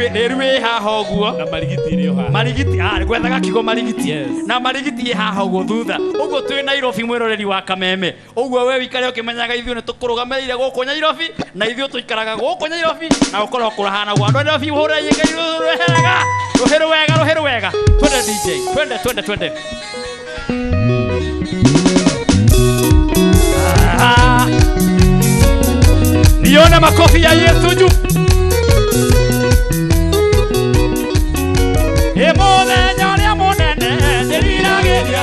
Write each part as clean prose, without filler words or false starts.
Nerwe haha uguo na marigiti rio haha marigiti gwethaga kigo marigiti na marigiti haha uguo thutha uguo twi Nairobi mwiroreri wa Kameme uguo we wikare ukimenyaga ithuĩ nĩ tũkũrũgamĩrĩire gũkũ Nairobi na ithuĩ tũikaraga gũkũ Nairobi na ũkorwo kũrahana gwa andũ Nairobi hũra yĩngai rũhĩrũ wega twende DJ twende nione makofi ya Yesu juu. Emodenya ya monene dirirageria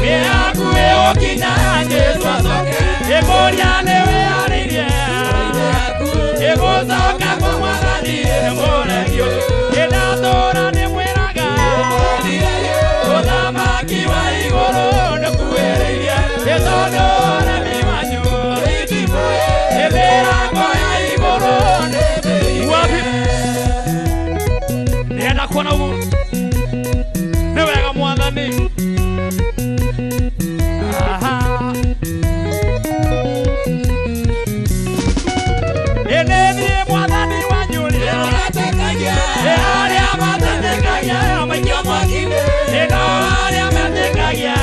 biakuwe okina Yesu asoke emoria newe aririe emozoka kwa mwathani emoregio enadora ne mweraga othamaki wa igoro nekuereria etodora miwanyu ebera ya igoro wapi nienda kuona ugu Mwathani eneni mwathani wanyuria aratekagia aria matekagia maikio mwakine eno aria matekagia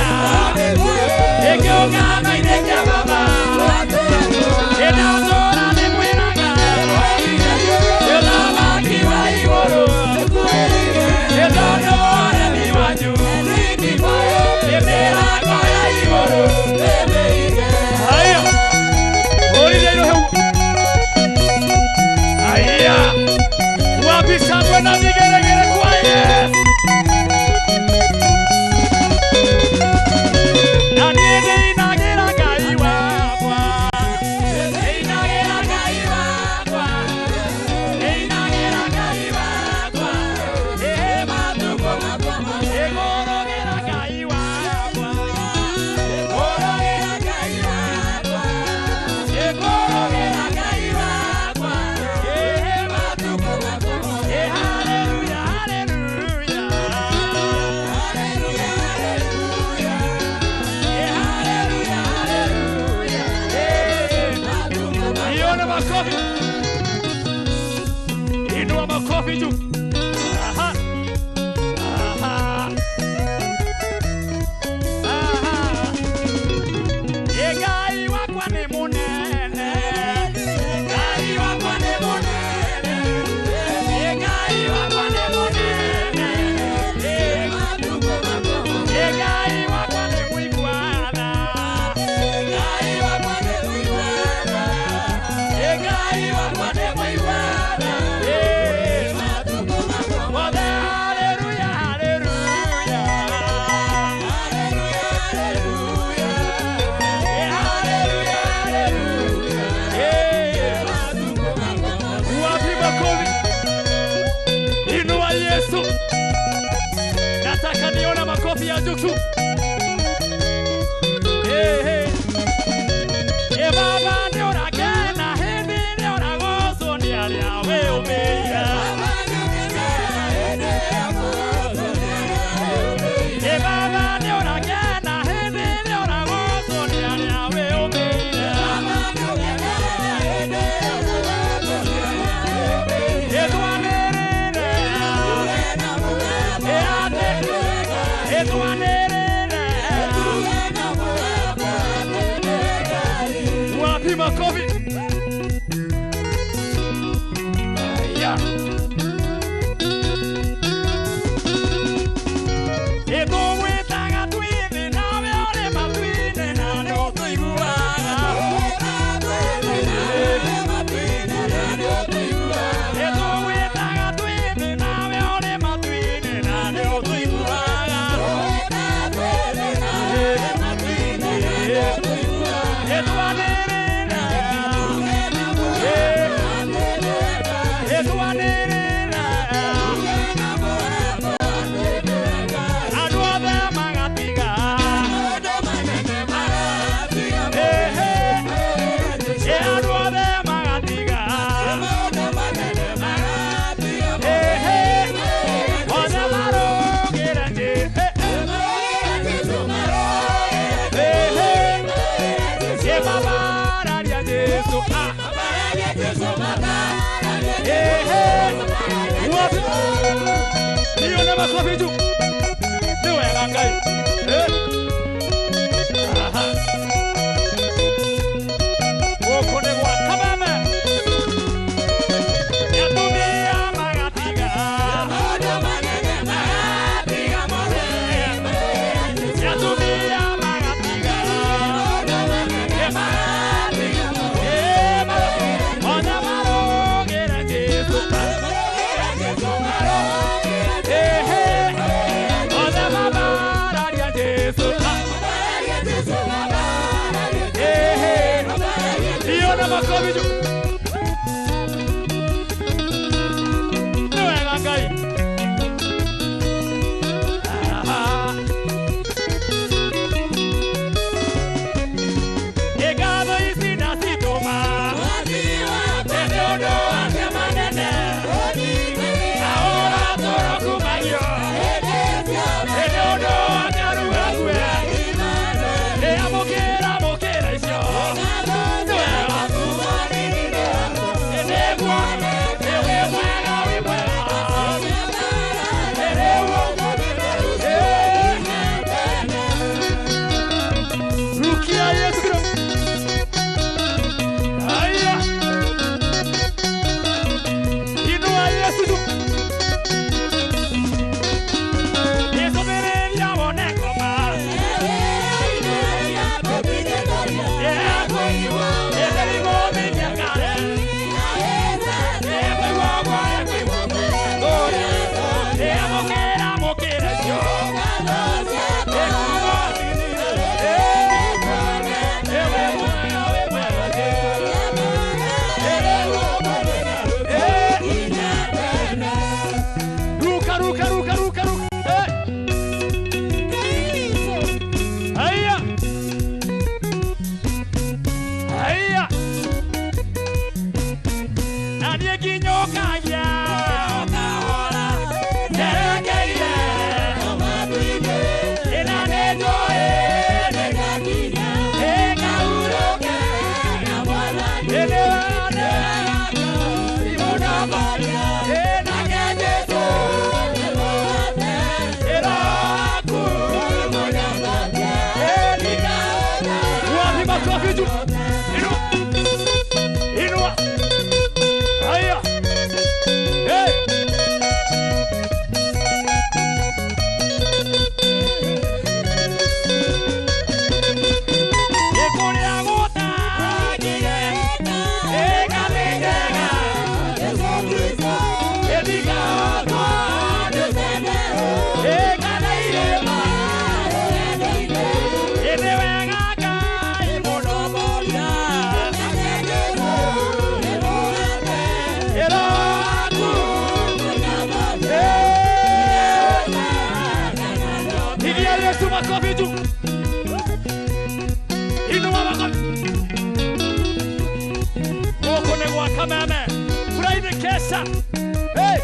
ekiungano inekia baba enazora ni mwinaga ethamaki wa igoro etono Buena vigeregere kwa Yesu na niende inagera gai wakwa inagera gai wakwa matuko egorogera gai wakwa egorogera gai wakwa Inua makofi juu. Aha. Egai wakwa ni munene. Egai wakwa ni munene. Egai wakwa ni munene. Egai wakwa ni mwigwana. Egai wakwa ni mwigwana. Egai wakwa ni mwigwana. Inua Yesu. Nataka niona makofi ya juu. Baba ndio rakena hindi ndio ragoso ni alia we umeya. Baba ndio rakena hindi ndio ragoso ni alia we umeya. makofi juu. Ni wega Ngai. Gũkũ nĩ gwa Kameme. Atumia magatiga. Maũndũ manene magatiga mothe. Atumia magatiga. Maũndũ manene magatiga mothe. Ona marũgĩra Jesũ. Ona mabararia Jesũ. Ona makofi juu. Ni wega Ngai. Ĩgatho ici na citũma nĩ ũndũ wake manene. Ahũra tũro kumagio nĩ ũndũ wake rugague. Amũkĩra icio. Kameme, Friday Kesa, hey!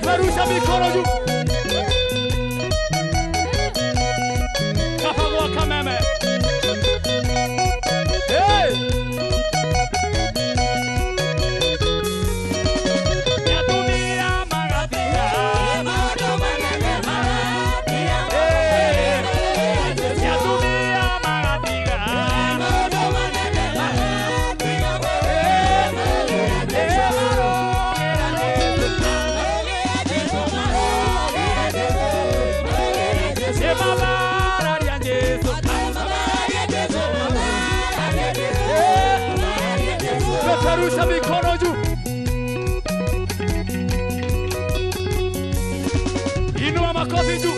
Peperusha mikono juu. Kapagwa kameme. Hey! Yatumia magatia. Yatumia magatia. Peperusha mikono juu. Inua makofi juu.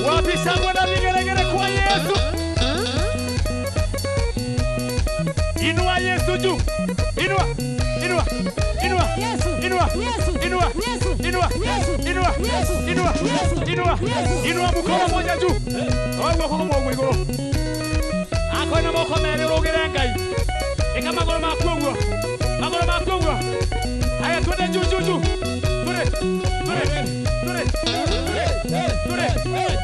Wapi shangwe na vigelegele kwa Yesu? Inua Yesu juu. Inua. Inua. Inua. Inua. Inua. Inua. Inua. Inua. Inua. Inua mkono moja juu. Wewe kwa Mungu igoro. Ako na moko mere rogere ngai. Eka magoro makuongwa. Magoro makuongwa. Haya twende juu juu juu. Twende. Twende. Twende. Twende. Twende.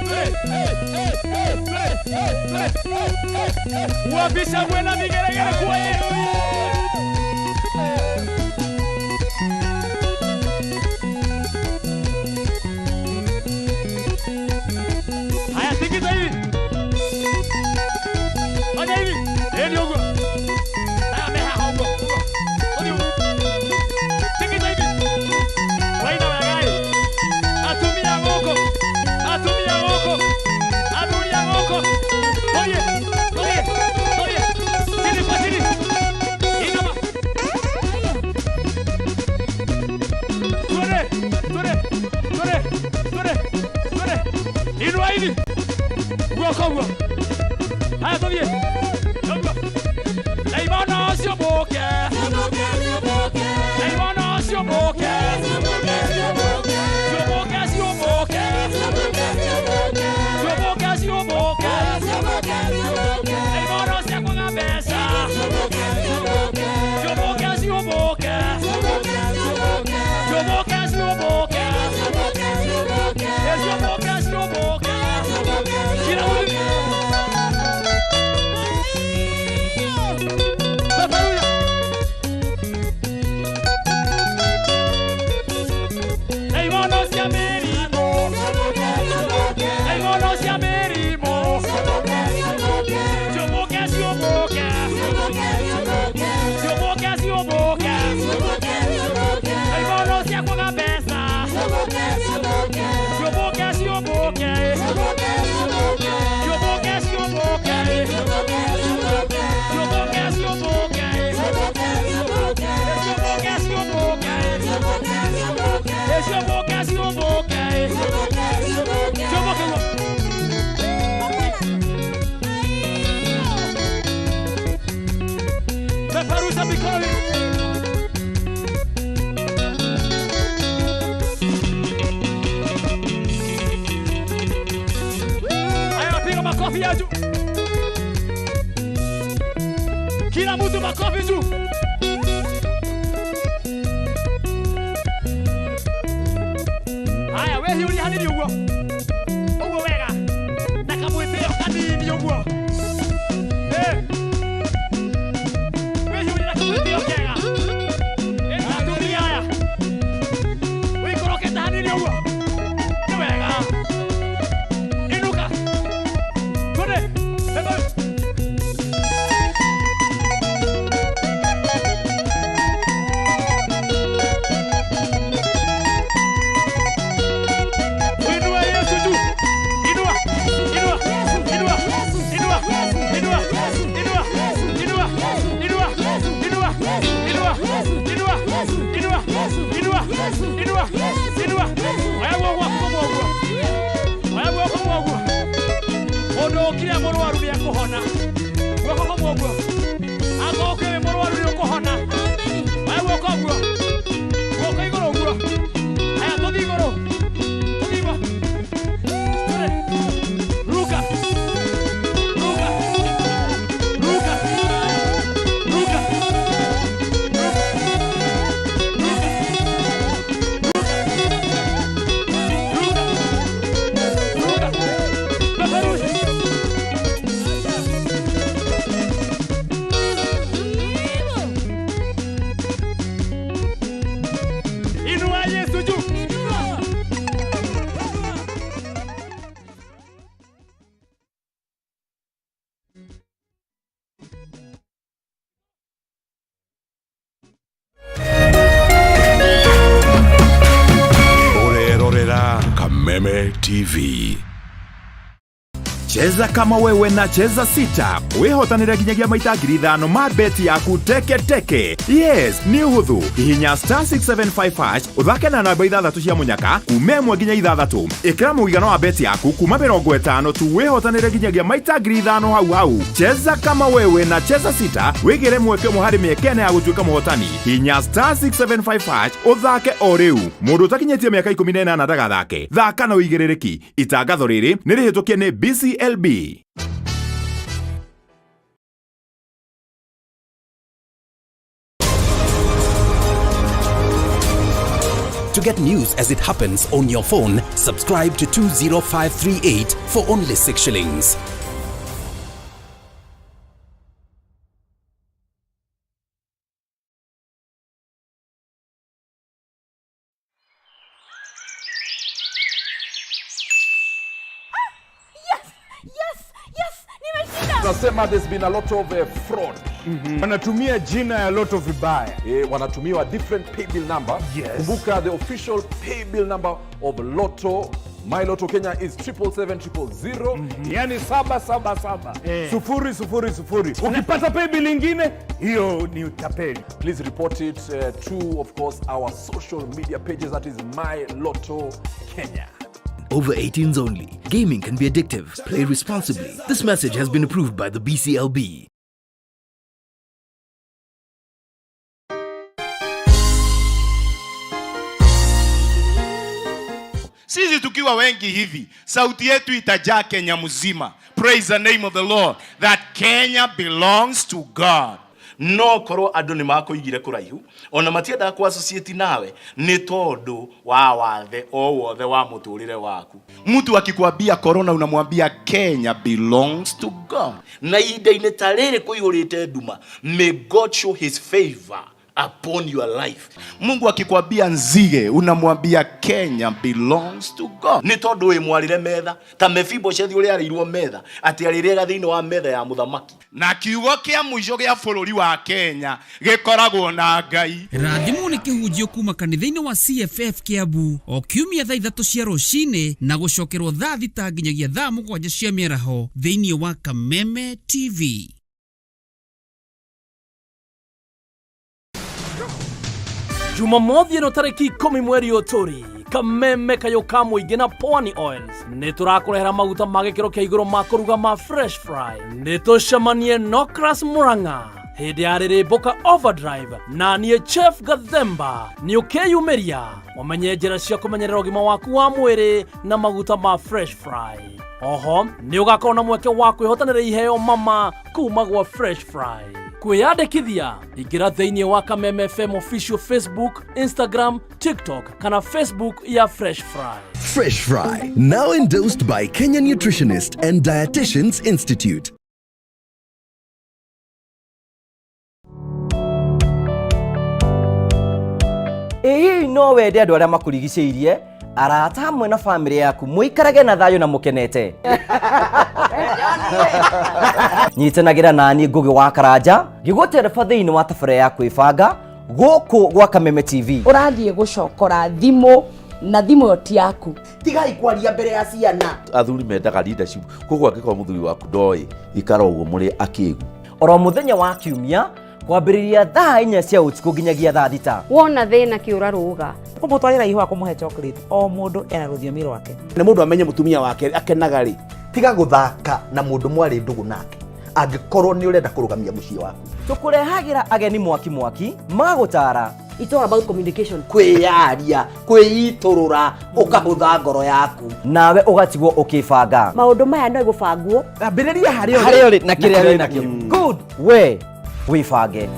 Wapisha buena vigelegele kwa Yesu. Haya tobie. Leimono sio boke. Leimono sio boke. Sio boke sio boke. Sio boke sio boke. Leimono sio kwa kabisa. Sio boke sio boke. Sio boke sio boke. Sio boke sio boke. Kila mtu Peperusha mikono. Haya piga makofi ya juu. Kila mtu makofi juu. Haya wewe uli hanini ugo. Ugo wega. Nakamweteo kanini ugo. Kila moro waru ya kuhona. Wako kwa mwogo. Ako kwe moro waru ya kuhona. Wewe wako mwogo. Wako igoro mwogo. Haya todi igoro. Todi igoro. Ruka. Ruka. Ruka. TV. Cheza kama wewe na cheza sita. Wihotanira ginyagia maita 5,000 ma beti yaku teke. Yes, ni uhuthu. Hihinya *675# uthake na namba 6 cia munyaka kume 1 nginya 6. Ikira muigano wa beti yaku kuma 50 tu wihotanira ginyagia maita 5,000 hau. Cheza kama wewe na cheza sita. Wigire mweke muhari miekene ya gutuika muhotani. Hihinya *675# uthake o riu. Mundu utakinyetie miaka 18 ndagathake. Thaka na uigirereki. Itangatho riri ni rihitukie ni BCLB. To get news as it happens on your phone, subscribe to 20538 for only 6 shillings. Nasema there's been a lot of fraud. Wanatumia jina ya lot of vibaya. Wanatumia different pay bill number. Yes. Kumbuka the official pay bill number of Lotto, My Lotto Kenya is 77700. Yani 777 000. Ukipata pay bill ingine, hiyo ni utapeli. Please report it to, of course, our social media pages. That is My Lotto Kenya. Over 18s only. Gaming can be addictive. Play responsibly. This message has been approved by the BCLB. Sisi tukiwa wengi hivi, sauti yetu itajaa Kenya mzima. Praise the name of the Lord. That Kenya belongs to God. No koro andu ni makoigire kuraihu ona matienda ku associate nawe ni tondu wa wathe o wothe wa muturire waku. Mtu akikwambia corona unamwambia Kenya belongs to God. Na ida-ini tarere kuihurite nduma, may God show his favor upon your life. Mungu akikwambia nzige unamwambia Kenya belongs to God. Ni tondu we mwarire metha ta Mephibosheth uri arirwo metha ati arirega thiini wa metha ya muthamaki. Na kiugo kia muico gia bururi wa Kenya gikoragwo na Ngai. Rathimu ni kihunjio kuma kanitha-ini wa CFF Kiambu o kiumia thaa 3 cia rucini na gucokerwo thaa 6 nginyagia thaa 7 cia miaraho thiini wa Kameme TV. Jumamothi ino tariki 10 mweri Oturi, Kameme kayoka muingi na Pwani Oils ni turakurehera maguta ma gikiro kia iguru ma kuruga ma fresh fry. Ni tucemanie Nokras Muranga hindi ya Ririmboka Overdrive na niĩ Chef Gathemba ni ukeyumiria wamenye njĩra cia kumenyerera ũgima waku wa mwĩrĩ na maguta ma fresh fry. Oho ni ugakorwo na mweke wa kwĩhotanĩra iheo mama kuma gwa fresh fry. Kwiyandikithia ingira thiini wa Kameme FM official Facebook, Instagram, TikTok kana Facebook ya Fresh Fry. Fresh Fry, now endorsed by Kenya Nutritionist and Dietitians Institute. No wende andu aria makurigicĩirie arata hamwe na family yaku muikarage na thayo na mukenete. Nyitanagira nani Ngugi wa Karanja ngigutereba thiini wa tabara ya kwibanga guku gwa Kameme TV. Urathie gucokora thimu na thimu yoti yaku tigai kwaria mbere ya ciana. Athuri mendaga leadership koguo angĩkorwo muthuri waku ndoi ikara uguo muri akigu. Oro muthenya wa kiumia kwambĩrĩria thaa 4 cia ũtukũ nginyagia thaa 6. Wona thĩna kĩũra rũga kumutwarira ihwa kumuhe chocolate o mundu ena rũthiomi rwake. Nĩ mundu amenye mutumia wake akenaga ri tiga guthaka na mundu mwari ndugu nake angĩkorwo nĩ urenda kũrũgamia mũciĩ waku. Tũkũrehagira ageni mwaki magũtara. It's all about communication. Kwĩyaria, kwĩiturũra, ũkahũtha ngoro yaku nawe ũgatigwo ũkĩbanga. Maũndũ maya no gũbangwo ambĩrĩria harĩa ũrĩ na kĩrĩa wĩ nakĩo. Good we wibange.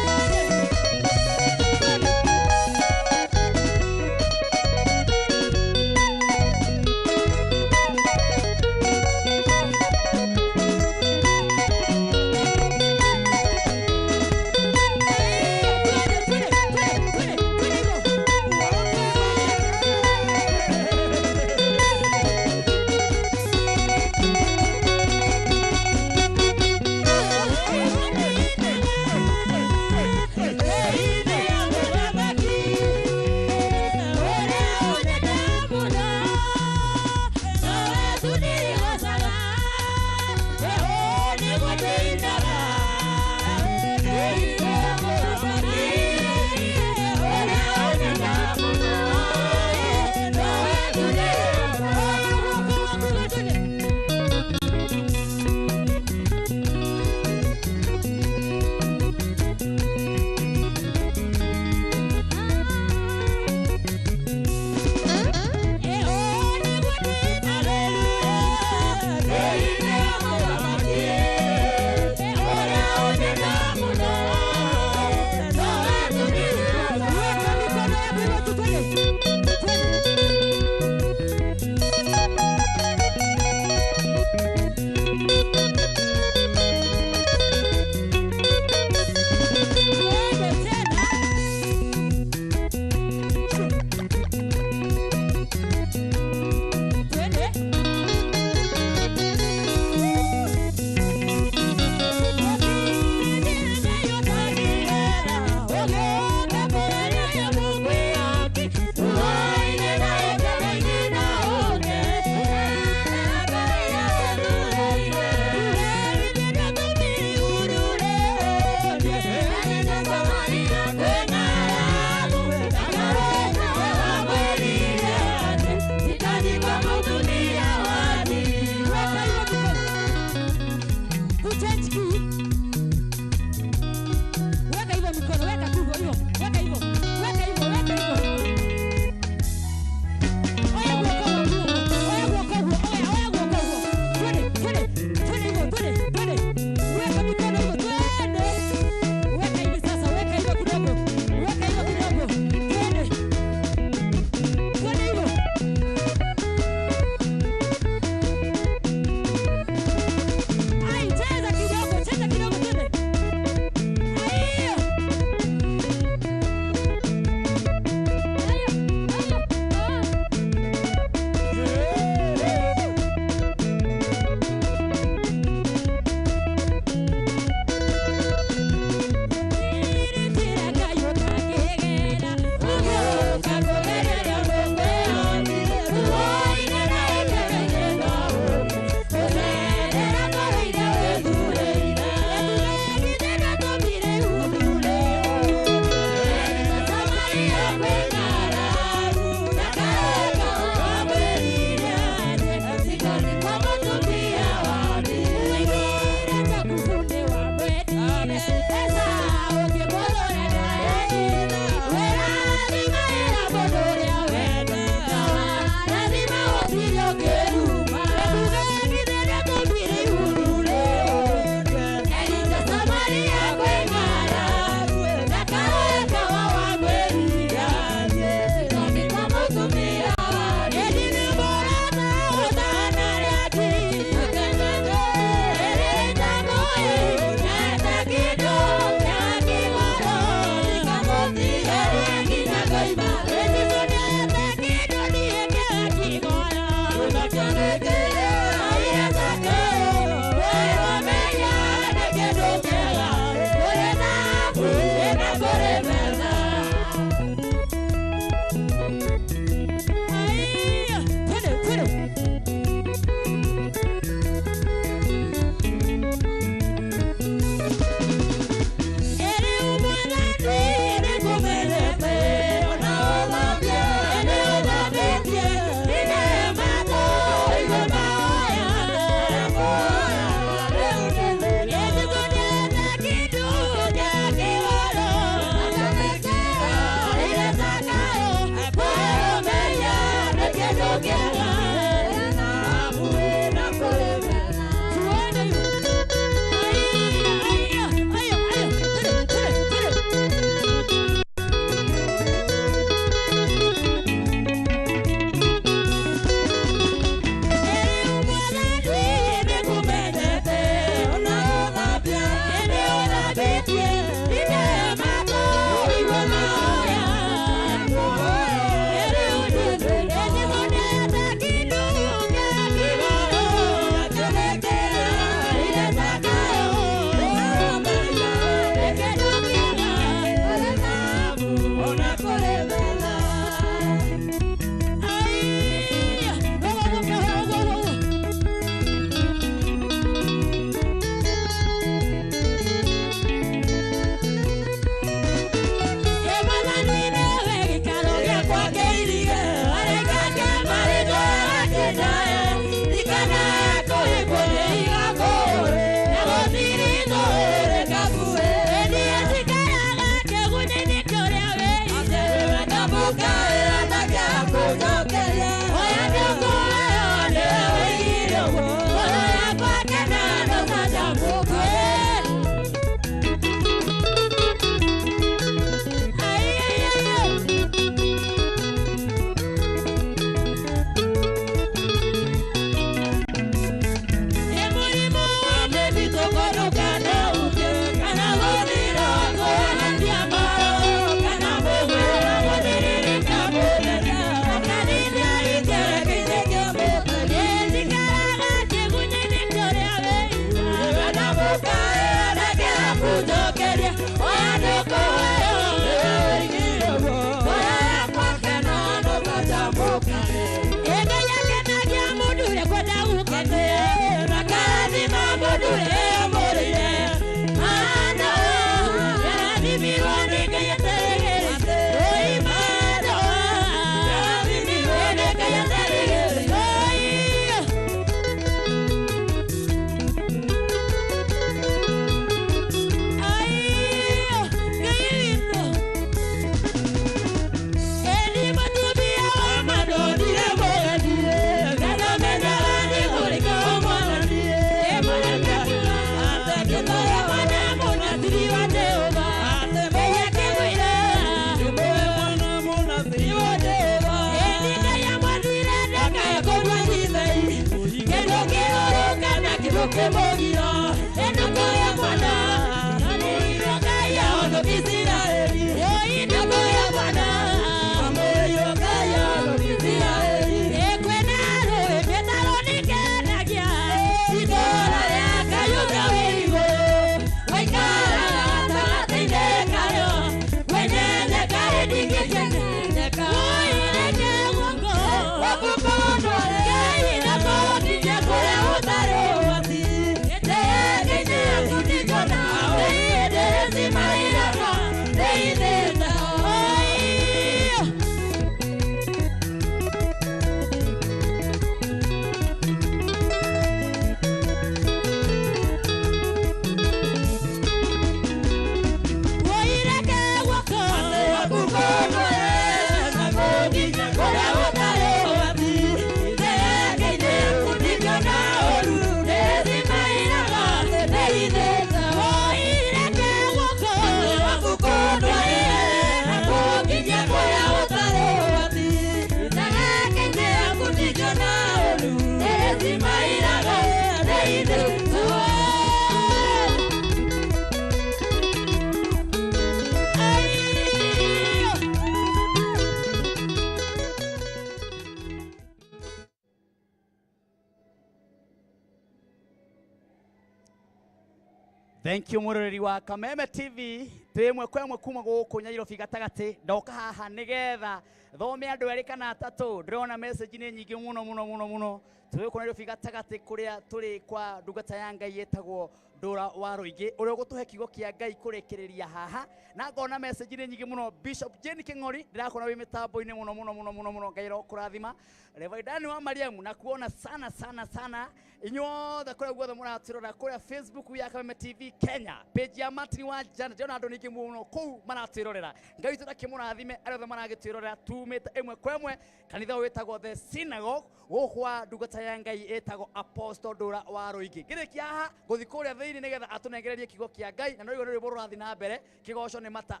Thank you muroreri wa Kameme TV twimwe kwemwe kuma guku Nyairobi gatagati ndoka haha nigetha thome andu eri kana atatu ndrona message ni nyingi muno twiko Nyairobi gatagati kuria turi kwa ndungata ya Ngai yetagwo Ndura wa Ruigi uria gutuhe kigo kia Ngai kurekereria haha na ngona message ni nyingi muno. Bishop Jane King'ori ndirakona wi mitambo-ini muno Ngai ro kurathima Reverend wa Mariamu na kuona sana inyuothe kuria guothe muratirora kuria Facebook ya Kameme TV Kenya page ya Martin wa Jana ndiona andu ningi muno kuu maratirorera Ngai turakimurathime arothe maragitwirorera tumite emwe kwemwe kanitha wetagwo The Synagogue gukwa ndungata ya Ngai etagwo Apostle Ndura wa Ruigi ngirikia haha guthi kuria thiini nigetha atunengererie kigo kia Ngai na no igoro rurathi na mbere kigoco ni mata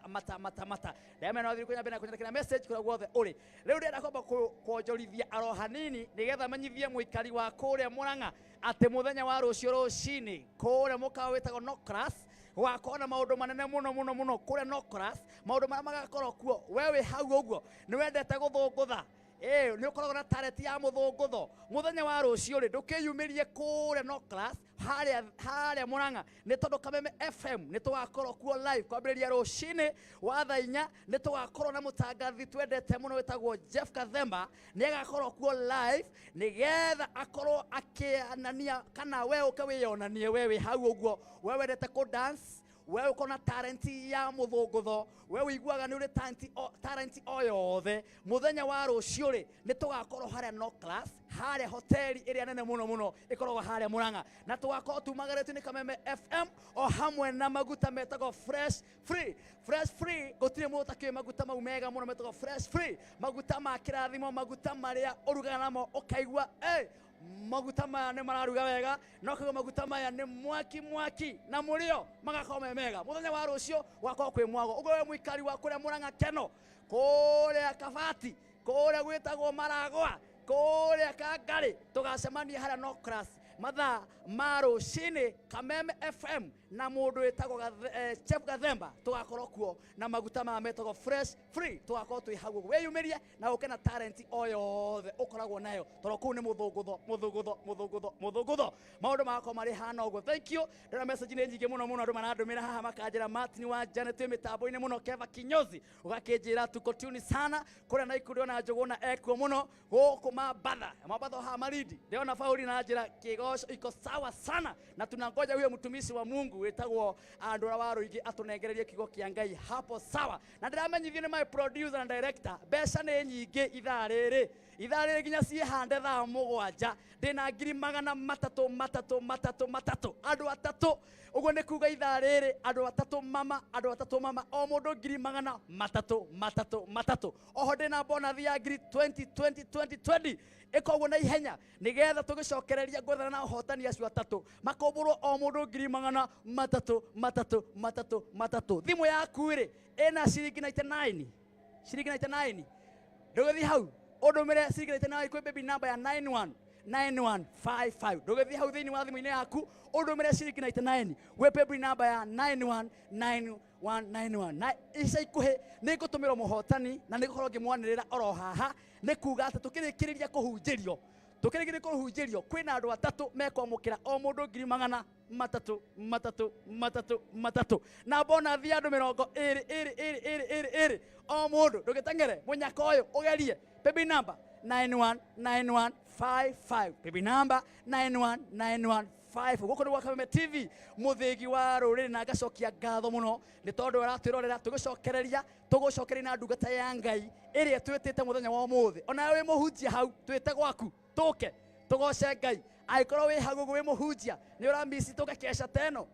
ndeme no thiru kunya mbere kunyandikira message kuria guothe uri riu ndenda kwamba kuonjorithia aro hanini nigetha menyithie muikari wa kuria Murang'a ati muthenya wa rucio rucini kuria mukawa wetagwo Nocras wakona maundu manene muno kuria Nocras maundu maria magakorwo kuo wewe hau uguo ni wendete guthungutha ni ukoragwo na talent ya muthungutho muthenya wa rucio ri ndukiyumirie kuria Nocras haria Murang'a ni tondu Kameme FM ni tugakorwo kuo live kwambiriria rucini wa thaa 4 ni tugakorwo na mutangathi twendete muno wetagwo Jeff Kathemba ni agakorwo kuo live nigetha akorwo akianania kana we ukawiyonanie wewe hau uguo wewe wendete ku dance wewe ukona talent ya muthungutho wewe iguaga ni uri talent o yothe muthenya wa rucio ri ni tugakorwo haria Noclas haria hoteli iria nene muno ikoragwo haria Murang'a na tugakorwo tumagaretio ni Kameme FM o hamwe na maguta metagwo fresh free gutire mutakio maguta mau mega muno metagwo fresh free maguta ma kirathimo maguta maria urugaga namo ukaigua maguta maya ni mararuga wega no kago maguta maya ni mwaki na murio magakorwo mega muthenya wa rucio wakorwo kwi mwago ugo we muikari wa kuria Murang'a Keno kuria Kabati kuria gwitagwo Maragwa kuria Kangari tugacemania haria Nocras mathaa ma rucini Kameme FM na mundu wetagwo Chef Gathemba tugakorwo kuo na maguta ma metagwo fresh free tugakorwo twi hau weyumirie na ukena talent o yothe ukoragwo nayo toro kuu ni muthungutho maundu makwa mari hana uguo. Thank you ndona message ni nyingi muno andu marandumira haha makanjira Martin wa Jana twi mitambo-ini muno Keva Kinyozi ugakinjira tuko tune sana kuria na ikurio na njogo na ekuo muno guku mabatha ha Marindi ndiona fauli na njira kigoco iko sawa sana na tunangoja huyo mtumishi wa Mungu wetagwo Ndura wa Ruigi atunengererie kigo kia Ngai hapo sawa na ndiramenyithio ni my producer and director mbeca ni nyingi ithaa riri nginya cie hande thaa 7 ndina 300 andu atatu uguo ni kuga ithaa riri andu atatu mama o mundu 300 oho ndina bonus ya 2020 ikoguo na ihenya nigetha tugicokereria ngwethana na hotani acio atatu makomburwo o mundu 300 thimu yaku ri ina ciringi 99 nduguthi hau udumire ciringi 99 kwi baby number ya 91 9155 ndugethi hau thiini wa thimu-ini yaku undumire ciringi 99 we paybill namba ya 919191 na ica ikuhi ni ngutumirwo muhotani na ni gukorwo ngimwanirira oro haha ni kuga ati tukirikiriria kuhunjirio kwina andu atatu mekwamukira o mundu 300 na bonathi andu 20 o mundu ndugitengere munyaka uyu ugerie paybill number 919155 paybill number 919155 guko ni Kameme TV muthigi wa ruriri na ngacokia ngatho muno ni tondu aratwirorera tugicokereria na ndungata ya Ngai iria twitite muthenya wa umuthi ona we muhunjia hau twite gwaku tuke tugoce Ngai aikorwo wi hagugu wi muhunjia ni uramisi tugakesha teno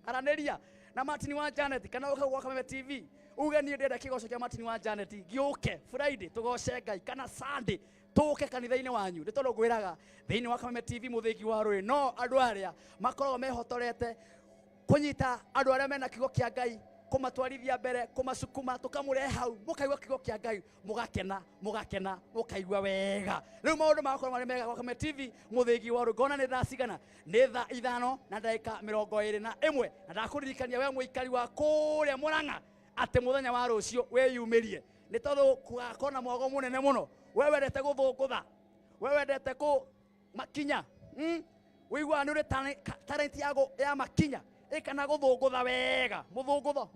araniria na Martin wa Janet kana uka gwa Kameme TV uge ni ndenda kigoco kia Martin wa Janet giuke Friday tugoce Ngai kana Sunday tuke kanitha-ini wanyu ni tondu ngwiraga thiini wa Kameme TV muthigi wa ruri no andu aria makoragwo mehotorete kunyita andu aria mena kigo kia Ngai kumatwarithia mbere kumasukuma tukamure hau mukaigua kigo kia Ngai mugakena mukaigua wega riu maundu makorwo mari mega kwa Kameme TV muthigi wa ruri ngona ni ndacigana ni thaa 5 na ndagika 21 na ndakuririkania we muikari wa kuria Murang'a ati muthenya wa rucio weyumirie ni tondu kugakona mwago munene muno we wendete guthungutha we wendete ku makinya wigua ni uri talent yago ya makinya ikana guthungutha wega muthungutho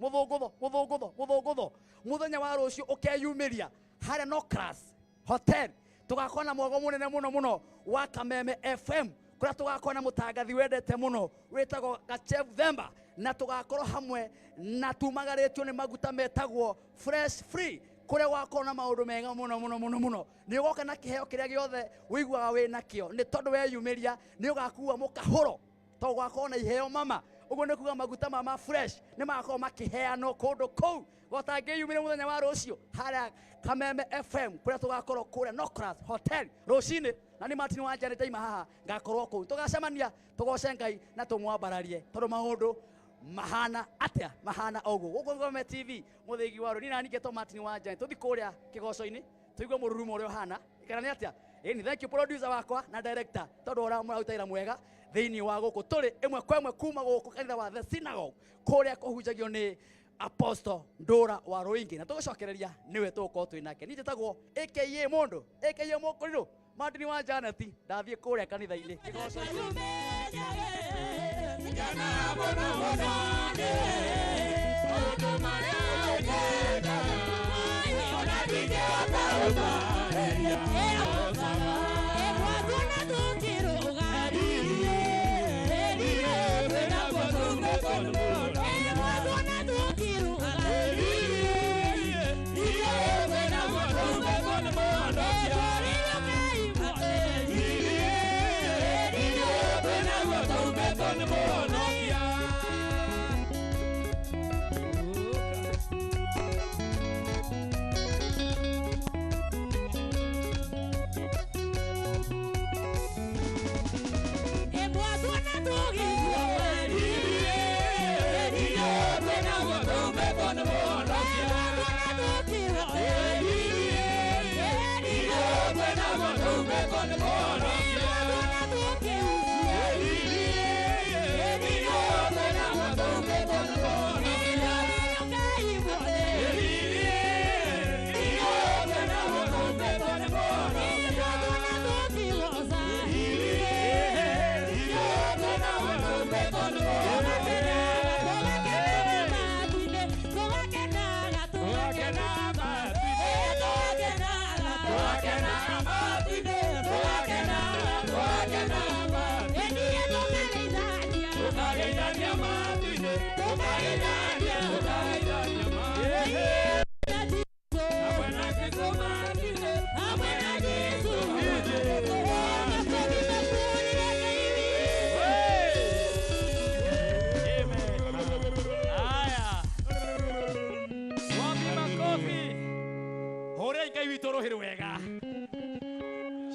muthenya wa rucio ukeyumiria haria no class hotel tugakona mwago munene muno wa Kameme FM kuria tugakona mutangathi wendete muno witagwo Gachev Themba na tugakorwo hamwe na tumagaritio ni maguta metagwo fresh free kuria wakona maundu mega muno ni ugoka na kiheo kiria giothe wiguaga wi nakio ni tondu weyumiria ni ugakua mukahuro to gwakona iheo mama uguo ni kuga maguta mama fresh ni magakorwo makiheanwo kundu kou gotangiyumire muthenya wa rucio haria Kameme FM kuria tugakorwo kuria Nocras Hotel rucini na ni Martin wa Janet ima haha ngakorwo kou tugacemania tugoce Ngai na tumwambararie tondu maundu mahana atia mahana ogo guko Kameme TV muthigi wa ruri na ningeto Martin wa Janet tuthi kuria kigoco-ini tuigwe mururumo uria hana ikana ni atia ni thank you producer wakwa na director tondu ora murautaira mwega thiini wa guku turi imwe kwa imwe kuma guku kanitha wa The Synagogue kuria kuhunjagio ni Apostle Ndura wa Ruingi na tugucokereria niwe tuko twinake ni jetagwo AKA mundu AKA mukuriro Martin wa Janet ndathie kuria kanitha-ini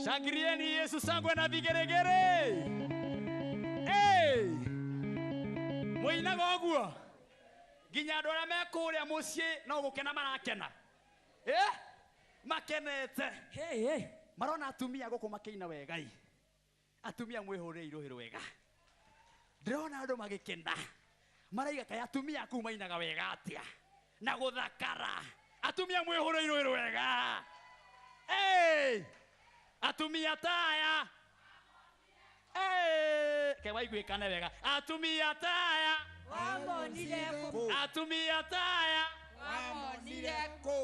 Shangirieni Yesu sangwe na vigeregere. Muinaga oguo. Ginya andu aria mekuria mucii no gukena marakena. Makenete. Marona atumia guku makiina wegai. atumia mwihurire iruhiro wega ndĩrona andũ magĩkena maraiga kaĩ atumia kuu mainaga wega atĩa na gũthakara atumia mwihurire iruhiro wega atumia taya kewaiguĩkane wega atumia taya atumia taya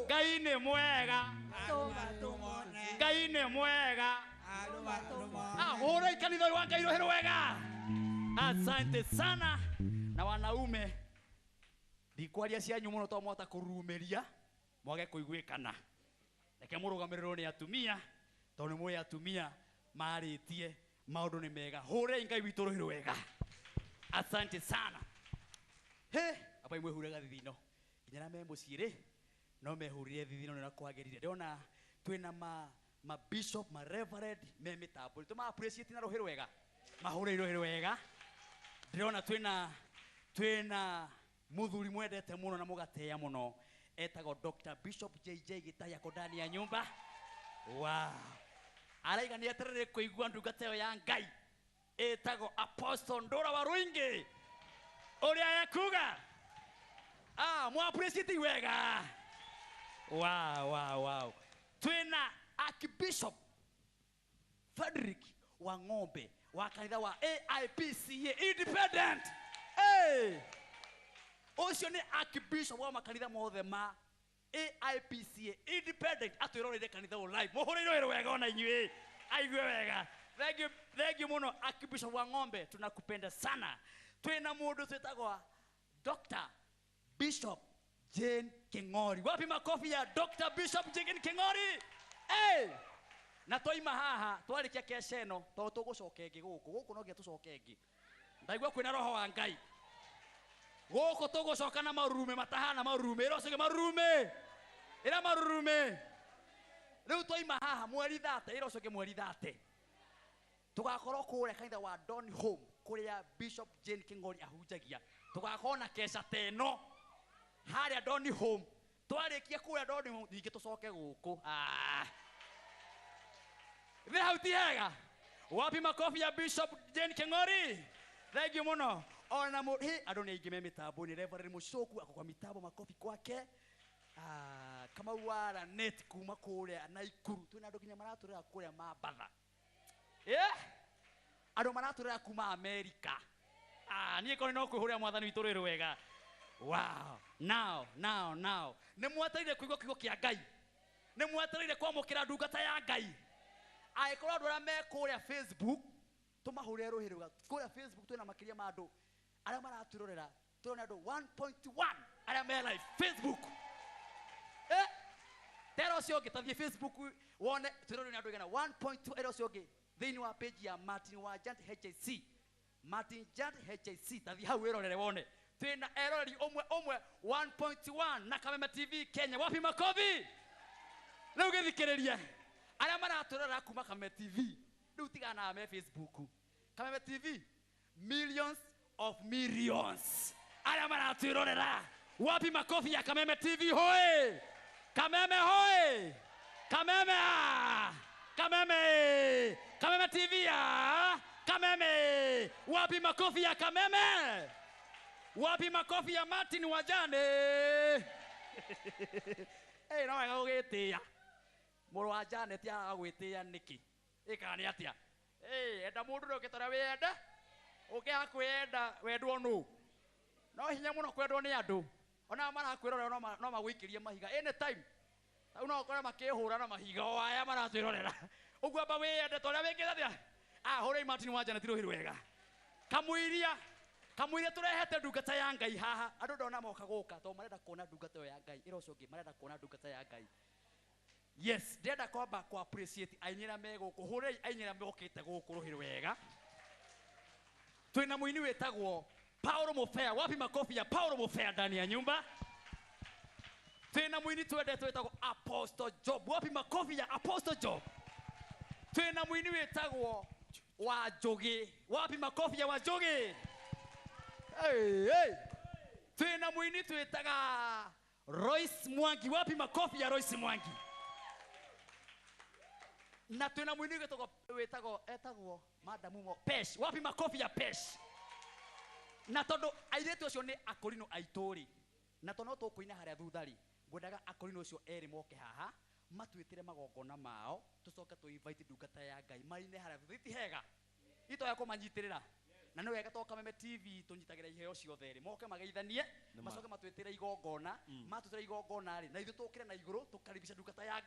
Ngai nĩ mwega Ngai nĩ mwega hũra ikanitha wa Ngai iruhiro wega. Asante sana. Na wanaume ndikwaria cianyu muno to mwata kurumeria mwage kuiguikana reke murugamiriro ni atumia to ni mwe atumia maritie maundu ni mega hure Ngai witu ruhiro wega. Asante sana. Aba imwe hurega thithino inyana me muciri no mehurire thithino na kwagerire ndona twina ma bishop ma reverend me mitambo tuma appreciate na ruhiro wega mahure ruhiro wega. Ndona twina muthuri mwendete muno na mugateya muno etago Dr. Bishop JJ Gitaya ko ndani ya nyumba. Wow. Araiga ni eterere kuigua ndungateo ya Ngai etago Apostle Ndora wa Ruingi uria yakuga mu appreciate wega. Wow. Twina Archbishop Frederick wa Ng'ombe wa kanitha wa AIPCA independent. Ucio ni Archbishop wa makanitha mothe ma AIPCA independent atwirorire kanitha o live muhuriro wega ona inywe aigwe wega. Thank you muno Archbishop wa Ng'ombe, tunakupenda sana. Twina mundu twetagwa Dr. Bishop Jane King'ori. Wapi makofi ya Dr. Bishop Jane King'ori? Na toima haha twarikia kesheno to tugucokengi guku no gia tucokengi ndaigua kwina roho wa Ngai guku tugucoka na marume matahana marume irocoke marume ira marume riu toima haha mweri 30 irocoke mweri 30 tugakorwo kure kanitha wa Don Home kuria Bishop Jane King'ori ahunjagia tugakona kesha teno haria Don Home twarikia kuria Don Home ningi tucoke guku Vihauti hega. Wapi makofi ya Bishop Jane King'ori? Thank you muno. Ona adoni igime mitambo ni Reverend Mushoku ako kwa mitambo makofi kwake. Kama wala net kuma kule Naikuru. Twina andu kinya maraturira kule Mabatha. Andu maraturira kuma America. Niĩ koni no kwihuria mwathani witu rwĩrũ wega. Wow. Now. Nĩ mwatarire kuigua kiugo kia Ngai. Nĩ mwatarire kwamũkĩra ndungata ya Ngai. Aikora andu aria me kuria Facebook tumahurire ruhiro wega kuria Facebook twina makiria ma andu aria maraturorera twina andu 1.1 aria me live Facebook. Tero cio ngitathie Facebook wone twirore ni andu igana 1.2 ero cio ngi thiini wa page ya Martin wa Jant HJC Martin Jant HJC tathie hau wirorere wone twina eroreri omwe 1.1 na Kameme TV Kenya. Wapi makofi riu githikiriria aria maraturora kuma Kameme TV riu tigana me Facebook Kameme TV millions of millions aria maraturorera. Wapi makofi ya Kameme TV hoye Kameme hoye Kameme TV ya Kameme. Wapi makofi ya Kameme? Wapi makofi ya Martin Wajane? No wega gugitia muru wa Janet ya gwitia niki ikani atia enda mundu ndukitara wenda ukia kwenda wendwo no hinya muno kwendwo ni andu ona marakwirorera no magwikirie mahiga anytime no ukora makihura na mahiga o aya maratwirorera uguo amba wende toria wingithathia hurei Martin Wajane tiruhiru wega kamuiria turehete ndungata ya Ngai haha andu ndona moka guka to marenda kuona ndungata ya Ngai irocio ngi marenda kuona ndungata ya Ngai. Yes, ndenda kwamba ku appreciate ainyira me guku hurei ainyira mokite guku ruhiru wega. Twina muini wetagwo Paulo Mofea. Wapi makofi ya Paulo Mofea ndani ya nyumba? Twina muini twetagwo Apostle Job. Wapi makofi ya Apostle Job? Twina muini wetagwo Wajogi. Wapi makofi ya Wajogi? Hey. Twina muini twetaga Royce Mwangi. Wapi makofi ya Royce Mwangi? na twina mwini wetagwo Madam Mo Pesh. Wapi makofi ya Pesh? Na tondu airetu ucio ni akorino aituri na tono tukuina haria thuthari ngwendaga akorino ucio eri moke haha matwitire magongona mao tucoke tu invite ndungata ya Ngai maine haria thuthiti hega ito ya kumanyitirira na no wega toka Kameme TV tunyitagira iheo ciothe ri moke mageithanie macoke matwitire igongona matutire igongona ri na ithu tukire na iguru tukaribisha ndungata ya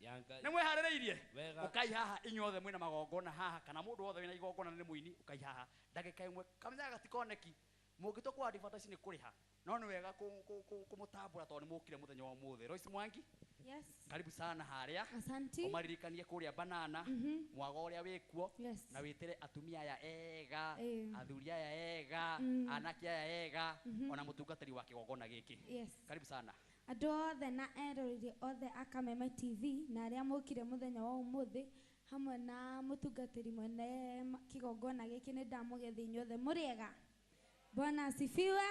Ngai ni mwehaririirie ukai haha inyothe mwina magongona haha kana mundu wothe wina igongona ni muini ukai haha ndagika imwe kamenya gatikoneki mungito kwa advertise ni kuriha no ni wega kumutambura tondu mukire muthenya wa muthe Royce Mwangi. Yes. Karibu sana haria. Asante. Umaririkanie kuria banana mwago uria wikuo na witire atumia ya ega athuria ya ega anaki ya ega ona mutungatiri wa kigongona giki. Yes. Karibu sana. Andu othe na erorire othe a Kameme TV na aria mukire muthenya wa umuthi hamwe na mutungatiri mwene kigongona giki ni ndamugethi inyothe muriega. Bwana asifiwe.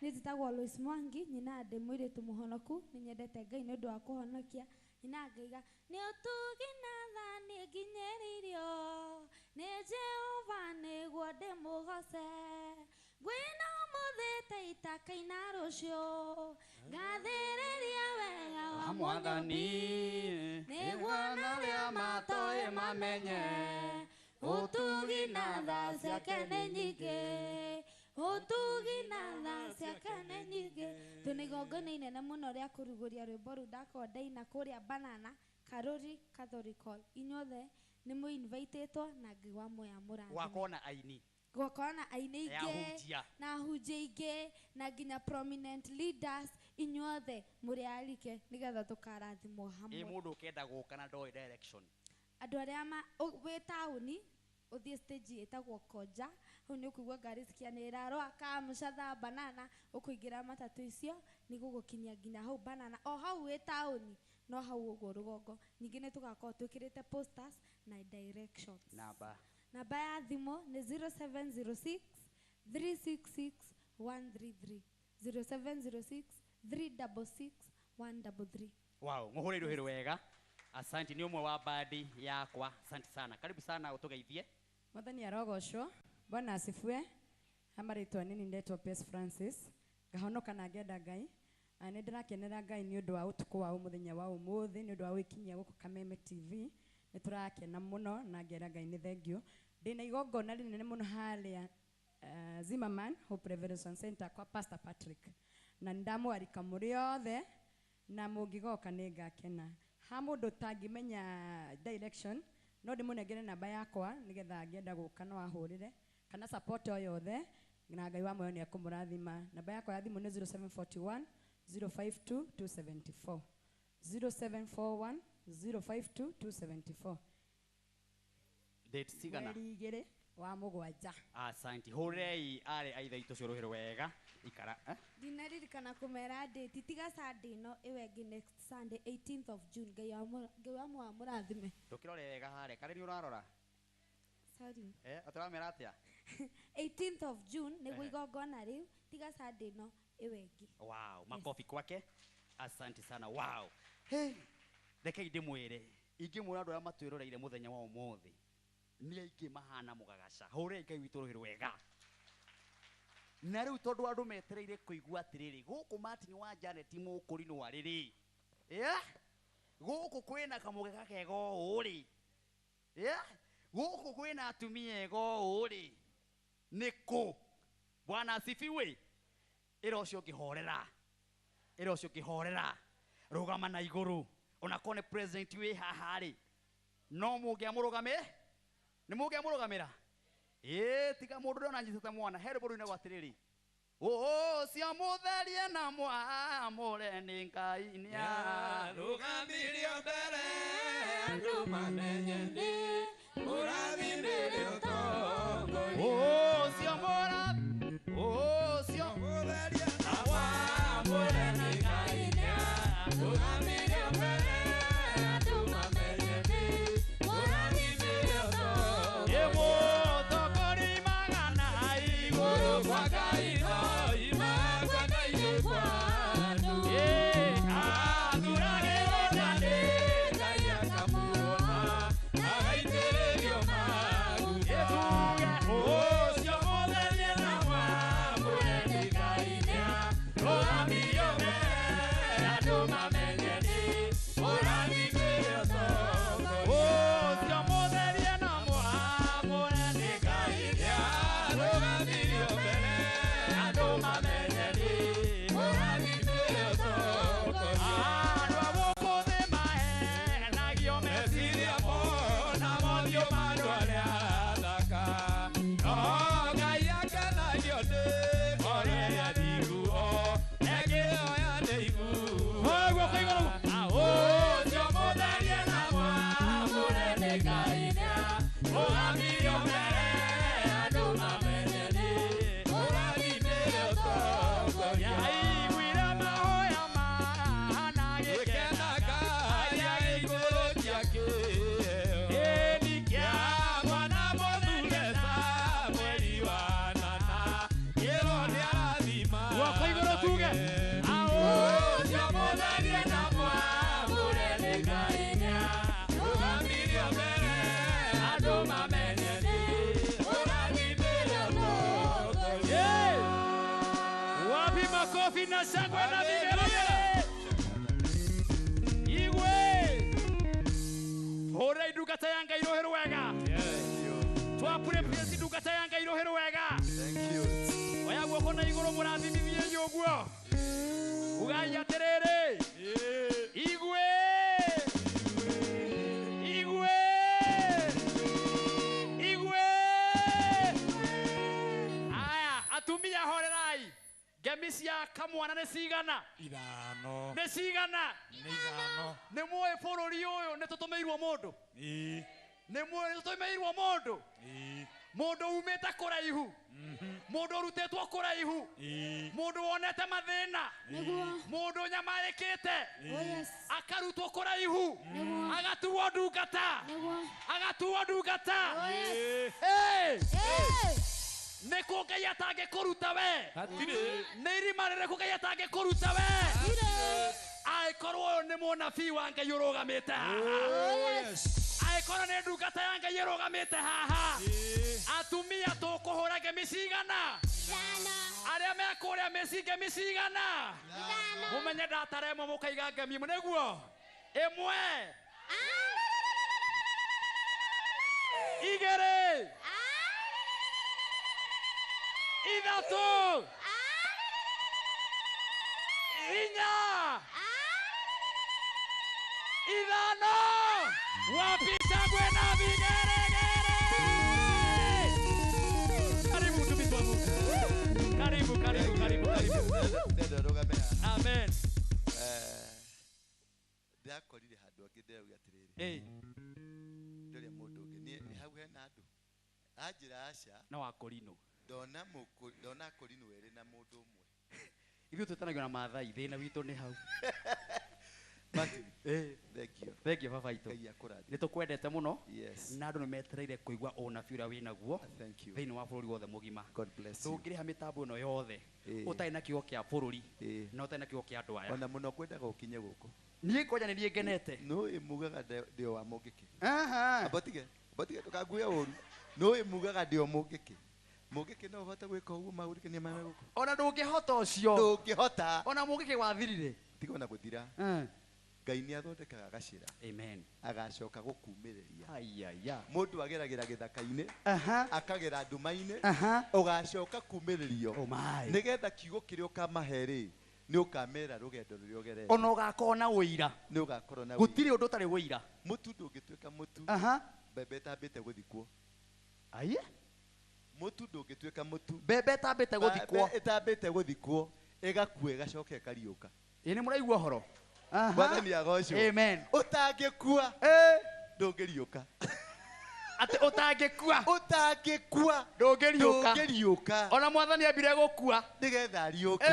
Nititagwo Lois Mwangi nyina ndi mwiritu muhonoku ninyendete Ngai ni undu wa kuhonokia nyina ngaiga ni utugi na tha ni nginyeririo ni Jehova niguo ndimugoce ngwina umuthite itakaina rucio ngathiriria wega wa Mwathani niguo naria matoi mamenye utugi na tha ciake ni nyingi utugi na tha ciake ni nyingi tunigongona inene muno ria kuruguria rwimbo ru ndakondaina kuria Banana Karuri Catholical inyothe ni mu invitetwo na Ngai wa moya murathime wakona aini gwakona aini ingi na hunjia ingi na nginya prominent leaders inyothe muri alike nigetha tukarathimwo hamwe mundu ukenda guka na ndoi direction andu aria we tauni uthie stage etagwo Koja hu ni ukugwa ngari cikianira roaka mucatha Banana ukuingira matatu icio ni gugukinyia nginya hau Banana o hau we tauni no hau uguo rugongo ningi ni tugakorwo twikirite posters na directions namba ya thimo ni 0706 366 133 0706 366 133. Wow, muhuriru hiru wega. Asante ni umwe wa badi yakwa. Asante sana. Karibu sana utugeithie. Mwathani arogocwo. Bwana asifiwe. Hamaritwa nini ndetwo Peace Francis. Ngahonoka na ngenda Ngai. Ni ndirakenera Ngai ni undu wa utuku wa umuthenya wa umuthi ni undu wa wikinyia guku Kameme TV. Ni turakena muno na ngera Ngai ni thengio. Ndina igongona rinene muno haria Zimmerman Hope Revelation Center kwa Pastor Patrick. Na ndamwarika muri othe na mungigoka ni ngakena. Ha mundu tangimenya direction no ndimunengere namba yakwa nigetha ngienda guka no ahurire kana support o yothe na Ngai wa moyo ni akumurathima. Namba yakwa ya thimu ni 0741 052 274 0741 052 274. Date sigana igire wa mugwanja. Asante. Hurei ari aitha itu ciuruhiro wega ikara Dinaririkana kumera date tiga Sunday no iwe ngi next Sunday 18th of June Ngai wa murathime. Tukirore wega hare kare ni urarora. Sorry. Aturamera atia 18th of June ni gwigongona riu tiga Sunday no iwe ngi. Wow, makofi kwake. Asante sana. Wow. Hey. Reke ndimwire ingimura andu aria matwiroreire muthenya wa umuthi ni aingĩ mahana mugagaca hore Ngai witũ rũhĩ rwega na rĩu tondũ andũ metereire kũigua atĩrĩrĩ gũkũ Martin wa Janet mũkũri no arĩrĩ gũkũ kwĩna kamũgeka kega ũũ rĩ gũkũ kwĩna atumia ega ũũ rĩ nĩ kũ Bwana asifiwe ĩra ũcio ũkĩhorera rũgama na igũrũ ona kone president wĩ haha rĩ no mũngĩamũrũgamĩ ni mũngĩamũrũgamĩra tiga mũndũ ndona nyitĩte mwana he rwĩmbo rũu inagwo atĩrĩrĩ ũcio mũtherie na mwamũre nĩ Ngai nĩarũgamirio mbere andũ mamenye nĩ mũrathi nĩrĩ ũtongoria ũcio mũtherie na mwamũre nĩ Ngai nĩarũgamirio mbere andũ mamenye nĩ mũrathi nĩrĩ ũtongoria mũtongori magana igũrũ kwa Ngai no imagwa Ngai kwa andũ athuragĩrwo na nĩ Ngai akamũrũma makofi na shangwe na vigelegele. Igwe. Hora idugata yanga irohero wega. Twapure pesi dugata yanga irohero wega. Thank you. Oya guoko na iguru murathimithie nyoguo. Ugai aterere. Igwe. Igwe. Igwe. Aya, atumia horerai. Gemisia kamwana ne sigana. Ithano. Ne sigana. Nĩ ithano. Nĩ muoe bũrũri ũyũ nĩ tũtũmĩirwo mũndũ. Nĩ muoe nĩ tũtũmĩirwo mũndũ. Mũndũ umĩte kũraihu. Mũndũ ũrutĩtwo kũraihu. Mũndũ wonete mathĩna. Mũndũ nyamarĩkĩte. Akarutwo kũraihu. Agatuo ndungata. Agatuo ndungata. Nĩ kũ Ngai atangĩkũruta we. Nĩ irima rĩrĩkũ Ngai atangĩkũruta we. Aĩkorwo ũyũ nĩ mũnabii wa Ngai ũrũgamĩte haha. Aĩkorwo nĩ ndungata ya Ngai ĩrũgamĩte haha. Atumia tũkũhũra ngemi cigana. Arĩa mekũrĩa mĩci ngemi cigana. Mũmenye ndataremwo mũkaiga ngemi imwe nĩguo. Ĩmwe. Igĩrĩ. Ithatũ. Inya. Ithano. Wapisha kwena vigeregere. Karibu mtumishi wa Mungu. Karibu, karibu, karibu, karibu. Amen. Ndakorire handu angĩ ndĩrauga atĩrĩrĩ. Ndĩrĩ mũndũ ũngĩ nĩ hau hena andũ. Anjĩra aca. Na wakorino. Ndona akorino erĩ na mũndũ ũmwe. Ithuĩ tũtanagio na Maathai thĩna witũ nĩ hau. Martin, thank you. Thank you baba itu. Nĩ tũkwendete mũno. Yes. Na andũ nĩ metereire kũigua ũnabii ũrĩa wĩ naguo. Thank you. Thĩinĩ wa bũrũri wothe mũgima. God bless you. Tũngĩrĩha mĩtambo ĩno yothe. Ũtarĩ na kiugo kĩa bũrũri. Na ũtarĩ na kiugo kĩa andũ aya. Ona mũno kwendaga ũkinye gũkũ. Niĩ koja nĩ ngenete. No imugaga ndio wa mũngĩkĩ. Abotige tukaguye ũru. No imugaga ndio mũngĩkĩ. Mũngĩkĩ no ũhote gwĩka ũguo maũrĩkania ma gũkũ. Ona ndũngĩhota ũcio. Ndũngĩhota. Ona mũngĩkĩ wathirire. Tiga na gũthira. Ngai nĩ athondekaga gacĩra. Amen. Agacoka gũkumĩrĩria. Ayaya. Mũndũ ageragĩra gĩthaka-inĩ. Akagera nduma-inĩ. Ũgacoka kumĩrĩrio. Nĩgetha kiugo kĩrĩa ũkamahe-rĩ nĩ ũkamera rũgendo rũrĩa ũgerete. Ona ũgakorwo na ũira. Nĩ ũgakorwo na ũira. Gũtirĩ ũndũ ũtarĩ ũira. Mũtu ndũngĩtuĩka mũtu. Mbembe ĩtambĩte gũthikwo. Aye. Mũtu ndũngĩtuĩka mũtu. Mbembe ĩtambĩte gũthikwo. Ĩtambĩte gũthikwo ĩgakua ĩgacoka ĩkariũka. Ĩ nĩ mũraigua horo. Mwathani agocwo. Amen. Ũtangĩkua ndũngĩriũka. Atĩ ũtangĩkua. Ũtangĩkua ndũngĩriũka. Ndũngĩriũka. Ona Mwathani ambire gũkua. Nĩgetha ariũke.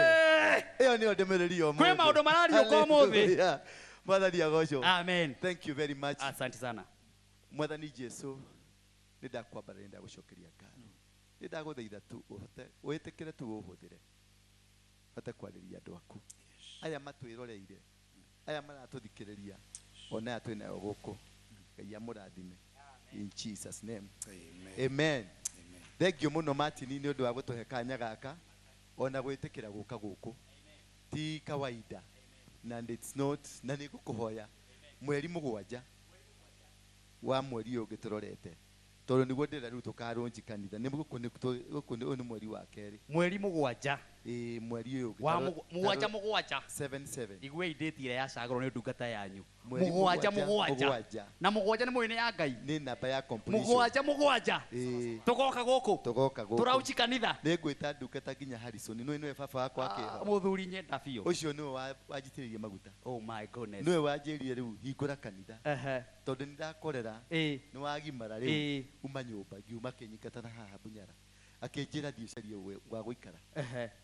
Ĩyo nĩyo ndũmĩrĩri ya ũmũthĩ. Kwĩ maũndũ marariũka ũmũthĩ. Mwathani agocwo. Amen. Thank you very much. Asante sana. Mwathani Jesu nĩ ndakwamba nĩ ndagũcokeria ngatho. Nĩ ndagũthaitha tu ũhote wĩtĩkĩre tu ũhũthĩre. Hote kwarĩria andũ aku. Aya matwĩroreire. Aya maratũthikĩrĩria. Ona aya twĩ nayo gũkũ. Ngai amũrathime. In Jesus name. Amen. Amen. Thank you mũno Martin nĩ ũndũ wa gũtũhe kanya gaka. Ona gwĩtĩkĩra gũka gũkũ. Ti kawaida. And it's not na nĩ ngũkũhoya. Mweri mũgwanja wa mweri ũyũ ũngĩtũrorete. Tondũ nĩguo ndĩrenda rĩu tũkarũnji kanitha. Nĩ gũkũ nĩ mweri wa kerĩ. Mweri mũgwanja. Mweri ũyũ mũgwanja 77. Igwe idĩti ĩrĩa yacagũrwo nĩ ndungata yanyu. Mũgwanja. Na mũgwanja nĩ mwĩrĩ ya Ngai. Nĩ namba ya completion. Mũgwanja. Tũgoka gũkũ. Tũrauchi kanitha. Nĩ ngwĩta ndungata nginya Harrison. Nĩwe baba wakwa akĩho. Mũthuri nyenda biũ. Ũcio nĩwe wanjitĩrĩirie maguta. Oh my goodness. Nĩwe wanjĩrire rĩu hingũra kanitha. Tondũ nĩ ndakorera. Nĩ wagimara rĩu. Uma nyũmba ngiuma kĩnyingata haha Bunyara. Akĩnjĩra thiĩ ũcarie wa gũikara.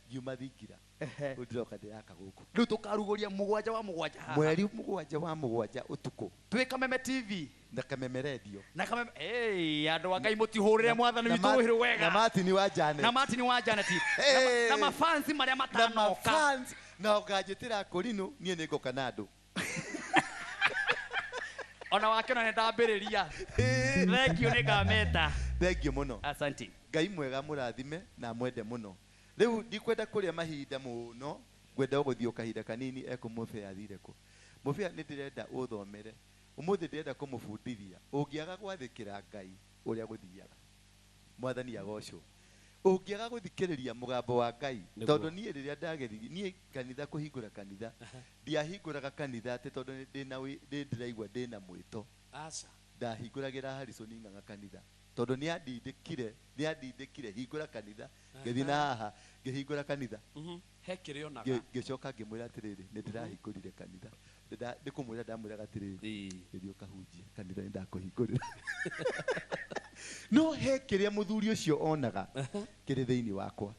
Ngiuma thingira. Ndiroka ndĩraka gũkũ. Rĩu tũkarugũria mũgwanja wa mũgwanja haha. Mweri mũgwanja wa mũgwanja ũtukũ. Twĩ Kameme TV. Na Kameme Radio. Na Kameme andũ a Ngai mũtihũrĩre Mwathani witũ ũhĩrĩ wega. Na Martin wa Janet. Na Martin wa Janet. Na mafansi marĩa matanoka. Na ũkanjĩtĩra Korino niĩ nĩ ngoka na andũ. Ona wakĩona nĩ ndambĩrĩria. Thank you nĩ ngameta. Thank you mũno. Asante. Ngai mwega mũrathime na mwende mũno. Rĩu ndikwenda kũrĩa mahinda mũno ngwenda guthio kahinda kanini ekumũbe athire ku mũbĩa nĩ ndĩrenda ũthomere ũmũthĩ ndĩrenda kũmũbundithia ũngĩaga gwathĩkĩra Ngai ũrĩa gũthiaga mwathani agocwo ũngĩaga gũthikĩrĩria mũgambo wa Ngai tondũ niĩ rĩrĩa ndageria niĩ kanitha kũhingũra kanitha ndiahingũraga kanitha atĩ tondũ ndĩraigua ndĩna mwĩto aca ndahingũragĩra Harrison Ng'ang'a kanitha tondũ nĩandindĩkire hingũra kanitha ngĩthiĩ na haha ngĩhingũra kanitha he kĩrĩa onaga ngĩcoka ngĩmwĩra atĩrĩrĩ nĩ ndĩrahingũrire kanitha ndĩkũmwĩra ndamwĩraga atĩrĩrĩ gĩthiĩ ũkahunjie kanitha nĩ ndakũhingũrĩra no he kĩrĩa mũthuri ũcio onaga kĩrĩ thĩinĩ wakwa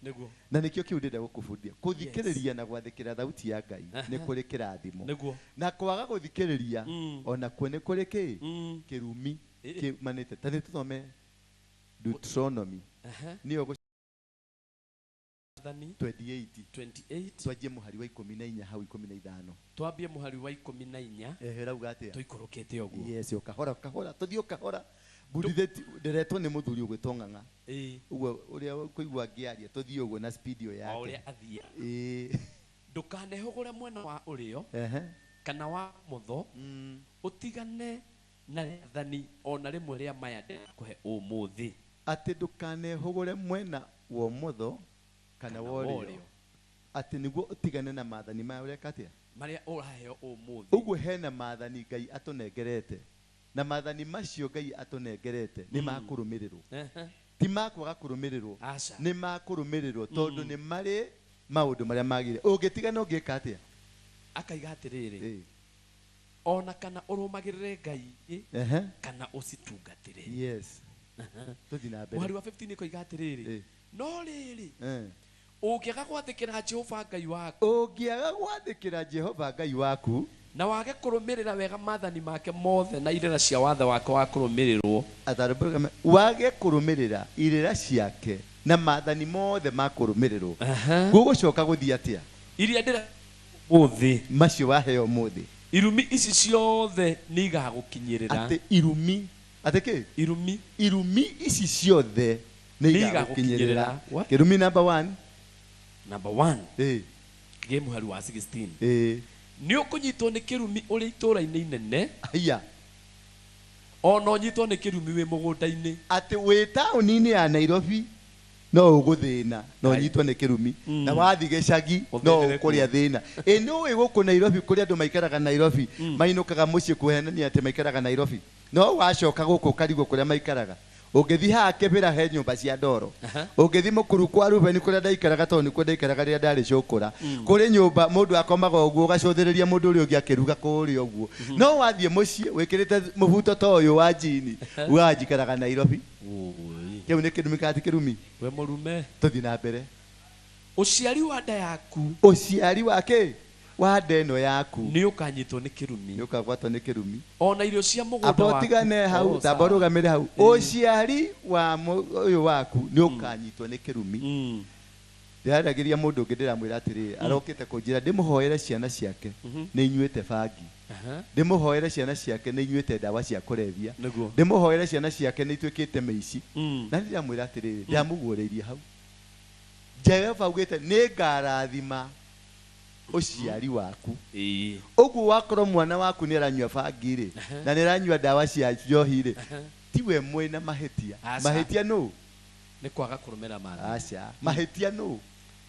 na nĩkĩo kĩu ndĩrenda gũkũbundithia kũthikĩrĩria na gwathĩkĩra thauti ya Ngai nĩ kũrĩ kĩrathimo na kwaga gũthikĩrĩria onakuo nĩ kũrĩ kĩrumi kĩmanĩte ta nĩ tũthome Deuteronomy nĩyo 28 twanjie mũhari wa 14 hau 15 twambie mũhari wa 14 rauga atĩa tũikũrũkĩte ũguo yes kahora tũthiĩ kahora mbudithĩti nderetwo nĩ mũthuri ũgwĩtwo Ng'ang'a ũguo ũrĩa kũigua ngĩaria tũthiĩ ũguo na speedio yake ũrĩa athiĩ ndũkanehũgũre mwena wa ũrĩo kana wa mũtho ũtigane na rĩathani ona rĩmwe rĩa maya ndĩrakũhe ũmũthĩ atĩ ndũkanehũgũre mwena wa ũmotho kana wa ũrĩo atĩ nĩguo ũtigane na maathani maya ũreka atĩa marĩa ũraheo ũmũthĩ ũguo hena maathani Ngai atũnengerete na maathani macio Ngai atũnengerete nĩ makũrũmĩrĩrwo ti makwaga kũrũmĩrĩrwo nĩ makũrũmĩrĩrwo tondũ nĩ marĩ maũndũ marĩa magĩrĩire ũngĩtigana ũngĩka atĩa akaiga atĩrĩrĩ ona kana ũrũmagĩrĩre Ngai kana ũcitungatĩre yes tũthiĩ na mbere mũhari wa 15 koiga atĩrĩrĩ no rĩrĩ ũngĩaga gwathĩkĩra Jehova Ngai waku ũngĩaga gwathĩkĩra Jehova Ngai waku na wage kũrũmĩrĩra wega maathani make mothe na irĩra cia watho wake wa kũrũmĩrĩrwo wage kũrũmĩrĩra irĩra ciake na maathani mothe ma kũrũmĩrĩrwo gũgũcoka gũthiĩ atĩa iria ndĩra ũthĩ macio waheo mũthĩ irumi ici ciothe nĩ igagũkinyĩrĩra atĩ irumi atĩ kĩ irumi ici ciothe nĩ igagũkinyĩrĩra kĩrumi number 1 gĩ mũhari wa 16 nĩ ũkũnyitwo nĩ kĩrumi ũrĩ itũũra-inĩ inene ona ũnyitwo nĩ kĩrumi wĩ mũgũnda-inĩ atĩ wĩ taũni-inĩ ya Nairobi no ũgũthĩna no ũnyitwo nĩ kĩrumi na wathiĩ gĩcagi no ũkũrĩa thĩna nĩ ũĩ gũkũ Nairobi kũrĩ andũ maikaraga Nairobi mainũkaga mũciĩ kũhenania atĩ maikaraga Nairobi no wacoka gũkũ karigwo kũrĩa maikaraga ũngĩthiĩ haha Kĩbĩra he nyũmba cia ndoro ũngĩthiĩ Mũkuru kwa Rubeni kũrĩa ndaikaraga tondũ nĩkuo ndaikaraga rĩrĩa ndarĩ cũkũra kũrĩ nyũmba mũndũ akomaga ũguo ũgacũthĩrĩria mũndũ ũrĩa ũngĩ akĩruga kũrĩa ũguo no wathiĩ mũciĩ wĩkĩrĩte mũbuto ta ũyũ wa njini wanjikaraga Nairobi kĩu nĩ kĩrumi kati kĩrumi we mũrume tũthiĩ na mbere ũciari wa nda yaku ũciari wa kĩ wa nda ĩno yaku nĩ ũkanyitwo nĩ kĩrumi nĩ ũkagwatwo nĩ kĩrumi ona irio cia mũgũnda waku abotigane hau tamba ũrũgamĩre hau ũciari wa ũyũ waku nĩ ũkanyitwo nĩ kĩrumi ndĩraragĩria mũndũ ũngĩ ndĩramwĩra atĩrĩrĩ arokĩte kũnjĩra ndĩmũhoere ciana ciake nĩ inyuĩte bangi ndĩmũhoere ciana ciake nĩ inyuĩte ndawa cia kũrebia ndĩmũhoere ciana ciake nĩ ituĩkĩte mĩici na ndĩramwĩra atĩrĩrĩ ndĩramũguũrĩirie hau Jehova augĩte nĩ ngarathima ũciari waku ũguo wakorwo mwana waku nĩ aranyua bangi-rĩ na nĩ aranyua ndawa cia njohi-rĩ tiwe mwĩna mahĩtia mahĩtia nũ nĩ kwaga kũrũmĩrĩra maathani aca mahĩtia nũ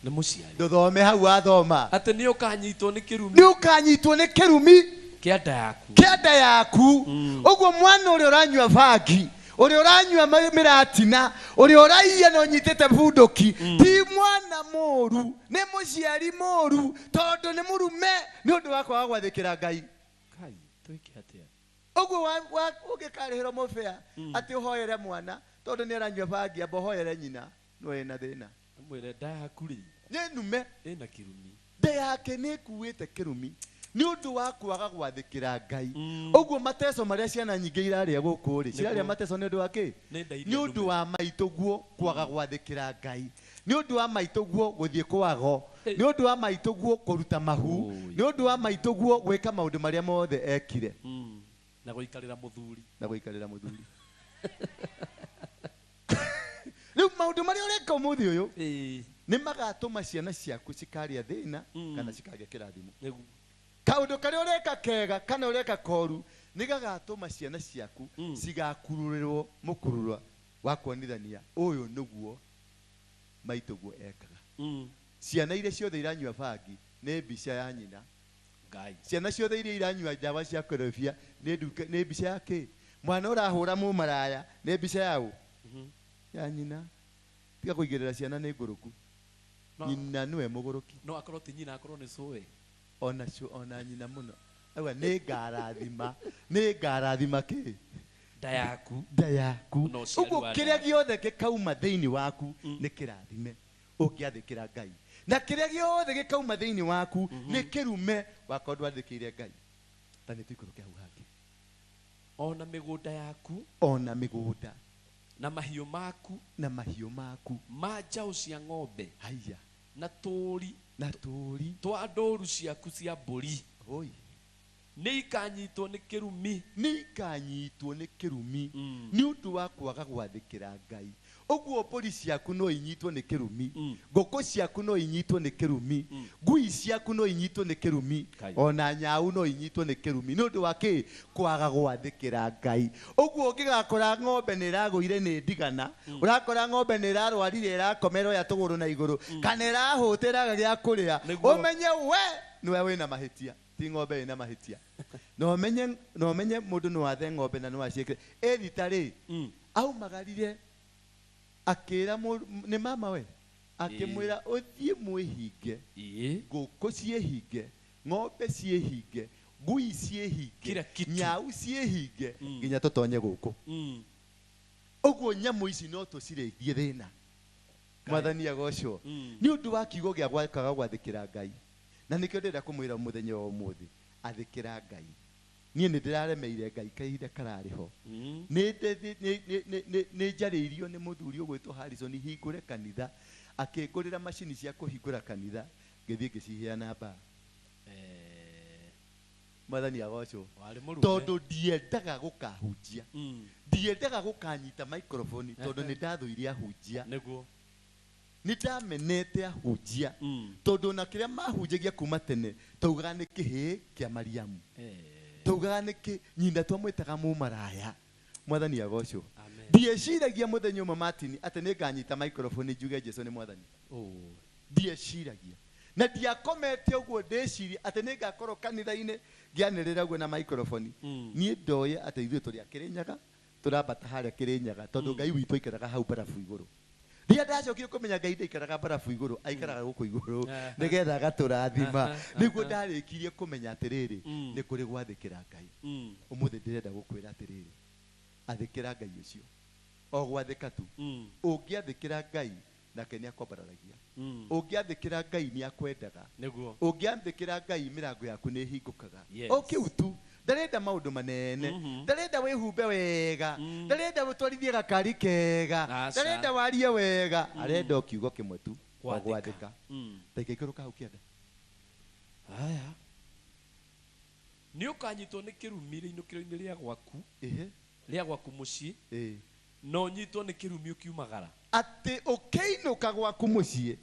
nĩ mũciari ndũthome hau wathoma atĩ nĩ ũkanyitwo nĩ kĩrumi nĩ ũkanyitwo nĩ kĩrumi kĩa nda yaku kĩa nda yaku ũguo mwana ũrĩa ũranyua bangi ũrĩa ũranyua mĩratina ũrĩa ũraiya na ũnyitĩte bunduki ti mwana mũru nĩ mũciari mũru tondũ nĩ mũrume nĩ ũndũ wa kwaga gwathĩkĩra Ngai ũguo ũngĩkarĩhĩrwo mũbĩa atĩ ũhoere mwana tondũ nĩ aranyua bangi amba ũhoere nyina no ĩna thĩna mwĩre nda yaku rĩ nĩ nume ĩna kĩrumi nda yake nĩ ĩkuĩte kĩrumi nĩ ũndũ wa kwaga gwathĩkĩra Ngai ũguo mateso marĩa ciana nyingĩ irarĩa gũkũ rĩ cirarĩa mateso nĩ ũndũ wa kĩ nĩ ũndũ wa maitũguo kwaga gwathĩkĩra Ngai nĩ ũndũ wa maitũguo gũthiĩ kwago nĩ ũndũ wa maitũguo kũruta mahu nĩ ũndũ wa maitũguo gwĩka maũndũ marĩa mothe ekire na gũikarĩra mũthuri rĩu maũndũ marĩa ũreka ũmũthĩ ũyũ nĩ magatũma ciana ciaku cikarĩa thĩna kana cikagĩa kĩrathimo. Kaũndũ karĩa ũreka kega kana ũreka koru nĩ gagatũma ciana ciaku cigakururĩrwo mũkurura wa kuonithania ũyũ nĩguo maitũguo ekaga. Ciana iria ciothe iranyua bangi nĩ mbica ya nyina. Ciana ciothe iria iranyua ndawa cia kũrebia nĩ mbica ya kĩ? Mwana ũrahũra mũmaraya nĩ mbica ya ũ? Ya nyina. Tiga kũigĩrĩra ciana nĩ ngũrũku. Nyina nĩwe mũgũrũki. No akorwo ti nyina akorwo nĩ cũĩ. Ona nyina mũno. Agua nĩ ngarathima kĩ? Nda yaku. Ũguo kĩrĩa gĩothe gĩkauma thĩinĩ waku nĩ kĩrathime ũngĩathĩkĩra Ngai. Na kĩrĩa gĩothe gĩkauma thĩinĩ waku nĩ kĩrume wakorwo ndwathĩkĩire Ngai. Ta nĩ tũikũrũke hau hangĩ. Ona mĩgũnda yaku. Ona mĩgũnda. Na mahiũ maku. Na mahiũ maku. Ma njaũ cia ng'ombe. Haiya. Na tũũri. Na tũũri. Twa ndũũru ciaku cia mbũri. Oi. Nĩ ikanyitwo nĩ kĩrumi. Nĩ ikanyitwo nĩ kĩrumi nĩ ũndũ wa kwaga gwathĩkĩra Ngai. Ũguo mbũri ciaku no inyitwo nĩ kĩrumi. Ngũkũ ciaku no inyitwo nĩ kĩrumi. Ngui ciaku no inyitwo nĩ kĩrumi. Ona nyau no inyitwo nĩ kĩrumi. Nĩ ũndũ wa kĩ? Kwaga gwathĩkĩra Ngai. Ũguo ũngĩgakora ng'ombe nĩ ĩragũire nĩ ndigana, ũrakora ng'ombe nĩ ĩrarwarire ĩrakomera ya tũgũrũ na igũrũ, kana ĩrahũtĩraga gĩa kũrĩa, ũmenye we nĩwe wĩna mahĩtia. Ti ng'ombe ĩna mahĩtia. No menye mũndũ no athe ng'ombe na no aciĩkire. Rita rĩ aumagarire akĩra nĩ mama we akĩmwĩra ũthiĩ mwĩhinge, ngũkũ ciĩhinge, ng'ombe ciĩhinge, ngui ciĩhinge, nyau ciĩhinge nginya tũtonye gũkũ. Ũguo nyamũ ici no tũcirĩithie thĩna. Mwathani agocwo nĩ ũndũ wa kiugo gĩa gwakaga gwathĩkĩra Ngai. Na nĩkĩo ndĩrenda kũmwĩra mũthenya wa ũmũthĩ athĩkĩra Ngai. Niĩ nĩ ndĩraremeire Ngai kahinda kararĩ ho. Nĩ njarĩirio nĩ mũthuri ũgwĩtwo Harrison hingũre kanitha, akĩngũrĩra macini cia kũhingũra kanitha, ngĩthiĩ ngĩciheana mbaa. Mwathani agocwo tondũ ndiendaga gũkahunjia, ndiendaga gũkanyita microphone tondũ nĩ ndathũire ahunjia. Nĩ ndamenete ahunjia tondũ na kĩrĩa mahunjagia kuma tene taugaga nĩ kĩhĩ kĩa Mariamu, taugaga nĩ kĩ nyina twamwĩtaga mũmaraya. Mwathani agocwo ndieciragia mũthenya ũmwe Martin atĩ nĩ nganyita microphone njuge Jesũ nĩ Mwathani. Ndieciragia na ndiakomete ũguo ndĩciria atĩ nĩ ngakorwo kanitha-inĩ ngĩanĩrĩra ũguo na microphone. Niĩ ndoye atĩ ithuĩ tũrĩ a Kĩrĩnyaga tũrambata harĩa Kĩrĩnyaga tondũ Ngai witũ aikaraga hau barabu igũrũ. Rĩrĩa ndacokire kũmenya Ngai ndaikaraga barabu igũrũ, aikaraga gũkũ igũrũ nĩgetha agatũrathima. Nĩguo ndarĩkirie kũmenya atĩrĩrĩ nĩ kũrĩ gwathĩkĩra Ngai. Ũmũthĩ ndĩrenda gũkwĩra atĩrĩrĩ athĩkĩra Ngai ũcio o gwathĩka tu. Ũngĩathĩkĩra Ngai nake nĩ akwambararagia. Ũngĩathĩkĩra Ngai nĩ akwendaga. Ũngĩathĩkĩra Ngai mĩrango yaku nĩ ĩhingũkaga. O kĩu tu. Ndarenda maũndũ manene, ndarenda wĩhumbe wega, ndarenda ũtwarithie gakari kega, ndarenda warie wega, arenda o kiugo kĩmwe tu o gwathĩka. Reke ikũrũka hau kĩanda. Haya nĩ ũkanyitwo nĩ kĩrumi rĩinũkĩro-inĩ rĩa gwaku mũciĩ, no nyitwo nĩ kĩrumi ũkiumagara. Atĩ ũkĩinũka gwaku mũciĩ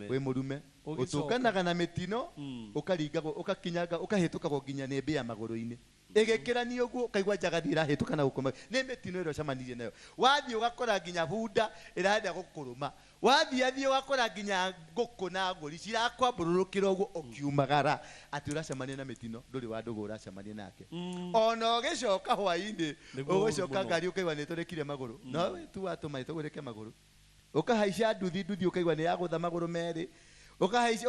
wĩ mũrume ũtũnganaga na mĩtino ũkaringagwo ũkakinyanga ũkahĩtũkagwo nginya nĩ mbĩa magũrũ-inĩ ĩgĩkĩrania ũguo ũkaigua njagathi ĩrahĩtũka na gũkoma nĩ mĩtino ĩrĩa ũcemanirie nayo. Wathiĩ ũgakora nginya bunda ĩrenda gũkũrũma, wathiĩ ũgakora nginya ngũkũ na ngũri cirakwambũrũrũkĩra ũguo ũkiumagara atĩ ũracemania na mĩtino ndũrĩ wa ndũgũ ũracemania nake. Ona ũgĩcoka hwaĩ-inĩ ũgũcoka ngari ũkaigua nĩ tũrĩkire magũrũ, no tu watũma tũgũrĩke magũrũ, ũkahaica nduthi ũkaigua nĩ yagũtha magũrũ merĩ, ũgathiĩ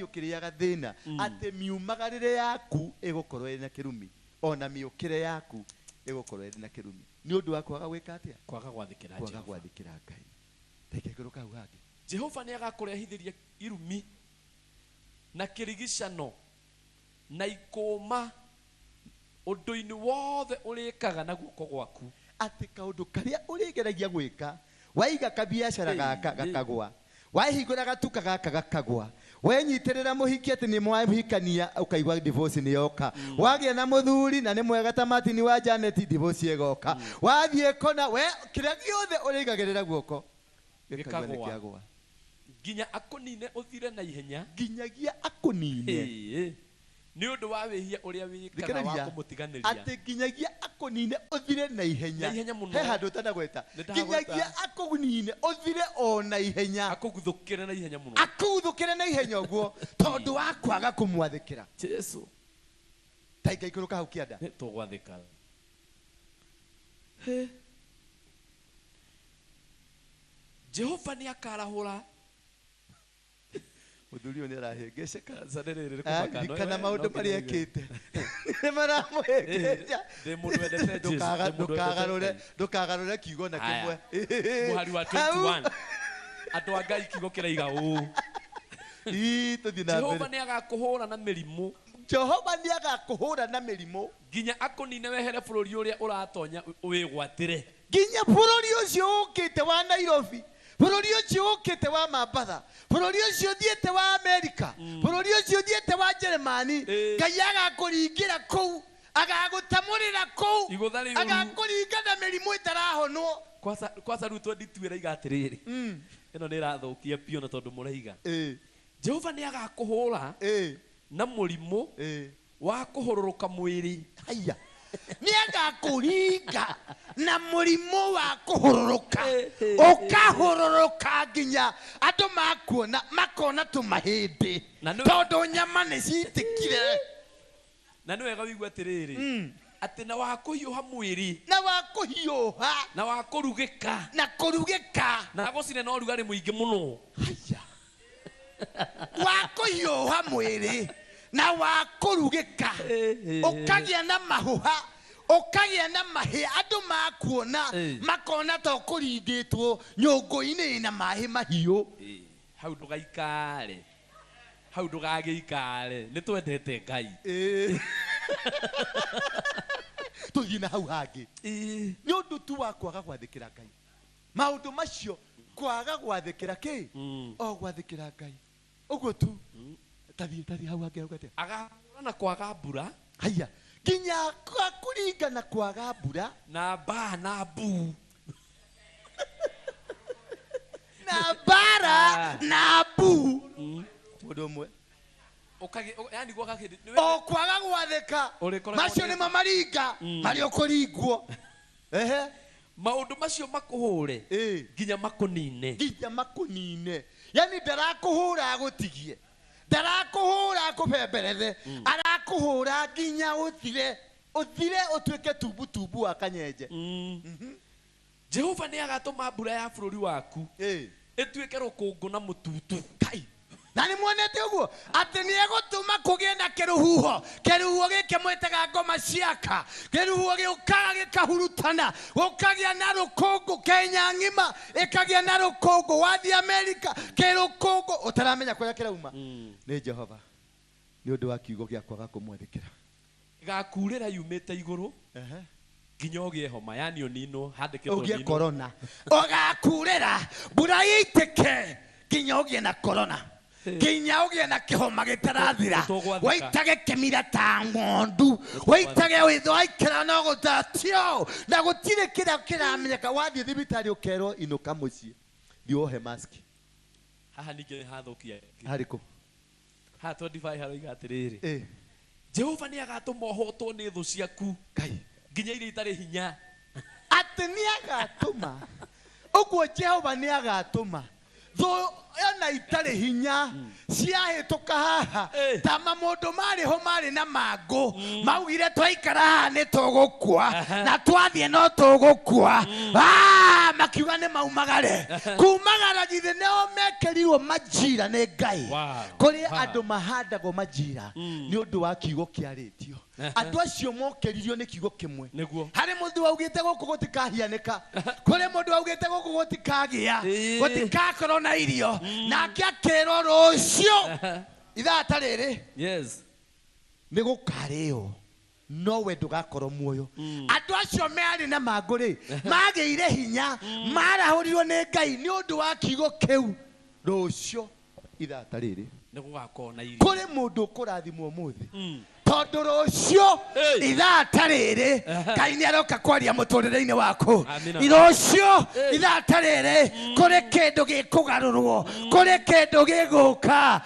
ũkĩrĩaga thĩna atĩ miumagarĩre yaku ĩgũkorwo ĩrĩ na kĩrumi, ona mĩũkĩre yaku ĩgũkorwo ĩrĩ na kĩrumi nĩ ũndũ wa kwaga gwĩka atĩa? Kwaga gwathĩkĩra Ngai. Reke ikũrũka hau hangĩ. Jehova nĩ agakũrehithĩria irumi na kĩrigicano na ikũma ũndũ-inĩ wothe ũrĩkaga na guoko gwaku. Atĩ kaũndũ karĩa ũrĩgeragia gwĩka waiga kabiacara gaka gakagwa, wahingũra gatuka gaka gakagwa, wenyitĩrĩra mũhiki atĩ nĩ mwahikania ũkaigua divorce nĩ yoka, wagĩa na mũthuri na nĩ mwega ta Martin wa Janet divorce ĩgoka, wathiĩ kona we kĩrĩa gĩothe ũrĩigagĩrĩra guoko gĩkagwa. Ginya akonine uthire na ihenya. Ginyagia akonine. Ni undu wa wihia uria wikara wa kumutiganiria. Ati ginyagia akonine uthire na ihenya. He handu tana gweta. Ginyagia akonine uthire o na ihenya. Akuguthukire na ihenya muno. Akuguthukire na ihenya uguo tondu wa kwaga kumwathikira. Jesu. Taiga iguru ka ukianda. Tugwathika. Jehova ni akarahura. Muthuri ni arahengeceka zanere kana maundu mari ekite ni maramuhengeca ndukagarure kiugo na kimwe muhari wa 21 andu a Ngai kiugo kiraiga uu tuthi na Jehova ni agakuhura na mirimu. Jehova ni agakuhura na mirimu ginya akonine wehere bururi uria uratonya wigwatire. Ginya bururi ucio ukite wa Nairobi, bururi ucio ukite wa Mambatha, bururi ucio thiete wa Amerika, bururi ucio thiete wa Germany. Ngai agakuringira kuu, agagutamurira kuu, agakuringa na mirimu itarahonwo. Kwasa rutwo ndituira igatiriri ino ni rathukia pio na tondu muraiga. Jehova ni agakuhura na murimu wa kuhururuka mwiri. Haya ni agakuringa na murimu wa kuhururuka, ukahururuka nginya andu makuona makona tumahindi tondu nyama ni citikire. Na ni wega wigua atiriri ati na wakuhiuha mwiri, na wakuhiuha, na wakurugika, na kurugika, na gucine no rugari muingi muno. Haya wakuhiuha mwiri na wakurugika, ukagia na mahuha, ukagia na mahi, andu makuona makona ta ukuringitwo nyungu-ini na mahi mahiu. Hau ndugaikare, hau ndugagiikare, ni twendete Ngai. Tuthie na hau hangi ni undu tu wa kwaga gwathikira Ngai. Maundu macio kwaga gwathikira ki o gwathikira Ngai uguo tu. Tathi hau hangi ugate agakura na kwaga mbura. Haya ginya kuringa na kwaga mbura na ba na bu na bara na bu mundu umwe yani gwa kakindi o kwaga gwathika macio ni mamaringa mari ukuringwo. Maundu macio makuhure ginya makunine, yani ndarakuhura agutigie, ndarakuhura akubemberethe, arakuhura ginya uthire utuike tubu wa kanyenje. Jehova ni agatuma mbura ya bururi waku ituike rukungu na mututu. Kai na ni mwonete uguo ati ni egutuma kugie na kiruhuho gike mwitaga ngoma ciaka, kiruhuho giukaga gikahurutana, gukagia na rukungu. Kenya ngima ikagia na rukungu, wathi Amerika kirukungu utaramenya kuria kirauma. Ni Jehova ni undu wa kiugo gia kwaga kumwethikira. Gakurira yumite iguru ginya ugie homa, yani onino handikitwo ugie corona. Ugakurira mbura itike ginya ugie na corona, ginya ugie na kihoma gitarathira, waitage kemira ta ngondu, waitage witho aikira no gutatio na gutire kira kiramenyeka. Wathie thibitari ukero inuka mucii thiohe mask. Haha ninge hathukia hariku ha 25 haroiga atiriri Jehova ni agatuma uhotwo ni thu ciaku Ngai ginya iria itari hinya. Ati ni agatuma uguo Jehova ni agatuma tho ona itari hinya ciahituka haha ta mamundu mariho mari na mangu maugire twaikara haha ni tugukua na twathie no tugukua. Makiuga ni maumagare kumagara githe neo mekerirwo majira ni Ngai kuri andu mahandagwo majira ni undu wa kiugo kiaritio. Andu acio mokeririo ni kiugo kimwe. Hari mundu augite guku gutikahianika, kuri mundu augite guku gutikagia, gutikakorwo na irio, nake akero rucio ithaa ta riri ni gukario no we ndugakorwo muoyo. Andu acio meari na manguri magiire hinya, marahurirwo ni Ngai ni undu wa kiugo kiu. Rucio ithaa ta riri ni gugakorwo na irio kuri mundu ukurathimwo muthi tondu rucio ithaa tariri Ngai ni aroka kwaria muturire-ini waku rucio ithaa tariri kuri kindu gikugarurwo kuri kindu giguka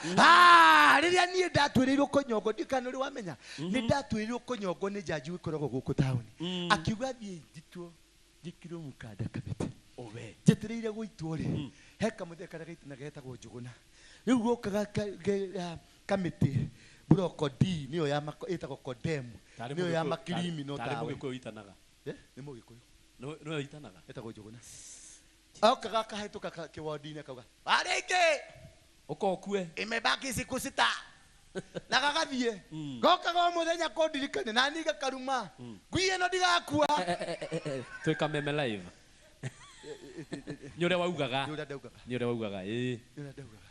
riria nie ndatwirirwo kunyongo ndikana uri wamenya ni ndatwirirwo kunyongo ni jaji wikoragwo guku tauni akiuga thie njitwo njikirwo mukanda kamete njetereire guitwo ri he kamuthe karia gaitana getagwo njuguna riu gukaga kamiti broko D niyo ya itagwo condemn niyo ya makirimi no tawe mugiku itanaga ni mugiku no itanaga itagwo njuguna okaga kahituka kiwodi-ini akauga arike ukokue imebaki siku 6 na gagathie gokaga muthenya kondirikane na ni gakaruma ngui ino ndigakua twika meme live nyore waugaga nyore waugaga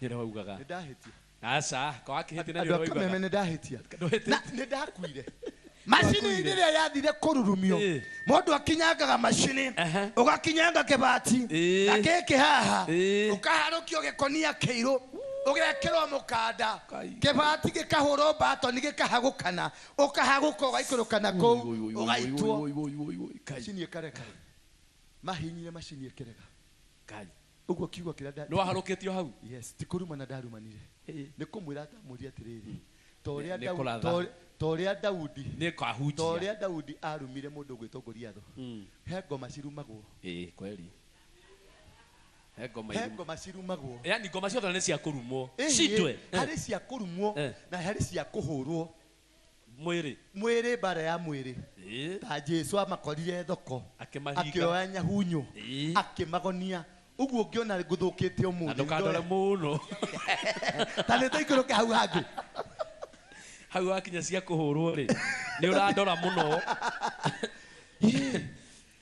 nyore waugaga ndahitia asa kwa akihiti na nyore waugaga meme ndahitia ni ndakuire machini ndiria yathire kururumio mundu akinyangaga machini ugakinyanga kibati gakeke haha ukaharukio gikonia kiiru ugekirwo mukanda kibati gikahurwo batoni gikahagukana ukahaguka ugaikirukana kou ugaitwo machini ikareka mahinyire machini ikirega Ngai uguo kiugo kira no harukitio hau yes tikuruma na ndarumanire ni kumwira tamuria atiriri toria Daudi ni kahujia toria Daudi arumire mundu gwitongoria tho he ngoma cirumagwo kweli he ngoma cirumagwo yani ngoma ciothe ni cia kurumwo cindwe hari cia kurumwo na hari cia kuhurwo mwiri bara ya mwiri ta Jesu amakorire thoko akioya nyahunyu akimagonia uguo ungiona nguthukite umuthi ndukandore muno tani toikuruke hau hangi hau akinya cia kuhurwo ri ni urandora muno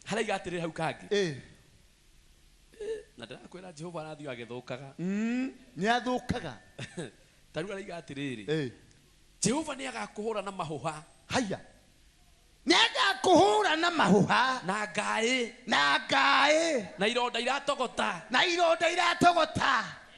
hari gatire hau kangi na ndakwira Jehova arathi agithukaga ni athukaga taru ari gatiriri Jehova ni agakuhura na mahuha haya ni agakuhura na mahuha na ngai na ironda iratogota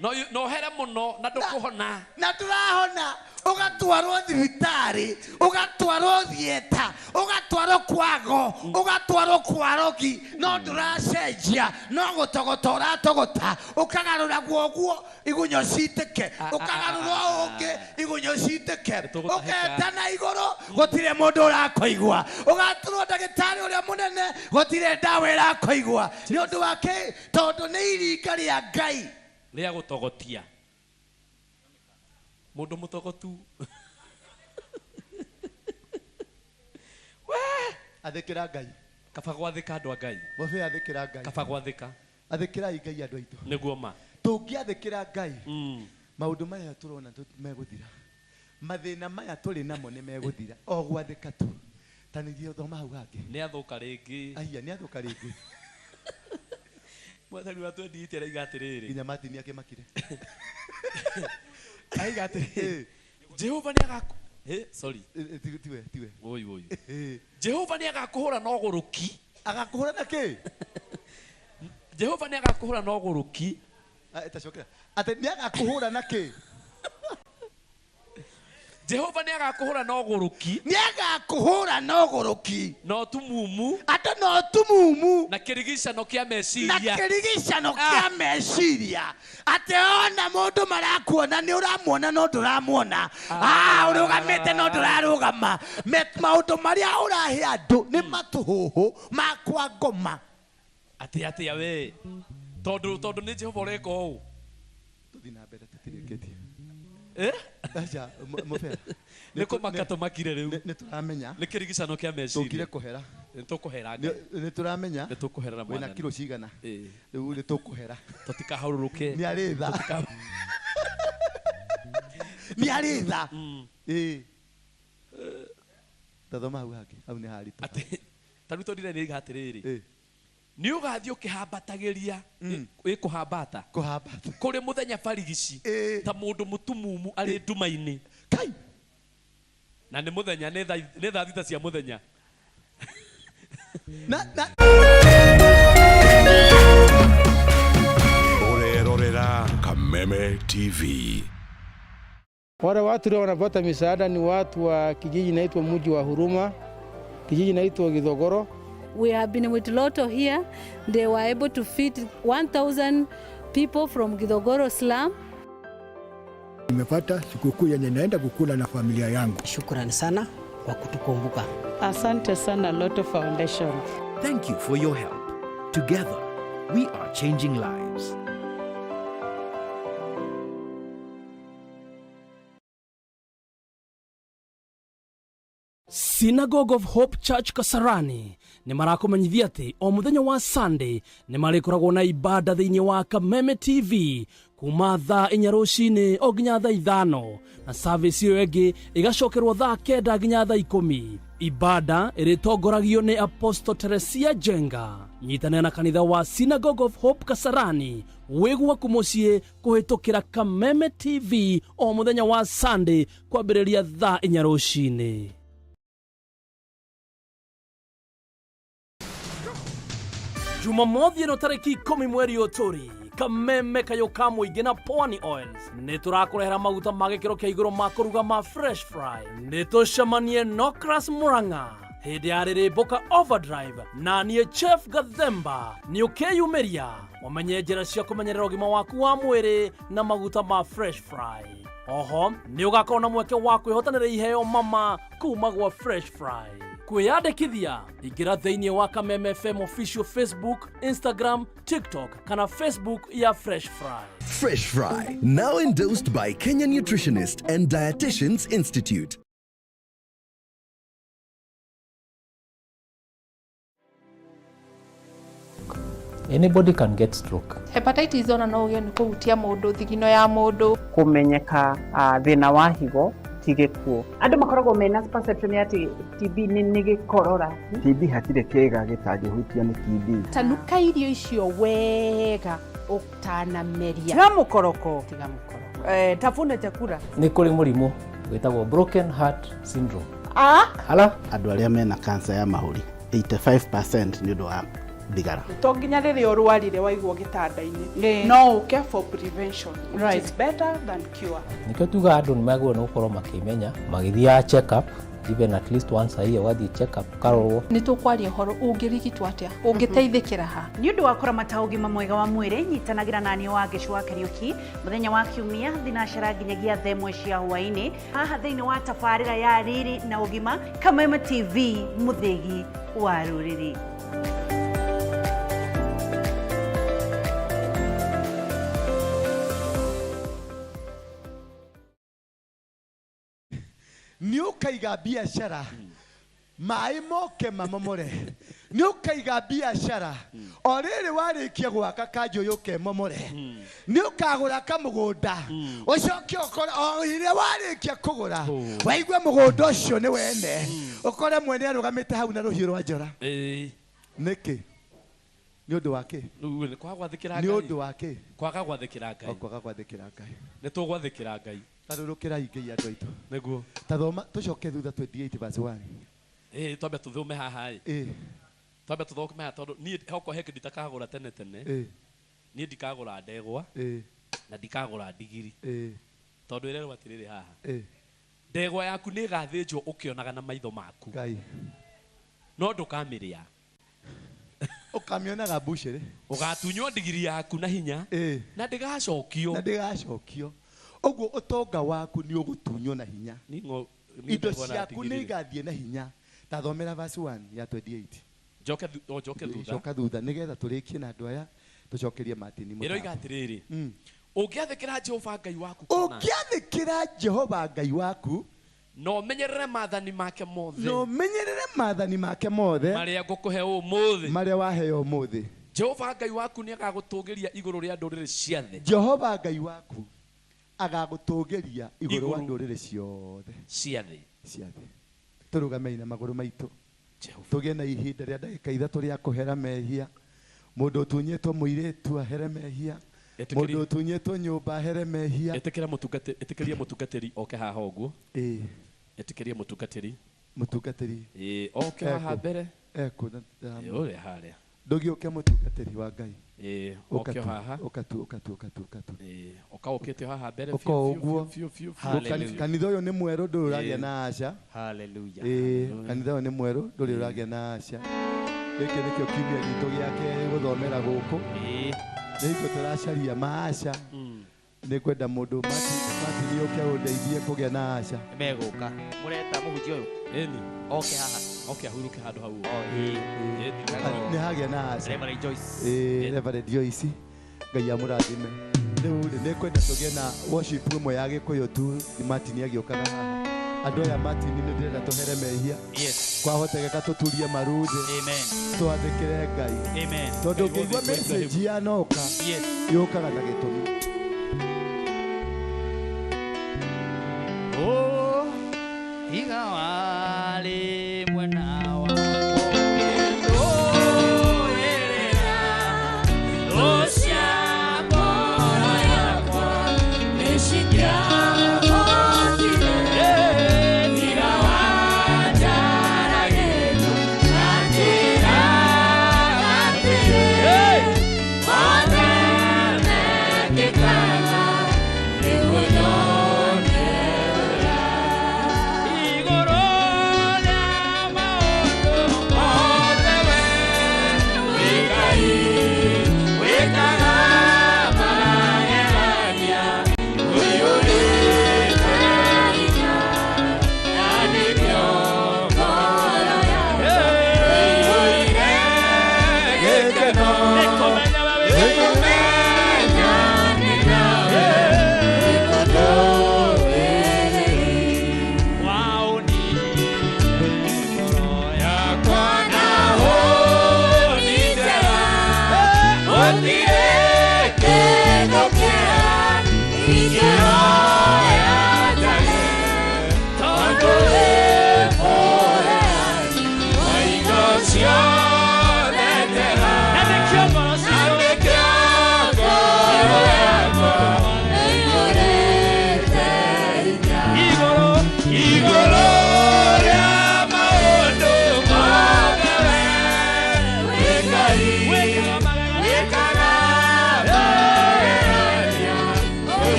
no here muno na ndukuhona na turahona ugatwarwo thibitari ugatwarwo thieta ugatwarwo kwago ugatwarwo kwarogi no nduracenjia no gutogota uratogota ukagarura guoguo igunyo citike ukagarura ungi igunyo citike uketana iguru gutire mundu urakoigwa ugaturwo ndagitari uria munene gutire ndawa irakoigwa ni undu wake tondu ni iringa ria Ngai ria gutogotia mundu mutogotu athikira Ngai kaba gwathika andu a Ngai mufe athikira Ngai kaba gwathika athikirai Ngai andu aitu niguo ma tungiathikira Ngai maundu maya turona meguthira mathina maya turi namo ni meguthira o gwathika tu tanithio thoma hau hangi ni athuka ringi aya ni athuka ringi mwathani watu ndiite raiga atiriri nginya matini akimakire aiga atiriri Jehova ni agaku sorry tiwe oi Jehova ni agakuhura na uguruki agakuhura na ki Jehova ni agakuhura na uguruki etacokera ate ni agakuhura na ki Jehova ni agakuhura na uguruki ni agakuhura na uguruki no tumumu ata no tumumu na kirigicano kia meciria ate ona mundu marakuona ni uramuona no nduramuona urugamite no ndurarugama maundu maria urahe andu ni matuhuhu makwa ngoma ati ya we tondu ni Jehova ureka u tuthi na mbere tutirikitie aja mufera niko makato makire riu ni turamenya ni kirigicano kia meciria tukire kuhera ni tukuhera ni turamenya ni tukuhera na mwana kilo cigana riu ni tukuhera tutikahururuke ni aritha ni aritha tathoma hau hangi au ni harito ati taru tondire ni gatiriri ni ugathi ukihambatagiria kuhambata kuri muthenya barigici ta mundu mutumumu ari nduma-ini kai na ni muthenya ni thaa thita cia muthenya urerorera Kameme TV. Wale watu leo wanapata misaada ni watu wa kijiji inaitwa Mji wa Huruma, kijiji inaitwa Githogoro. We have been with Lotto here. They were able to feed 1,000 people from Githogoro slum. Nimepata sikukuu yenye naenda kukula na familia yangu. Shukrani sana kwa kutukumbuka. Asante sana Lotto Foundation. Thank you for your help. Together, we are changing lives. Synagogue of Hope Church Kasarani nĩ marakumenyithia atĩ o mũthenya wa Sunday nĩ marĩkoragwo na ibada thĩinĩ wa Kameme TV kuma thaa 4 rũcinĩ o nginya thaa 5 na service ĩyo ĩngĩ ĩgacokerwo thaa 9 nginya thaa 10. Ibada ĩrĩtongoragio nĩ Apostle Teresia Jenga. Nyitanĩra na kanitha wa Synagogue of Hope Kasarani wĩ gwaku mũciĩ kũhĩtũkĩra Kameme TV o mũthenya wa Sunday kwambĩrĩria thaa 4 rũcinĩ. Jumamothi ĩno tarĩki 10 mweri Oturi, Kameme Kayoka mũingĩ na Pwani Oils nĩ tũrakũrehera maguta ma gĩkĩro kĩa igũrũ ma kũruga ma fresh fry. Nĩ tũcemanie Nokras Murang'a hĩndĩ ya rĩrĩmbũka Overdrive na niĩ Chef Gathemba nĩ ũkeyumĩria wamenye njĩra cia kũmenyerera ũgima waku wa mwĩrĩ na maguta ma fresh fry. Oho nĩ ũgakorwo na mweke wa kwĩhotanĩra iheo mama kuma gwa fresh fry. Kwĩyandĩkithia ingĩra thĩinĩ wa Kameme FM official Facebook, Instagram, TikTok kana Facebook ya Fresh Fry. Fresh Fry, now endorsed by Kenya Nutritionist and Dietitians Institute. Anybody can get stroke. Hepatitis ona no ũgĩe nĩ kũhutia mũndũ, thigino ya mũndũ. Kũmenyeka thĩna wa higo ti gĩkuũ. Andũ makoragwo mena perception ati TB nĩ gĩkorora. TB hatirĩ kĩga gĩtangĩhutia nĩ TB. Tanuka irio icio wega ũtanameria. Tiga mũkoroko. Tafuna chakula. Nĩ kũrĩ mũrimũ wĩtagwo broken heart syndrome. Hala, andũ arĩa mena cancer ya mahũri 85% nĩ ũndũ wa thigara. To nginya rĩrĩa ũrwarire waigwo gĩtanda-inĩ. No ũke for prevention. Right. It's better than cure. Nĩkĩo tuga andũ nĩ magĩrĩirwo nĩ gũkorwo makĩmenya magĩthiaga check up even at least once a year wathiĩ check up karorwo. Nĩ tũkwaria ũhoro ũngĩrigitwo atĩa, ũngĩteithĩkĩra ha. Nĩ ũndũ wa kũramata ũgima mwega wa mwĩrĩ, nyitanagĩra naniĩ wa Gĩcũa Kariuki mũthenya wa Kiumia thinacara nginyagia thaa 1 cia hwaĩ-inĩ haha thĩinĩ wa tabarĩra ya Riri na Ũgima Kameme TV mũthĩgi wa rũrĩrĩ. Nĩ ũkaiga biacara maĩ moke mamomore. Nĩ ũkaiga biacara o rĩrĩ warĩkia gwaka kanjũ yũke momore. Nĩ ũkagũra kamũgũnda ũcoke ũkora o rĩrĩa warĩkia kũgũra waigue mũgũnda ũcio nĩ wene ũkore mwene arũgamĩte hau na rũhiũ rwa njora. Nĩkĩ? Nĩ ũndũ wa kĩ? Nĩ kwaga gwathĩkĩra Ngai. Nĩ ũndũ wa kĩ? Kwaga gwathĩkĩra Ngai. Kwaga gwathĩkĩra Ngai. Nĩ tũgwathĩkĩra Ngai. Tarũrũkĩra Ngai andũ aitũ. Nĩguo. Tathoma tũcoke thutha 28 verse 1. Twambe tũthome haha twambe tũthome haha tondũ niĩ hoko heke nditakagũra tene tene. Niĩ ndikagũra ndegwa na ndikagũra ndigiri. Tondũ ĩrerwo atĩrĩrĩ haha. Ndegwa yaku nĩ ĩgathĩnjwo ũkĩonaga na maitho maku. Ngai. No ndũkamĩrĩa. Ũkamĩonaga bucĩrĩ. Ũgatunywo ndigiri yaku na hinya na ndĩgacokio. Na ndĩgacokio. Ũguo ũtonga waku nĩ ũgũtunywo na hinya. Indo ciaku nĩ igathiĩ na hinya. Tathomera verse 1 ya 28. Njoke thutha. Njoka thutha nĩgetha tũrĩkie na andũ aya tũcokerie Martin Mũtamba. Ĩroiga atĩrĩrĩ. Ũngĩathĩkĩra Jehova Ngai waku. Ũngĩathĩkĩra Jehova Ngai waku. No menyerere maathani make mothe. No menyerere maathani make mothe. Marĩa ngũkũhe ũmũthĩ. Marĩa waheo ũmũthĩ. Jehova Ngai waku nĩ agagũtũũgĩria igũrũ rĩa ndũrĩrĩ ciothe. Jehova Ngai waku agagũtũũgĩria igũrũ wa ndũrĩrĩ ciothe. Ciothe. Tũrũgamei na magũrũ maitũ. Tũgĩe na ihinda rĩa ndagĩka 3 rĩa kũhera mehia. Mũndũ ũtunyĩtwo mũirĩtu ahere mehia. Mũndũ ũtunyĩtwo nyũmba ahere mehia. Ĩtĩkĩria mũtungatĩri oke haha ũguo. Ĩtĩkĩria mũtungatĩri. Mũtungatĩri. Oke haha mbere. Eko. Ũrĩa harĩa. Ndũgĩũke mũtungatĩri wa Ngai. okio haha. Okatu. Okaukite haha mbere. Okoguo. Kanitha uyu ni mweru nduragia na Asha. Hallelujah. Kanitha uyu ni mweru nduragia na Asha. Giki nikio kiumia gitu giake guthomera guku. Nĩguo tũracaria ma-Asha. Nĩ kwenda mũndũ Mati nĩ ũke ũndeithie kũgĩa na Asha. Megũka. Mũreta mũhunjia ũyũ? Ĩni. Oke haha. Oke ahuruke handũ hau. Nĩ hagĩa na Asha. Reverend Joyce. Reverend Joyce. Ngai amũrathime. Rĩu nĩ kwenda tũgĩe na worship ĩmwe ya Gĩkũyũ tu. Mati nĩ agĩũkaga haha. Andũ aya Mati nĩ ndĩrenda tũhere mehia. Kwahotekeka tũturie marũthĩ. Twathĩkĩre Ngai. Tondũ ngĩigua message yanoka yũkaga na gĩtũmi. Iga wale mwana wa Hey!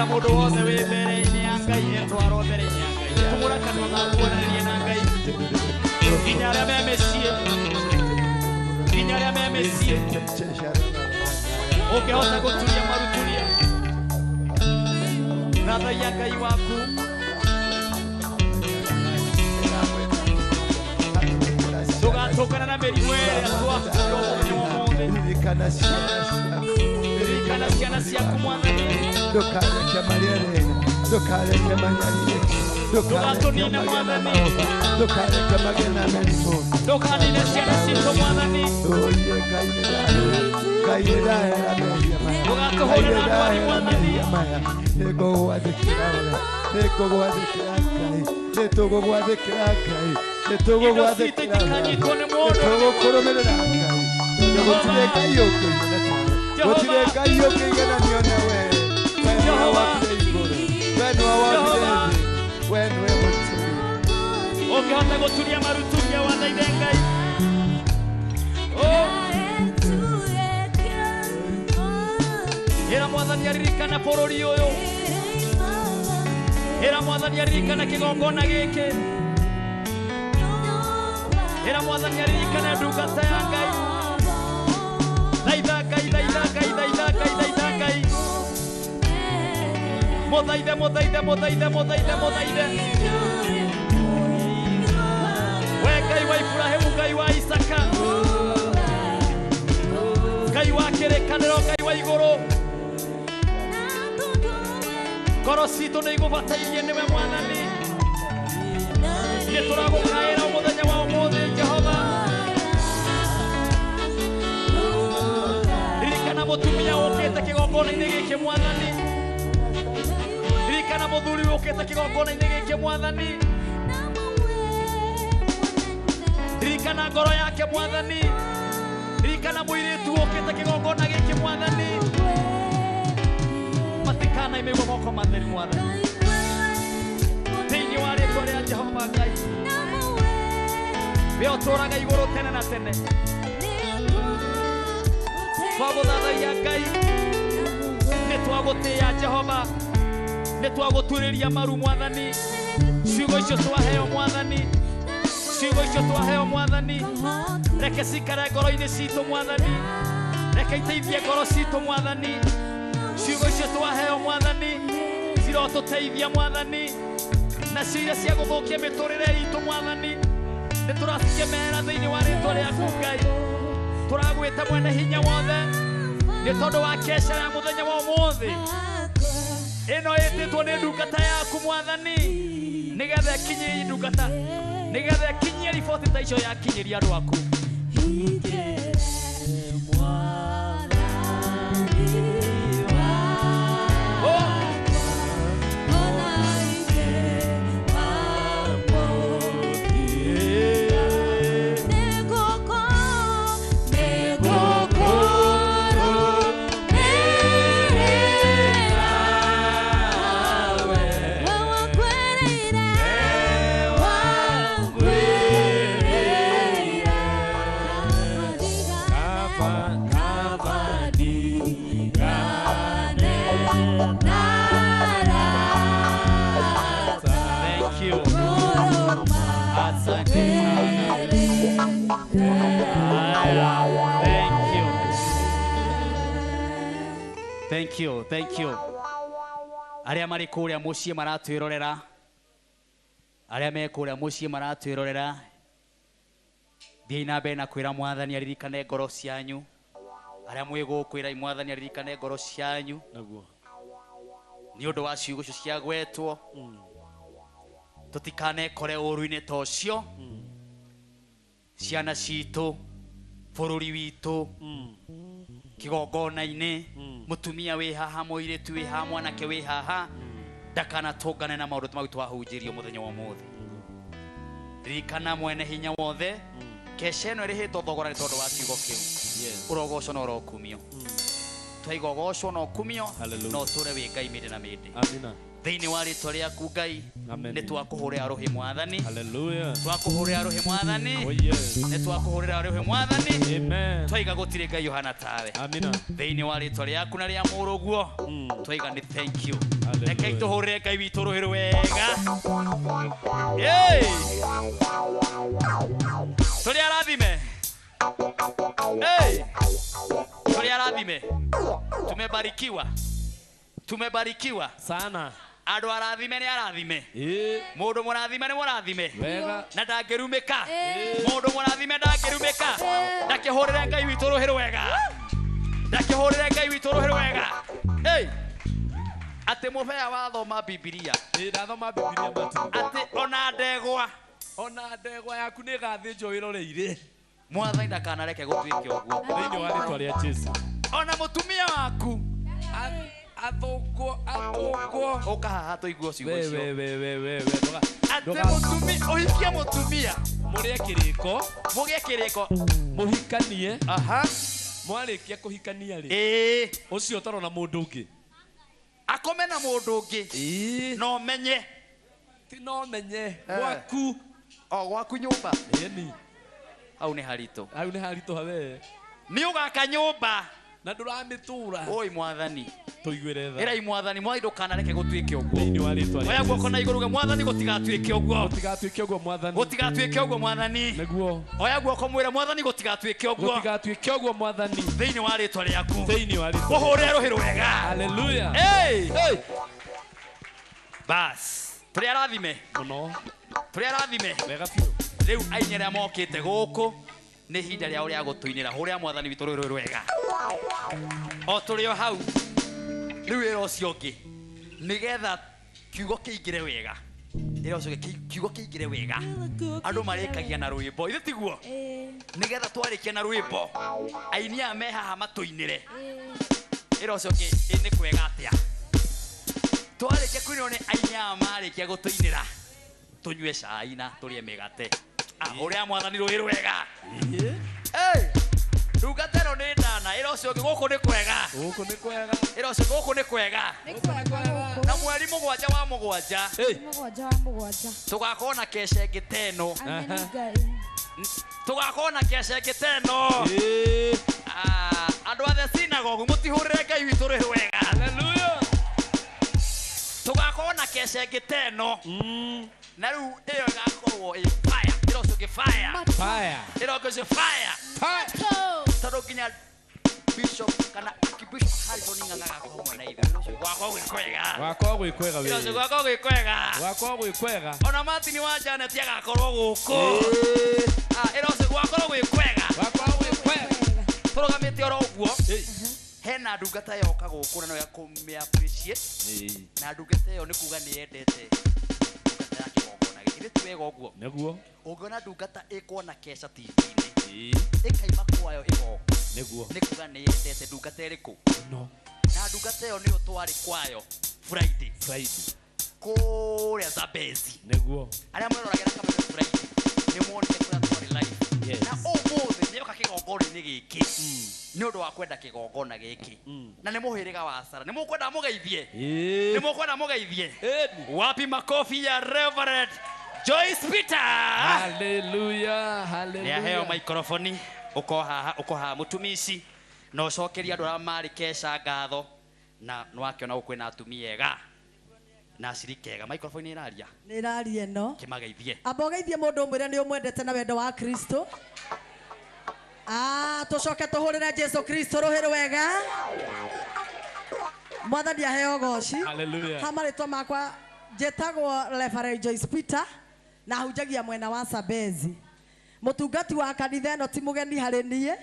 mundu wothe wi mbere-ini ya Ngai etwarwo mbere-ini ya Ngai tumura kanua ga kuonania na Ngai nginya aria me mĩciĩ nginya aria me mĩciĩ ũngĩhota gũturia maruturia rathaia Ngai waku ndũgatũngana na mĩrimũ ĩrĩa twakuo mũthenya ririkana ciana ciaku Mwathani Ndukareke marĩre ndukareke manyarire ndũgatũnine Mwathani ndukareke magĩe na mĩrimũ ndũkanine ciana citũ Mwathani oye Ngai nĩndahera mehia maya ndũgatũhũre na ndwari Mwathani nĩngũgwathĩkĩra Ngai nĩtũgũgwathĩkĩra Ngai nĩtũgũgwathĩkĩra Ngai nĩtũgũkũrũmĩrĩra Ngai gũtirĩ Ngai gũtirĩ Ngai ũkĩigananio nawe we nĩwe wakire igũrũ we nĩwe wakire thĩ we nĩwe mũturi ũngĩhota gũturia maruturia wathaithe Ngai ĩra Mwathani aririkana bũrũri ũyũ ĩra Mwathani aririkana kĩgongona gĩkĩ ĩra Mwathani aririkana ndungata ya Ngai thaitha Ngai thaitha Ngai thaitha Ngai thaitha Ngai mũthaithe mũthaithe mũthaithe mũthaithe mũthaithe we Ngai wa Ibrahimu Ngai wa Isaka Ngai wa kĩrĩkanĩro Ngai wa igũrũ ngoro citũ nĩ igũbatairie nĩwe Mwathani nĩtũragũkaĩra mũthenya wa ũmũthĩ Jehova ririkana mũtumia ũkĩte kĩgongona-inĩ gĩkĩ Mwathani ririkana mũthuri ũkĩte kĩgongona-inĩ gĩkĩ Mwathani ririkana ngoro yake Mwathani ririkana mũirĩtu ũkĩte kĩgongona gĩkĩ Mwathani matikana imĩgwo moko matheri Mwathani thĩinĩ wa rĩĩtwa rĩa Jehova Ngai we ũtũũraga igũrũ tene na tene twagũthathaiya Ngai nĩtwagũtĩĩa Jehova nĩtwagũturĩria maru Mwathani ciugo icio twaheo Mwathani ciugo icio twaheo Mwathani reke cikare ngoro-inĩ citũ Mwathani reke iteithie ngoro citũ Mwathani ciugo icio twaheo Mwathani cirotũteithia Mwathani na ciira cia gũthũkia mĩtũrĩre itũ Mwathani nĩtũracikemera thĩinĩ wa rĩĩtwa rĩaku Ngai tũragwĩta mwene hinya wothe nĩ tondũ wa kesha ya mũthenya wa ũmũthĩ ĩno ĩtĩtwo nĩ ndungata yaku Mwathani nĩgetha ĩkinyĩrie ndungata nĩgetha ĩkinyie riboti ta icio yakinyĩria andũ aku Thank you. Aria mari kuria muciĩ maratwĩrorera. Aria me kuria muciĩ maratwĩrorera. Thiĩ na mbere na kwĩra Mwathani aririkane ngoro cianyu. Aria mwĩ gũkwĩra Mwathani aririkane ngoro cianyu. Naguo. Nĩ ũndũ wa ciugo icio ciagwetwo. Tũtikanekore ũru-inĩ ta ũcio. Ciana citũ, bũrũri witũ. Kigongona-inĩ mutumia wĩ haha mũirĩtu wĩ haha mwanake wĩ haha ndakanatũngane na maũndũ mau twahunjĩrio mũthenya wa ũmũthĩ ririkana mwene hinya wothe kesha ĩno ĩrĩhĩtwo thogora nĩ tondũ wa kiugo kĩu ũrogoco na ũrokumio twaigogocwo no kumio no ture wi Ngai mĩndĩ na mĩndĩ. Amina. Thĩinĩ wa rĩtwa rĩaku Ngai nĩ twakũhũrĩra rũhĩ Mwathani. Hallelujah. Twakũhũrĩra rũhĩ Mwathani. Oh yes. Nĩ twakũhũrĩra rũhĩ Mwathani. Amen. Twaiga gũtirĩ Ngai ũhana tawe. Amina. Thĩinĩ wa rĩtwa rĩaku na rĩa mũrũguo twaiga nĩ thank you. Rekei tũhũrĩre Ngai witũ rũhĩ rwega. Hey! Tũrĩ arathime. Hey! Tũrĩ arathime. Tumebarikiwa sana. Andũ arathime nĩ arathime. Mũndũ mũrathime nĩ mũrathime. Wega. Na ndangĩrumĩka. Mũndũ mũrathime ndangĩrumĩka. Ndakĩhũrĩre Ngai witũ rũhĩ rwega. Ndakĩhũrĩre Ngai witũ rũhĩ rwega. Hey! Atĩ mũbea wathoma Biblia. Ndathoma Biblia matu. Atĩ ona ndegwa yaku nĩ gathĩnjwo wĩroreire. Mwathani ndakanareke gũtuĩke ũguo. Thĩinĩ wa rĩtwa rĩa Jesũ. Ona mũtumia waku athũngwo ũka haha tũigua ciugo icio. Atĩ mũtumia ũhikie mũtumia mũrĩe kĩrĩko mũhikanie. Aha. Mwarĩkia kũhikania rĩ. Ũcio ũtarona mũndũ ũngĩ akome na mũndũ ũngĩ no menye ti no menye gwaku gwaku nyũmba. Hau nĩ haritũ hawe nĩ ũgaka nyũmba na ndũramĩtũra. Oi Mwathani tũiguĩre tha. Ĩrai Mwathani ndũkanareke gũtuĩke ũguo. Thĩinĩ wa rĩtwa rĩa oya guoko na igũrũ Mwathani gũtigatuĩke ũguo. Gũtigatuĩke ũguo Mwathani. Gũtigatuĩke ũguo Mwathani. Nĩguo. Oya guoko mwĩre Mwathani gũtigatuĩke ũguo. Gũtigatuĩke ũguo Mwathani. Thĩinĩ wa rĩtwa rĩaku. Thĩinĩ wa rĩtwa. Ũhũre rũhĩ rwega. Hallelujah. Hey! Bas. Tũrĩ arathime. Mũno. Tũrĩ arathime. Wega biũ. Rĩu aini arĩa mokĩte gũkũ nĩ ihinda rĩao rĩa gũtũinĩra hũrĩra Mwathani witũ rũhĩ rwega. O tũrĩ o hau rĩu wĩra ũcio ũngĩ nĩgetha kiugo kĩingĩre wega. Wĩra ũcio kiugo kĩingĩre wega andũ marĩkagia na rwĩmbo ithe tiguo. Nĩgetha twarĩkia na rwĩmbo aini aya me haha matũinĩre. Wĩra ũcio ũngĩ nĩ kwega atĩa twarĩkia kũinĩrwo nĩ aini aya marĩkia gũtũinĩra tũnyue cai na tũrĩe mĩgate. Hũrĩra Mwathani rũhĩ rwega. Ndungata ĩno nĩ ndana. Ĩra ũcio ũngĩ gũkũ nĩ kwega. Ĩra ũcio gũkũ nĩ kwega. Na mweri 7 wa 7 tũgakorwo na kecenge teno. Tũgakorwo na kecenge teno. Andũ a the synagogue mũtihũrĩre Ngai witũ rũhĩ rwega. Hallelujah. Tũgakorwo na kecenge teno. Na rĩu ĩyo ĩgakorwo ĩ fire. Ĩra ũcio ũngĩ fire. Ĩra ũcio fire. Tondũ nginya Bishop kana Archbishop Harrison ng'ang'aga kwa na ithe. Gwakwa gwĩ kwega we. Gwakwa gwĩ kwega. Ona Martin wa Janet agakorwo gũkũ. Ĩra ũcio gwakorwo gwĩ kwega. Tũrũgamĩte oro ũguo. Hena ndungata yoka gũkũ na no ya kũmĩ appreciate. Na ndungata ĩyo nĩ kuga nĩ yendete ndungata ya kĩgongona gĩkĩ nĩ wega ũguo. Nĩguo. Ũngĩona ndungata ĩkuona Kesha TV-inĩ ĩkaima kwayo ĩgoka. Nĩguo. Nĩ kuga nĩ yendete ndungata ĩrĩkũ. Na ndungata ĩyo nĩyo twarĩ kwayo Friday. Kũrĩa Zambezi. Nĩguo. Arĩa mwĩroragĩra Kameme Friday nĩ muonire kũrĩa twarĩ live. Na ũmũthĩ nĩoka kĩgongona-inĩ gĩkĩ nĩ ũndũ wa kwenda kĩgongona gĩkĩ. Na nĩ mũhĩrĩga wa Sara. Nĩ mũkwenda mũgeithie. Nĩ mũkwenda mũgeithie. Wapi makofi ya Reverend Joyce Peter. Hallelujah. Hallelujah. Nĩ aheo microphone. Uko haha mũtumici na ũcokeria andũ arĩa marĩ Kesha ngatho na nĩwakiona gũkwĩ na atumia ega na acirika ega. Microphone ĩraria. Nĩ ĩraria ĩno. Kĩmageithie. Amba ũgeithie mũndũ ũmwĩre nĩ ũmwendete na wendo wa Kristo. Tũcoke tũhũrĩre Jesũ Kristo rũhĩ rwega. Mwathani aheo goci. Hallelujah. Ha marĩtwa makwa njĩtagwo Reverend Joyce Peter na hunjagia mwena wa Zambezi. Mũtungati wa kanitha ĩno ti mũgeni harĩ niĩ.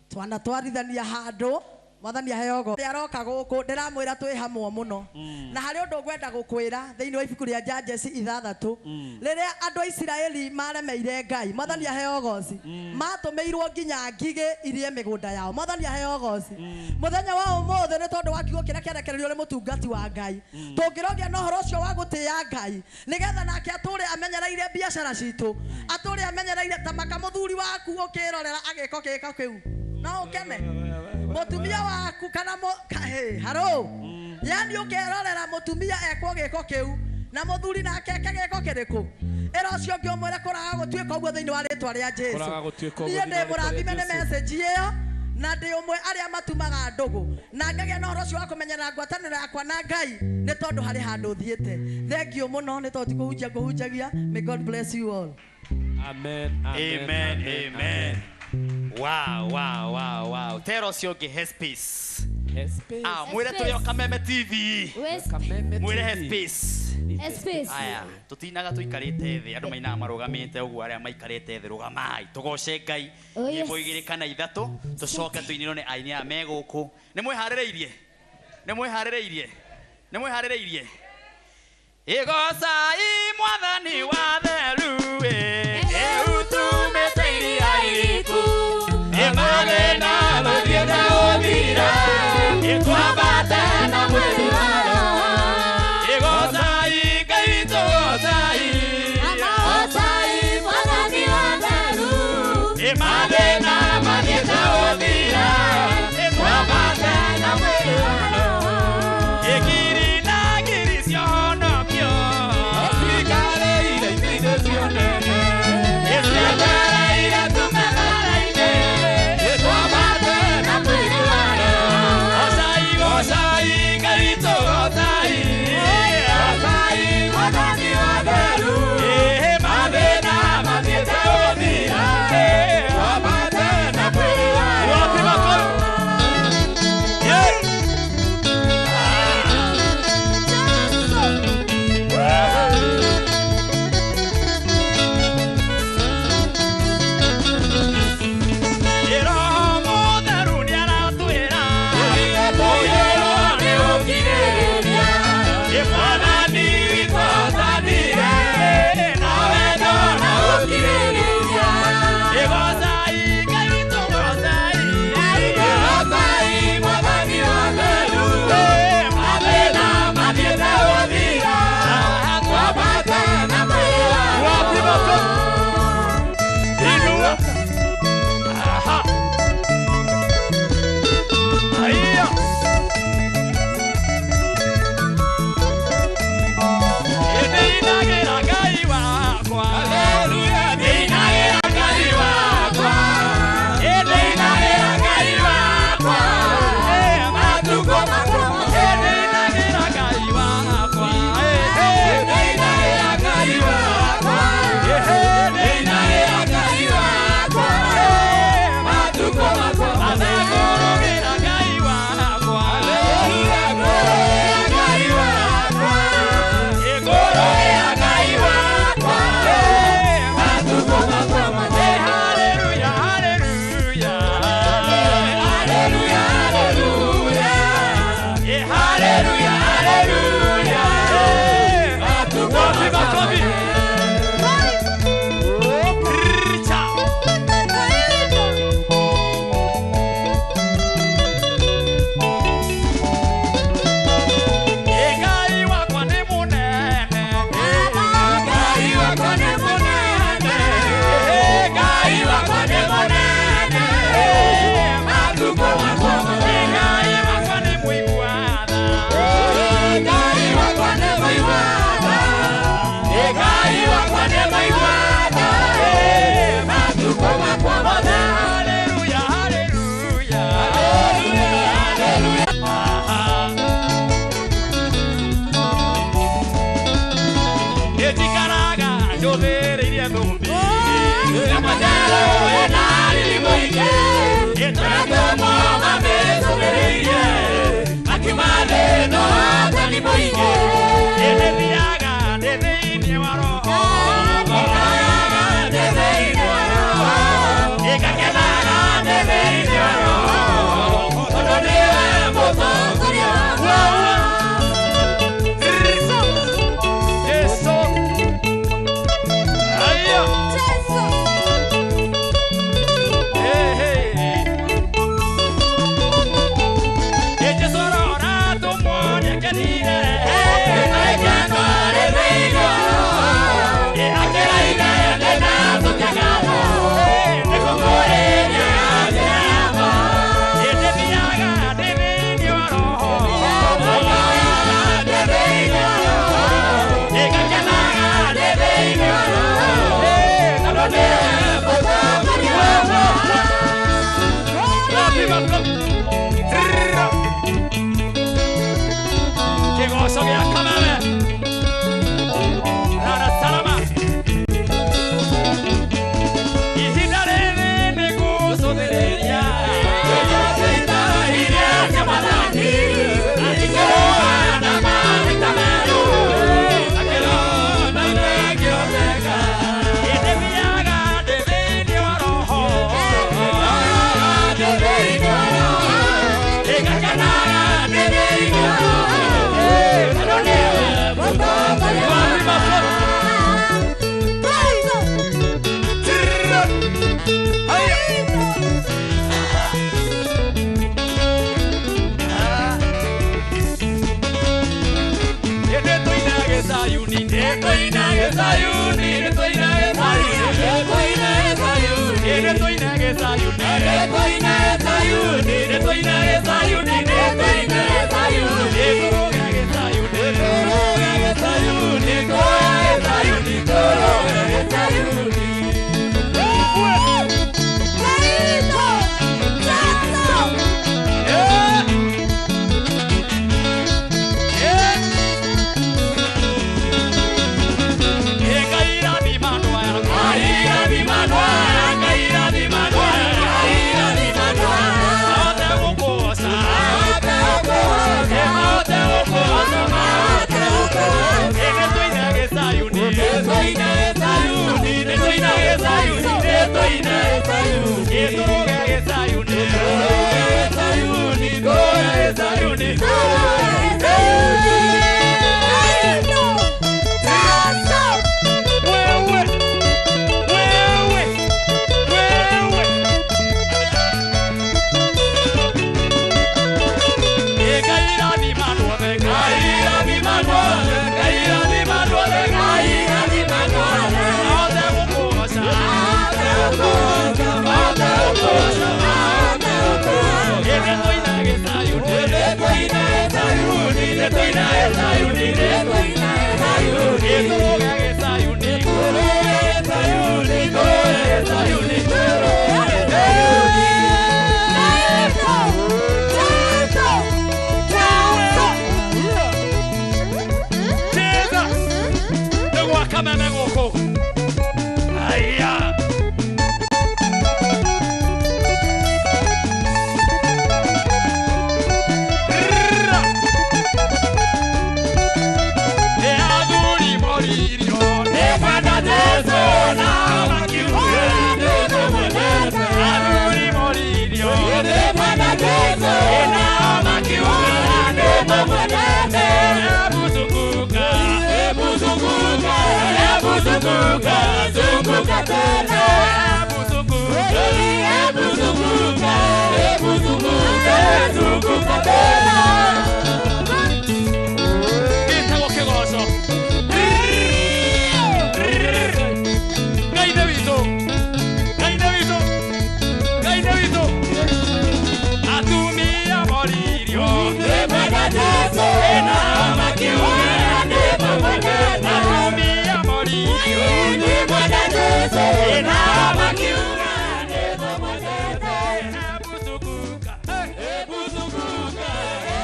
Twanatwarithania handũ. Mwathani aheo goci. Aroka gũkũ ndĩramwĩra twĩ hamwe mũno. Na harĩ ũndũ ngwenda gũkwĩra thĩinĩ wa ibuku rĩa Judges 6 rĩrĩa andũ a Isiraeli maremeire Ngai. Mwathani aheo goci. Matũmĩirwo nginya ngigĩ irie mĩgũnda yao. Mwathani aheo goci. Mũthenya wa ũmũthĩ nĩ tondũ wa kiugo kĩrĩa kĩarekererio nĩ mũtungati wa Ngai. Tũngĩrogĩa na ũhoro ũcio wa gũtĩĩa Ngai nĩgetha nake atũre amenyereire biacara citũ. Atũre amenyereire ta maka mũthuri waku ũkĩrorera agĩko gĩko kĩu. No ũkene. mutumia waku kana haro yani ukerorera mutumia ekwo giko kiu na muthuri nake giko kiriku era cio ngiomwera kuraga gutuika uguo thiini wa ritwa ria Jesu nie ndi murathime ne message iyo na ndi umwe aria matumaga ndugu na ngagia no horo cio wa kumenyera ngwataniro yakwa na Ngai ni tondu hari handu thiete thank you muno ni tondu kuhunjagia may God bless you all. Amen. Amen. Amen. Wow. Tero ciongi Headspace. Mwire tuli o Kameme TV. Mwire Headspace. Aya, tutinaga tuikarite thi andu maina marugamite uguo aria maikarite thi rugamai tugoce Ngai nyimbo igiri kana ithatu tucoke tuiniro ni aini a meguku ni mwihaririirie igocai mwathani wa theru eutumĩteirie airitu ĩmathĩna mathiĩte gũthira ĩtwambate na mwĩrĩ wayo igocai Ngai witũ gocai mwathani wa theru ĩmathĩna mathiĩte gũthira ĩtwambate na mwĩrĩ wayo igiri na ngiri cionokio ikareire ithiĩ cionene ĩciatereire tũmethara-inĩ ĩtwambate na mwĩrĩ wayo gocai Ngai witũ gocai mwathani wa theru mathĩna mathiĩte gũthira ĩtwambate na mwĩrĩ wayo Get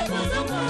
Buzukuka,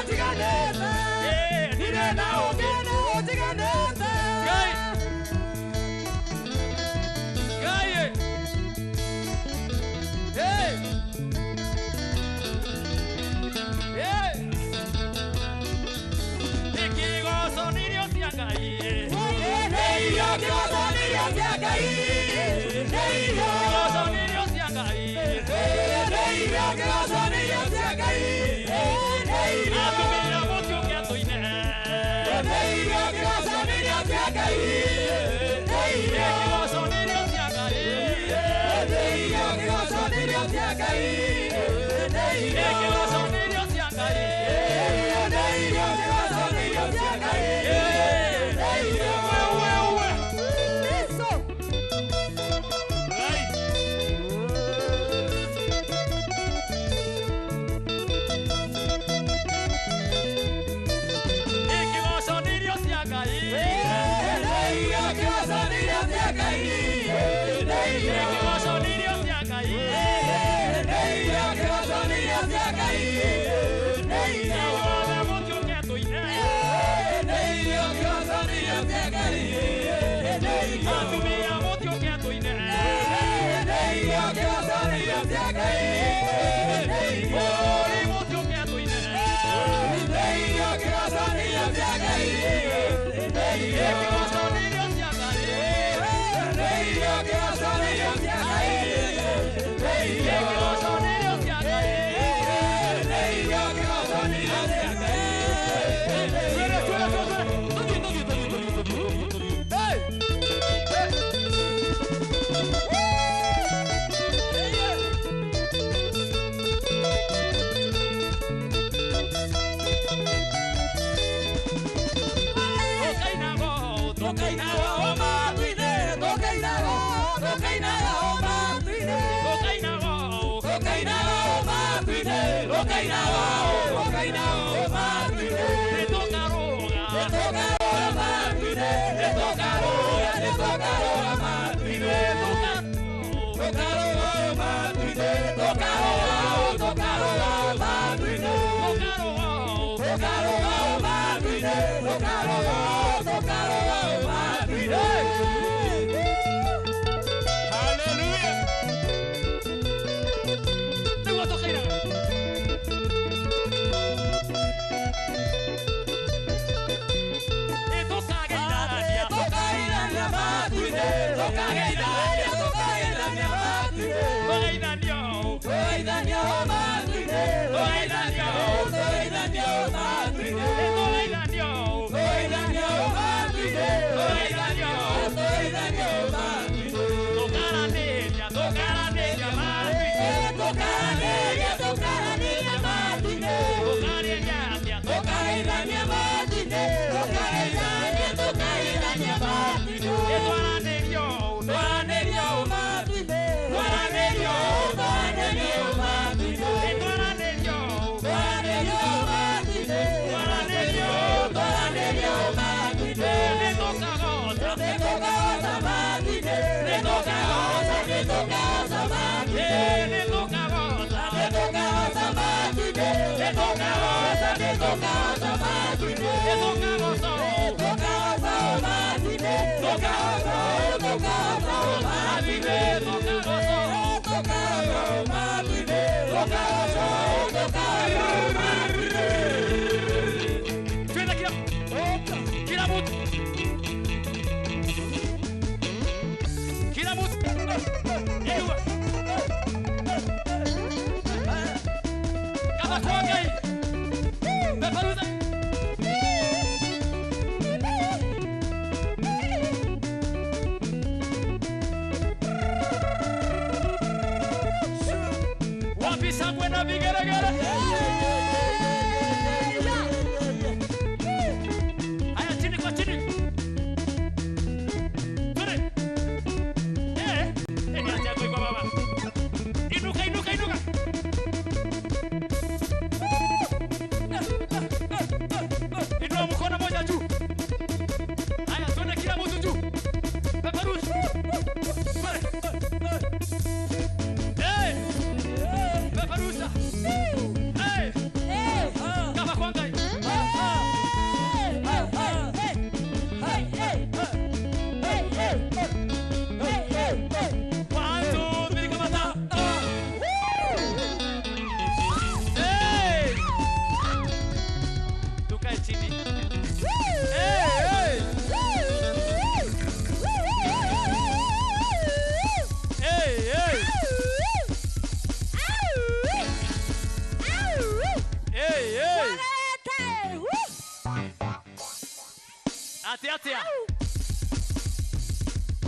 Tigane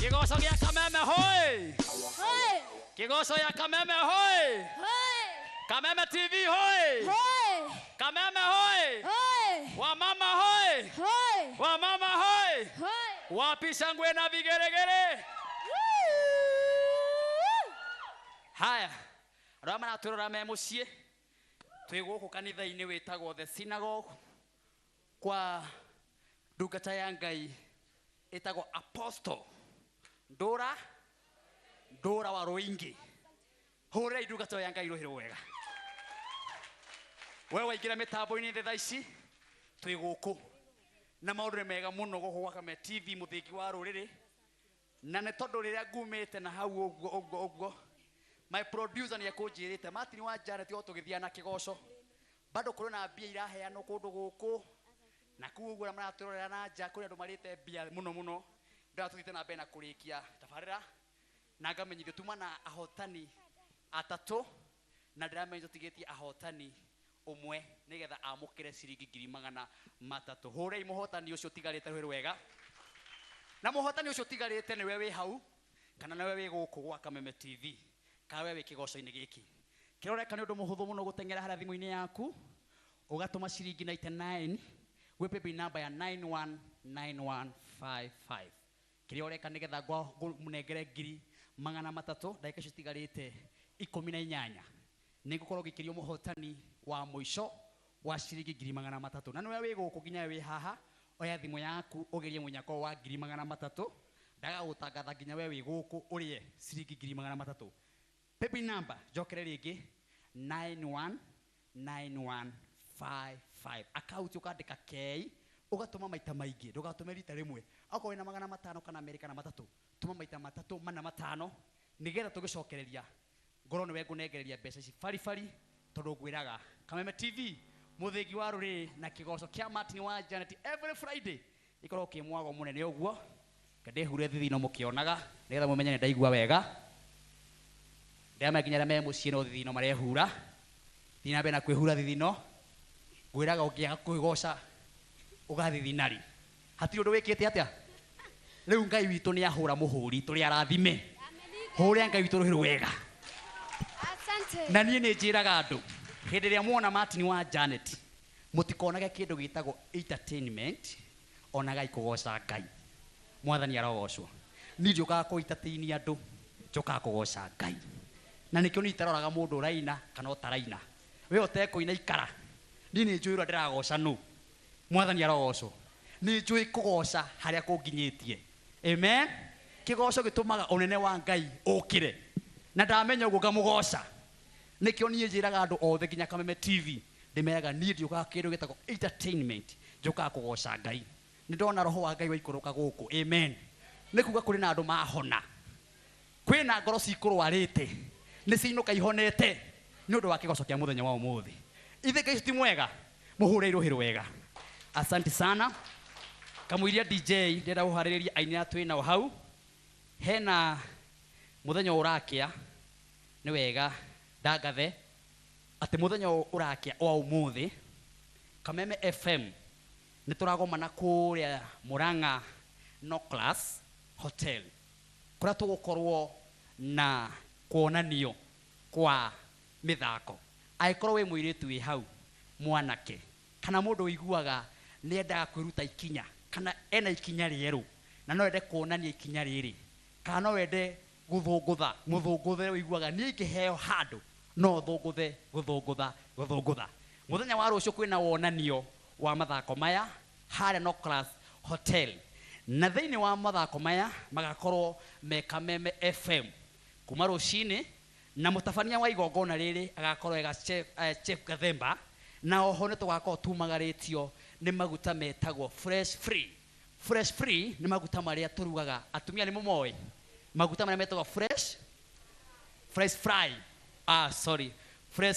Kigoso ya Kameme hoi! Hoi! Kigoso ya Kameme hoi! Hoi! Kameme TV hoi! Hoi! Kameme hoi! Hoi! Wamama hoi! Hoi! Wamama hoi! Hoi! Wapi shangwe na vigeregere? Haya, rama na turora me mucie. Twi guku kanitha-ini witagwo The Synagogue kwa ndungata ya Ngai itagwo Apostle Ndora wa Roingi. Hore ndungata ya Ngai rohiro wega. Wewe waingira mitambo-ini thaa ici twi guku na maundu mega muno guku gwa Kameme TV muthingi wa ruriri na ne tondu riria ngumite na hau uguo my producer ni akunjirite Martin wa Janet yo tugithia na kigoco bado kuri na mbia iraheanwo kundu guku na kuugura maraturorera na nja kuri andu marite mbia muno ndatutite na mbere na kurikia tabarira na ngamenyithio tuma na ahotani atatu na ndiramenyo tigetie ahotani umwe nigetha amukire ciringi 300,000 hurei muhotani ucio tigarite rwiri wega na muhotani ucio tigarite niwe wi hau kana nawe wi guku gwa Kameme TV kawe wi kigoco-ini giki kiroreka ni undu muhuthu muno gutengera haria thimu-ini yaku ugatuma ciringi 99 gwi paybill number ya 919155 kiroreka nigetha ngwa munengere 300,000 ndagika icio tigarite 18 nigukorwo gikirio muhotani wa muico wa ciringi 300,000 na niwe wi guku nginya wi haha oya thimu yaku ugerie munyako wa 300,000 ndaga gutangatha nginya we wi guku urie ciringi 300,000 paybill number jokere ringi 919155 account ukandika K ugatuma maita maingi ndugatume rita rimwe akorwo ina 500 kana Amerika na 3 tuma maita 3 mana 5 nigetha tugicokereria ngoro niwe ngunengereria mbeca ici farifari tondu ngwiraga Kameme TV muthingi wa ruriri na kigoco kia Martin wa Janet every Friday ikorwo kimwago munene uguo ndehure thithino mukionaga nigetha mumenye ni ndaigua wega ndama nginya me mucie no thithino marehura thina be na kwihura thithino ngwiraga ungiaga kwigoca ugathithinari hatiri undu wikite atia riu Ngai witu ni ahura muhuri turi arathime hore Ngai witu ruhiru wega na nie ni njiraga andu hindi ria muona Martin wa Janet mutikonage kindu gitagwo entertainment onagai kugoca Ngai mwathani arogocwo ni njukaga ku entertain andu njukaga kugoca Ngai na nikio ni taroraga mundu raina kana utaraina we otekuina ikara ni njuyura ndiragoca nu mwathani arogocwo ni njui kugoca haria kunginyitie amen kigoco gitumaga unene wa Ngai ukire na ndamenya uguo ngamugoca nikio ni njiraga andu othe nginya Kameme TV ndimeraga niĩ ndiũkaga kĩndũ gĩtagwo entertainment njũkaga kũgoca Ngai nĩ ndona roho wa Ngai waikũrũka gũkũ amen nĩ kuga kũrĩ na andũ mahona kwĩna ngoro cikũrwarĩte nĩ ciinũka ihonete nĩ ũndũ wa kĩgoco kĩa mũthenya wa ũmũthĩ ithe Ngai ti mwega mũhũre irũhĩro wega asante sana kamũiria DJ ndĩrenda gũharĩrĩria aini na twĩ nao hau hena mũthenya ũrakĩa nĩ wega ndangathe atĩ mũthenya ũrakĩa wa ũmũthĩ Kameme FM nĩ tũragomana kũrĩa Murang'a Noclas Hotel kũrĩa tũgũkorwo na kuonanio kwa mĩthako angĩkorwo wĩ mũirĩtu wĩ hau mwanake kana mũndũ ũiguaga nĩ endaga kwĩruta ikinya kana ena ikinya rĩerũ na no ende kuonania ikinya rĩrĩ kana no ende gũthũngũtha mũthũngũthe ũiguaga nĩ ingĩheo handũ no gũthũngũtha mũthenya wa rũciũ kwĩna wonanio wa mathako maya harĩa Noclas Hotel na thĩinĩ wa mathako maya magakorwo me Kameme FM kuma rũcinĩ na mũtabania wa igongona rĩrĩ agakorwo ega Chef Gathemba na oho nĩ tũgakorwo tumagarĩtio nĩ maguta metagwo fresh free nĩ maguta marĩa tũrugaga atumia nĩ mũmoĩ maguta marĩa metagwo fresh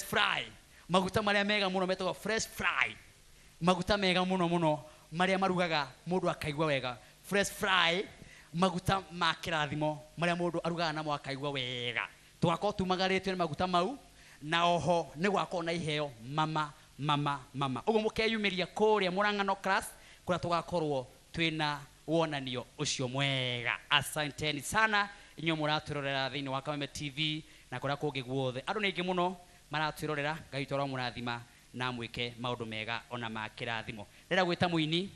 fry maguta marĩa mega mũno metagwo fresh fry maguta mega mũno marĩa marugaga mũndũ akaigua wega fresh fry maguta ma kĩrathimo marĩa mũndũ arugaga namo akaigua wega tũgakorwo tumagarĩtio nĩ maguta mau na oho nĩ gwakorwo na iheo mama ũguo mũkeyumĩria kũrĩa Murang'a Noclas kũrĩa tũgakorwo twĩna wonanio ũcio mwega asanteni sana inyuĩ mũratwĩrorera thĩinĩ wa Kameme TV na kũrĩa kũngĩ guothe andũ nĩ aingĩ mũno maratwĩrorera Ngai witũ aramũrathima na mwĩke maũndũ mega ona ma kĩrathimo ndĩrenda gwĩta mũini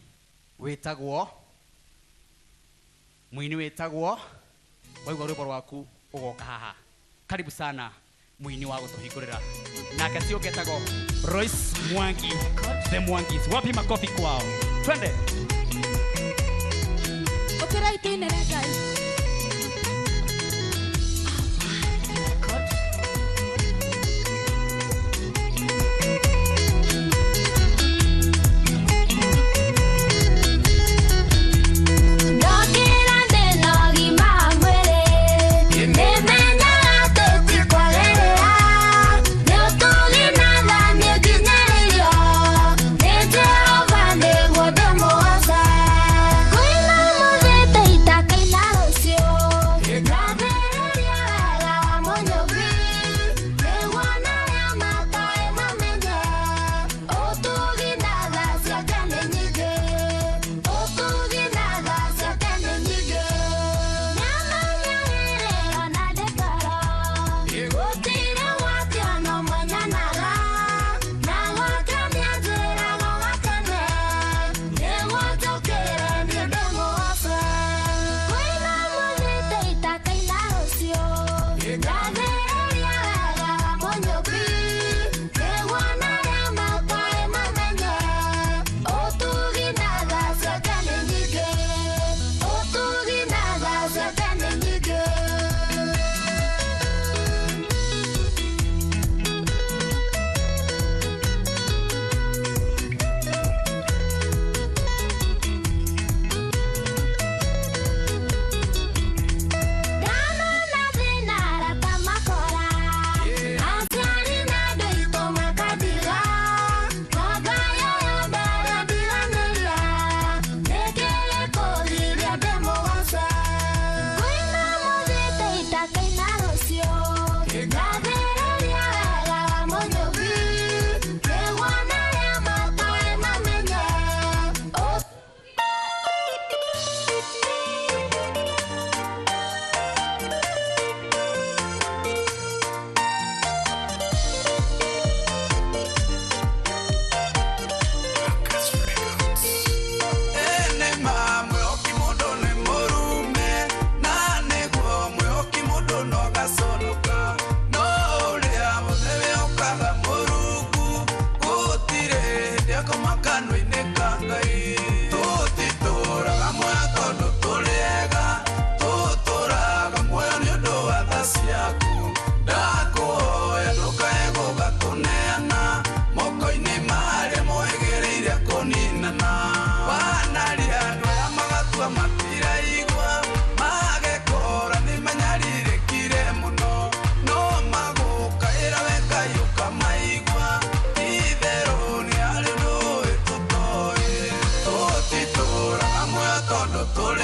wĩtagwo waigua rwĩmbo rwaku ũgoka haha karibu sana mũini wa gũtũhingũrĩra nake ti ũngĩ etagwo Royce Mwangi the Mwangis wapi makofi kwao twende Okera itinere Ngai Kaina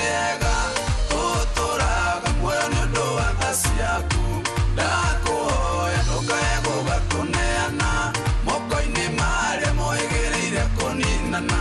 tũrĩega tũtũraga muoyo nĩ ũndũ wa tha ciaku ndakũhoya ndũkae gũgatũneana moko-inĩ marĩa moigĩrĩire kũninana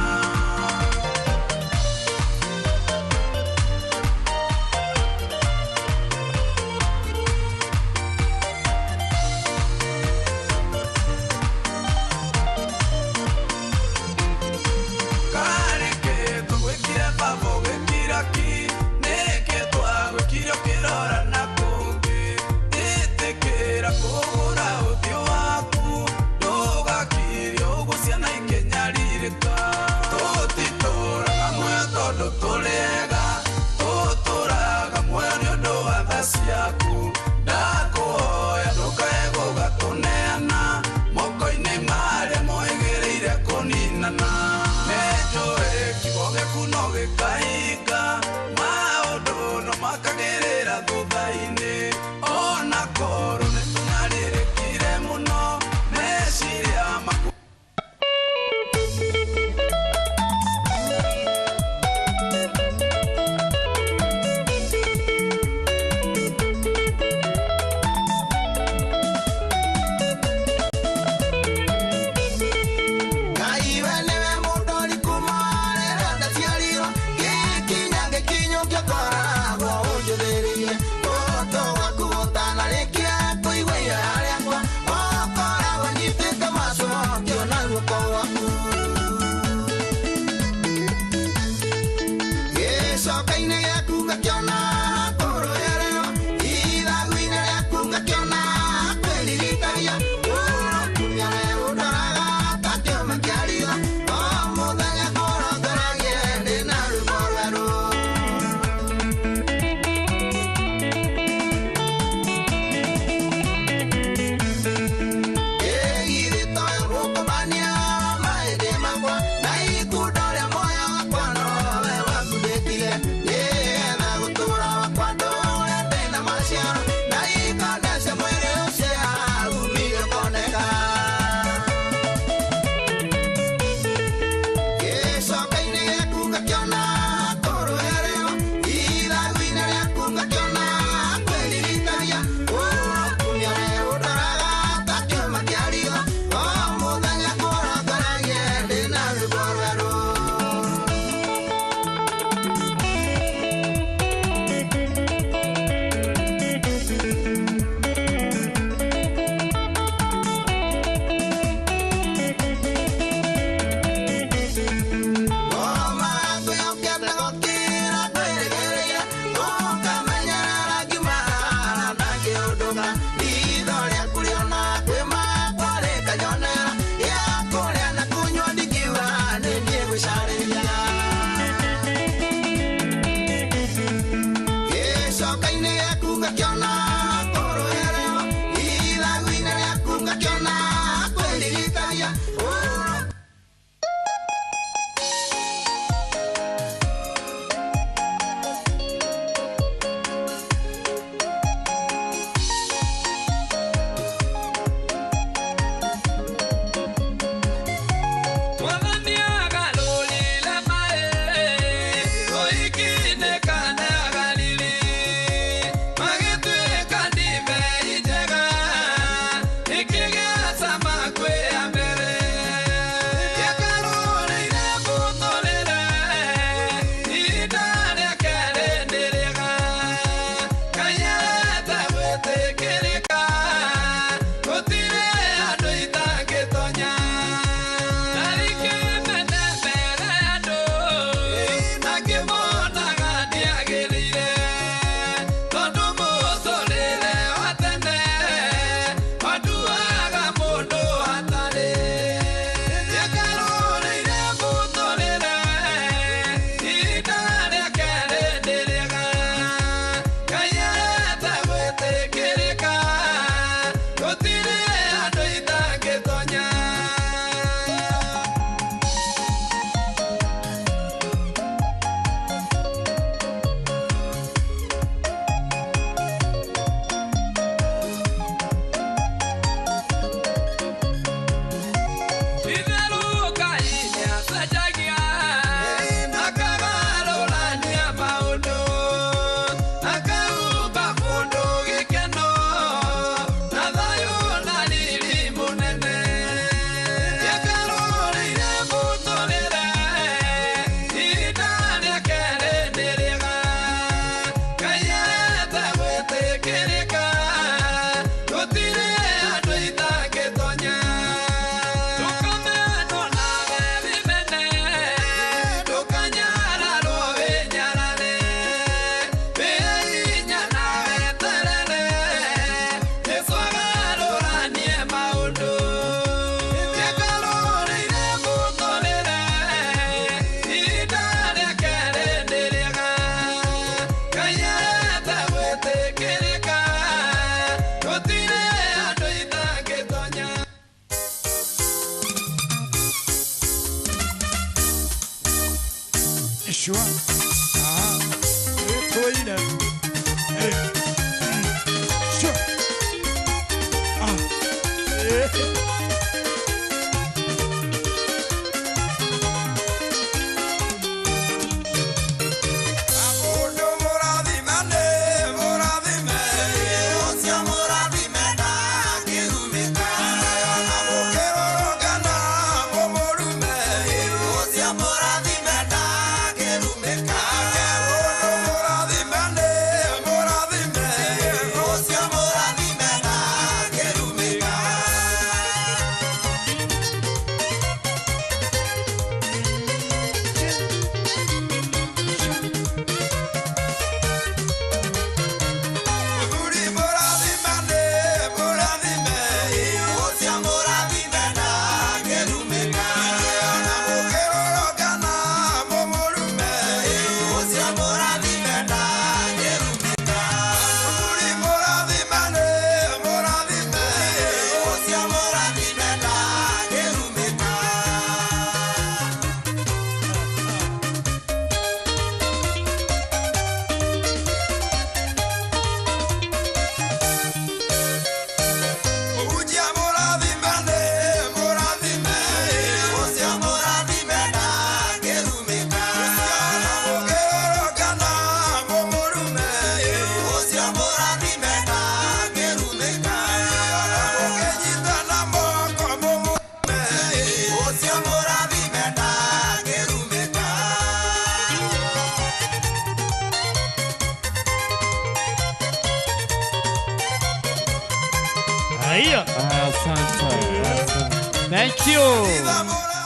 Thank you.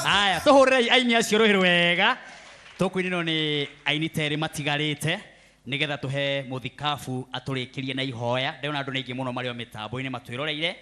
Aya, tuhurei aini acio rohero wega. Tukwinino ni aini teri matigarite nigetha tuhe muthikabu aturikirie na ihoya. Ndona andu ningi muno mario mitambo-ini matwiroreire.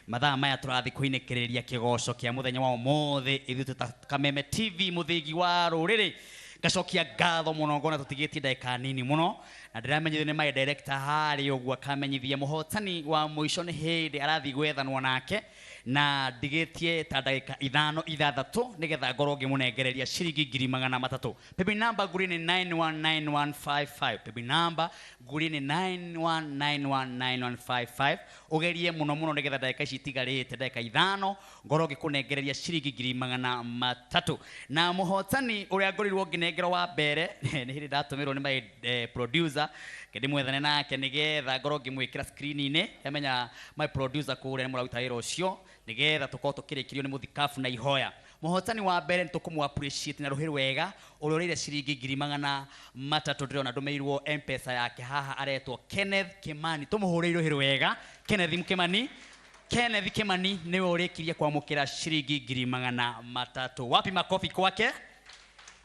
Mathaa maya turathi kuinekereria kigoco kia muthenya wa umuthi ithu Kameme TV muthigi wa ruriri. Gacokia ngatho muno ngona tutigitie ndagika nini muno na ndiramenyithio ni my director hari uguo akamenyithia muhotani wa muico ni hindi arathi gwethanwo nake na ndigitie ta ndagika 5-6 nigetha ngorwo ngimunengereria ciringi 300. Pepe number nguri ni 919155. Pepe number nguri ni 91919155. Ugerie muno muno nigetha ndagika ici itigarite ndagika 5 ngorwo ngikunengereria ciringi 300. Na muhotani uria ngorirwo nginengerwo wa mbere ni hindi ndatumirwo ni my producer kedi mwethane nake nigetha ngorwo ngimwikira screen-ini amenya my producer kuria ni muraruta wira ucio nigetha tukorwo tukirikirio ni muthikabu na ihoya. Muhotani wa mbere nitukumu appreciate na ruhiri wega uroreire ciringi 300 ndirona ndumeirwo M-Pesa yake haha aretwo Kenneth Kimani. Tumuhurire ruhiri wega Kenneth Kimani niwe urikirie kwamukira ciringi 300. Wapi makofi kwake?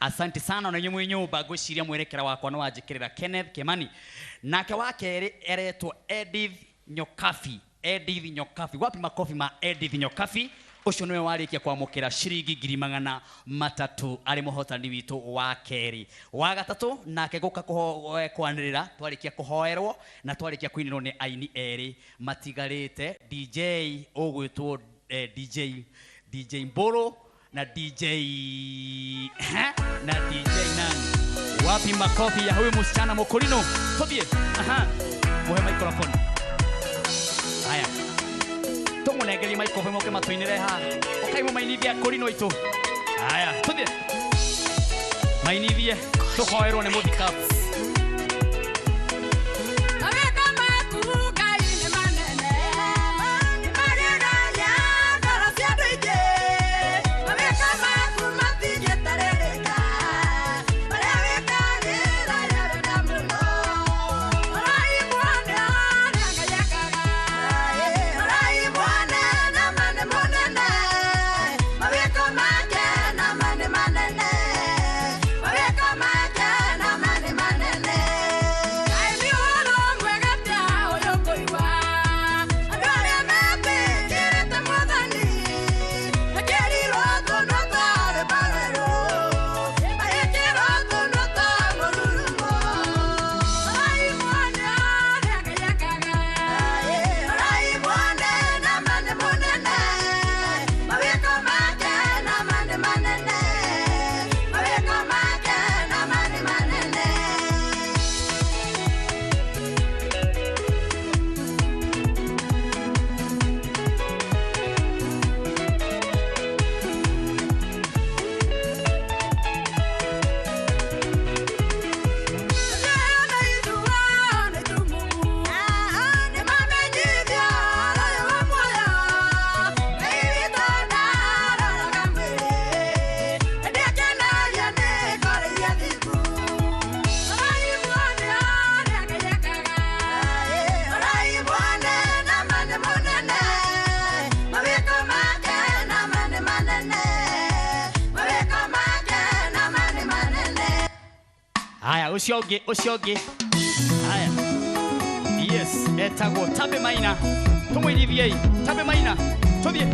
Asante sana na nyumu nyumba gwiciria mwerekera wakwa no wajikirira Kenneth Kimani. Nake wake eretwo Edith Nyokafi. Wapi makofi ma Edith Nyokafi? Ucio niwe warikia kwamukira ciringi 300 ari muhotani witu wa keri. Wa gatatu nake guka kwanirira twarikia kuhoerwo na twarikia kwinirwo ni aini eri matigarite DJ ogwitwo DJ Mboro na DJ nani. Wapi makofi ya huyu msichana Mokolino? Tobie. Muhe microphone. Haya. Tumunegeri microphone moke matwinire ha. Okaimo mainithia Kolino itu. Haya, tobie. Mainithie tuhoerwo ni muthikabu. Manene ucio ungi. Haya. Yes, etagwo Tabe Maina. Tumwirithie Tabe Maina. Tuthie.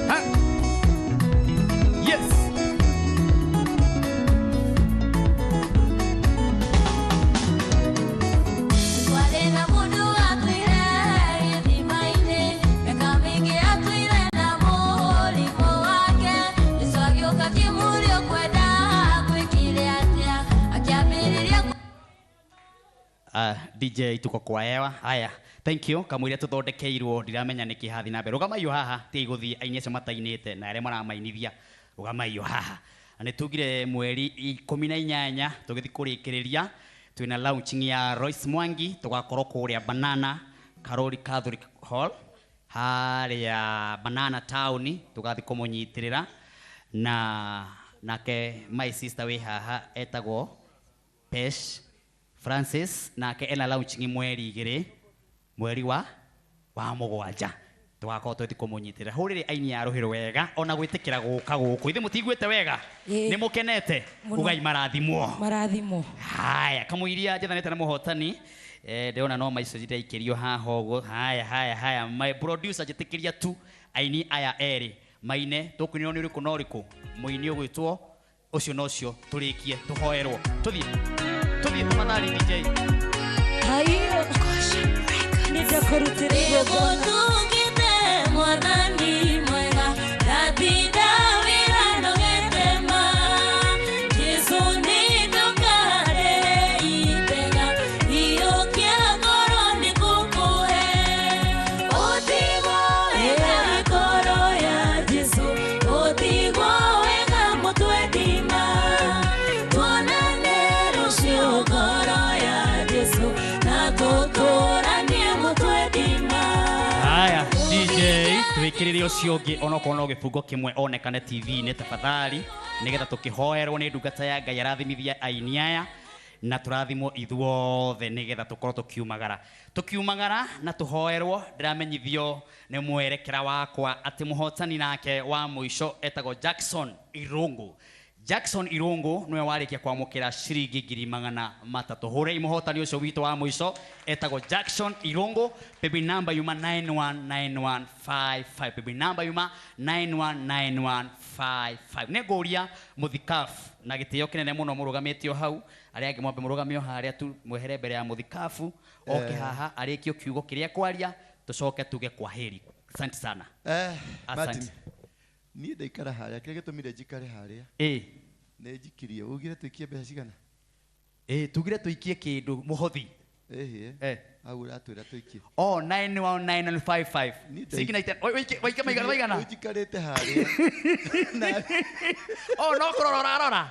Ha. Yes. DJ tuko kwa hewa. Haya, thank you. Kamwire tuthondekeirwo ndiramenya niki hathi na mbere. Rugamayo haha ti guthii ainie cio matainite na aria maramainithia. Rugamayo haha. Ani tugire mweri 18 tugithi kurikiriria twina launching ya Royce Mwangi tugakorwo kuria Banana Karori Catholic Hall haria Banana Town tugathi kumunyitirira na nake my sister we haha etagwo Pesh Francis nake ena launching mweri 2 mweri wa mugwanja tugakorwo twethi kumunyitirira hurire aini ya ruhiro wega ona gwitikira guka guku ithe mutigwete wega ni mukenete ugai marathimo haya kamuiria jethanete na muhotani ndeona no maico ndaikirio haha uguo haya my producer jetikiria tu aini aya eri maine tukunyo ni uriku no uriku muini ugwitwo ucio nocio turikie tuhoerwo tuthie tamadhari DJ hayo nitakurutiria gotungite mwathani mwega ratida wira nogetema Yesu ni ndukare itega iyo kia ngoro ni kukuhe utigwo wega ngoro ya Yesu utigwo wega mutwe ndima tuonane rucio ngoro ya Yesu na tuturanie mutwe ndima. Haya DJ twikiririe ucio ungi onoko no gifungo kimwe onekane TV ni tafadhali nigetha tukihoerwo ni ndungata ya Ngai arathimithia aini aya na turathimwo ithuothe nigetha tukorwo tukiumagara na tuhoerwo. Ndiramenyithio ni mwerekera wakwa ati muhotani nake wa muico etagwo Jackson Irungu niwe warikia kwamukira ciringi 300 hurei muhotani ucio witu wa muico etagwo Jackson Irungu. Baby number yuma 919155 baby number yuma 919155 negoria muthikafu na gitio kinene muno murugamitio hau aria angi mwambe murugamio haria tu mwehere mbere ya muthikafu oke haha arikio kiugo kiria kwaria tucoke tuge kwa heri. Asante sana. Martin ni ndaikara haria kire gitumire njikare haria ne njikirie ugire tuikie mbeca cigana tugire tuikie kindu muhothi au ratwira tuikie 919155 sigina ite waike maigana ujikarete haria no kurora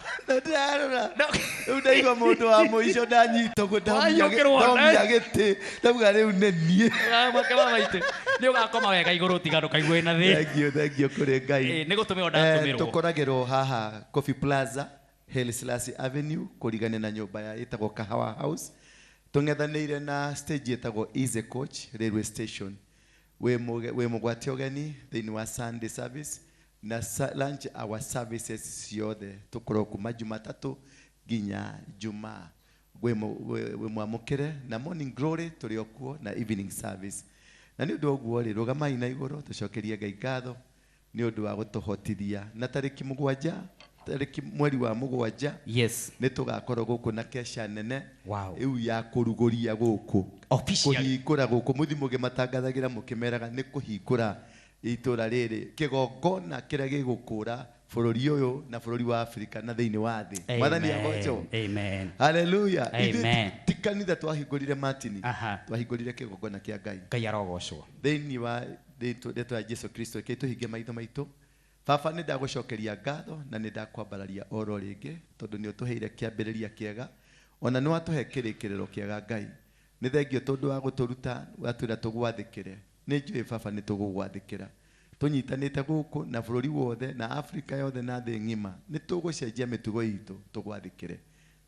ndaigwa mundu wa muico ndanyito gudamia giti ndabuga riu nenie makama maite ni ugakoma wega iguru tigano kaigwe na thi. Thank you kuri Ngai ni gutumirwo ndatumirwo tukoragirwo haha Coffee Plaza Haile Selassie Avenue kurigane na nyumba ya itagwo Kahawa House tungethanire na stage itagwo Easy Coach Railway Station we mugwati ogeni thini wa Sunday service na lunch our services ciothe tukorwo kuma Jumatatu ginya Jumaa we mwamukire na morning glory turi okuo na evening service na ni undu oguo ri rugamai na iguru tucokerie Ngai ngatho ni undu wa gutuhotithia na tariki mweri wa mugwanja ni tugakorwo guku na kesha nene iu ya kuruguria guku kuhingura guku muthimuge matangathagira mukimeraga ni kuhingura itura riri kigongona kiria gigukura bururi uyu na bururi wa Afrika na thiini wa thi. Mwathani agoco. Amen. Hallelujah. Amen. Tikanitha twahingurire Martin twahingurire kigongona kia Ngai. Ngai arogocwo Thiini wa ndeto ya Yesu Kristo kituhinge maitho maitu. Baba ni ndagucokeria ngatho na ni ndakwambararia oro ringi tondu ni utuheire kiambiriria kiega ona ni watuhe kirikiriro kiega Ngai. Ni thengio tondu wa guturuta watwira tugwathikire ni njui Baba ni tugugwathikira tunyitanite guku na bururi wothe na Afrika yothe na thi ngima ni tugucenjia mitugo itu tugwathikire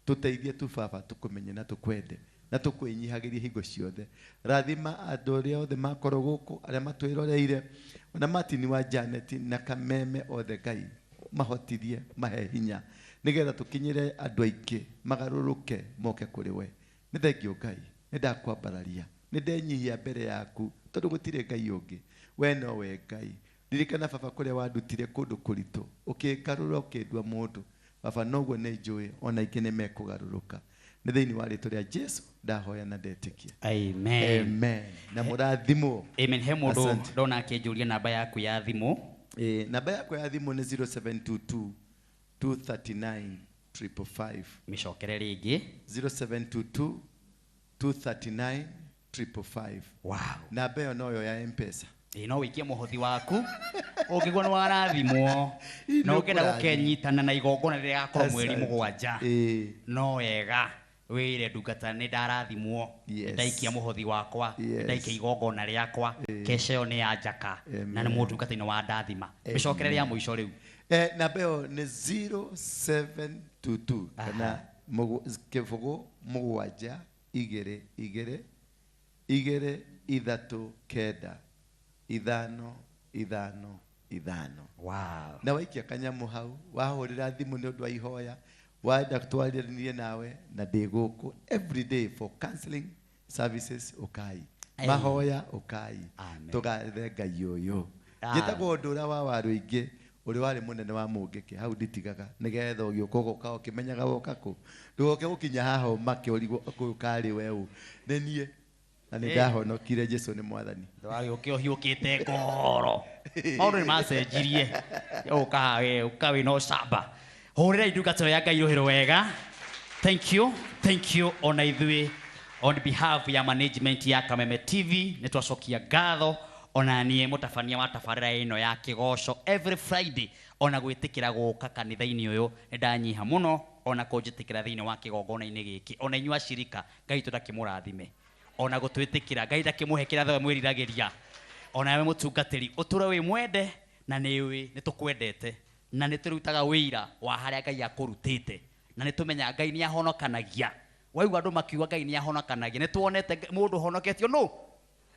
tuteithie tu Baba tukumenye na tukwende na tukwinyihagiria hingo ciothe rathima andu aria othe makorwo guku aria matwiroreire na Martin wa Janet na Kameme othe Ngai mahotithie mahe hinya nigetha tukinyire andu aingi magaruruke moke kuri we. Ni thengio Ngai, ni ndakwambararia, ni ndenyihia mbere yaku tondu gutire Ngai ungi. We no we Ngai. Ririkana baba kuria wandutire kundu kuritu, ukikarura ukindua mundu. Baba noguo ni njui ona ingi ni mekugaruruka. Ni thiini wa ritwa ria Jesu ndahoya na ndetikia. Amen. Amen. Na murathimo. Amen. He mundu ndona akinjuria namba yaku ya thimu. Namba yaku ya thimu ni 0722 239 555. Micokere ringi 0722 239 555. Wow. Namba yo noyo ya M-Pesa. No wikie muhothi waku ungigwa ni warathimwo no ngenda gukenyitana na igongona riria gakorwo mweri 7 no wega wire ndungata ni ndarathimwo ndaikia muhothi wakwa ndaikia igongona riakwa kesho ni ya njaka na ni mundungata-ini wa ndathima micokere ria muico riu namba yo ni 0722 kana kibugu 7 2 2 2 3 9 ithano. Wow. Na waikia kanyamu hau wahurira thimu ni undu wa ihoya wenda twaririe nawe na ndiguku every day for counseling services ukai mahoya ukai tugathe Ngai uyu gitagwo ndura wa waru ingi uri wari munene wa mungiki hau nditigaga nigetha ugiuka ugoka ukimenyaga woka ku ndugoke gukinya haha make urigo ukari weũ nĩ niĩ na nĩ ndahonokire Jesu nĩ mwathani ndwari ukiũhiũkĩte ngoro maũndũ nĩ macenjirie ukawe no camba hũrĩra indungatĩro ya Ngai rũhĩro wega. Thank you ona ithuĩ on behalf ya management ya Kameme TV nĩ twacokia ngatho ona niĩ mũtabania wa tabarĩra ĩno ya kĩgoco every Friday ona gwĩtĩkĩra gũka kanitha-inĩ ũyũ nĩ ndanyiha mũno ona kũnjĩtĩkĩra thĩinĩ wa kĩgongona-inĩ gĩkĩ ona inyuĩ acirika Ngai tũndakĩmũrathime ona gũtwĩtĩkĩra Ngai ndakĩmũhe kĩrĩa thothe mwĩriragĩria ona we mũtungatĩri ũtũre wĩ mwende na nĩ tũkwendete na nĩ tũrutaga wĩira wa harĩa Ngai akũrutĩte na nĩ tũmenya Ngai nĩ ahonokanagia waigua andũ makiuga Ngai nĩ ahonokanagia nĩ tuonete mũndũ honoketio no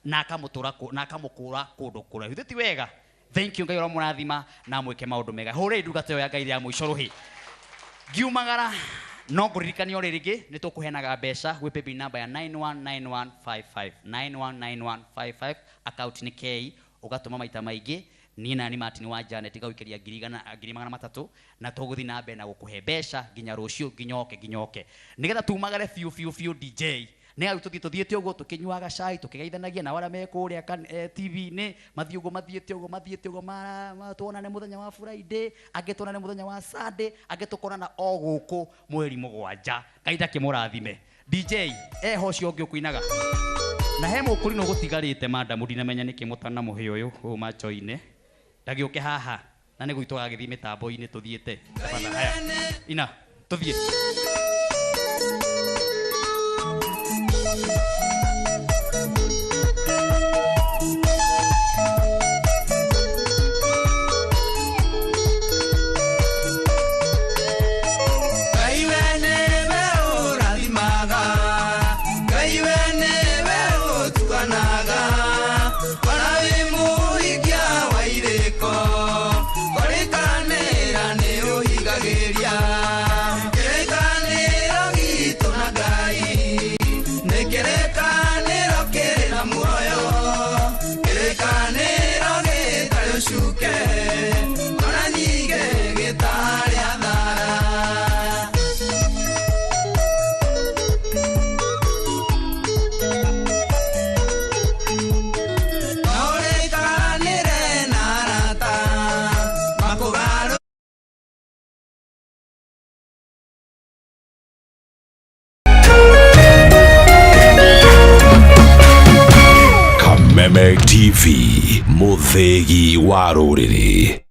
na akamũkũra kũndũ kũraihu ti wega. Thank you Ngai ũramũrathima na mwĩke maũndũ mega hũrĩra indungatĩro ya Ngai ya mũico rũhĩ ngiumagara no ngũririkanio rĩngĩ nĩ tũkũheanaga mbeca gwĩ paybill number ya 919155 919155 account nĩ K ũgatũma maita maingĩ niĩ na nĩ Martin wa Janet gaũikĩria 300 na tũgũthiĩ na mbere na gũkũhe mbeca nginya rũciũ nginyoke nĩgetha tumagare fiu DJ nĩ tũthiĩte ũguo tũkĩnyuaga cai tũkĩgeithanagia na arĩa me kũrĩa TV-inĩ mathiĩte ũguo tuonane mũthenya wa Friday angĩ tuonane mũthenya wa Sunday angĩ tũkonana o gũkũ mweri 7 Ngai ndakĩmũrathime. DJ eho ũcio ũngĩ ũkũinaga na he mũkũri no gũtigarĩte madam ndinamenya nĩkĩ mũtana mũhĩ ũyũ macho-inĩ ndagĩũke haha na nĩ gwitũ gagĩthiĩ mĩtambo-inĩ tũthiĩte ina tũthiĩ Kameme TV, mũthĩgi wa rũrĩrĩ.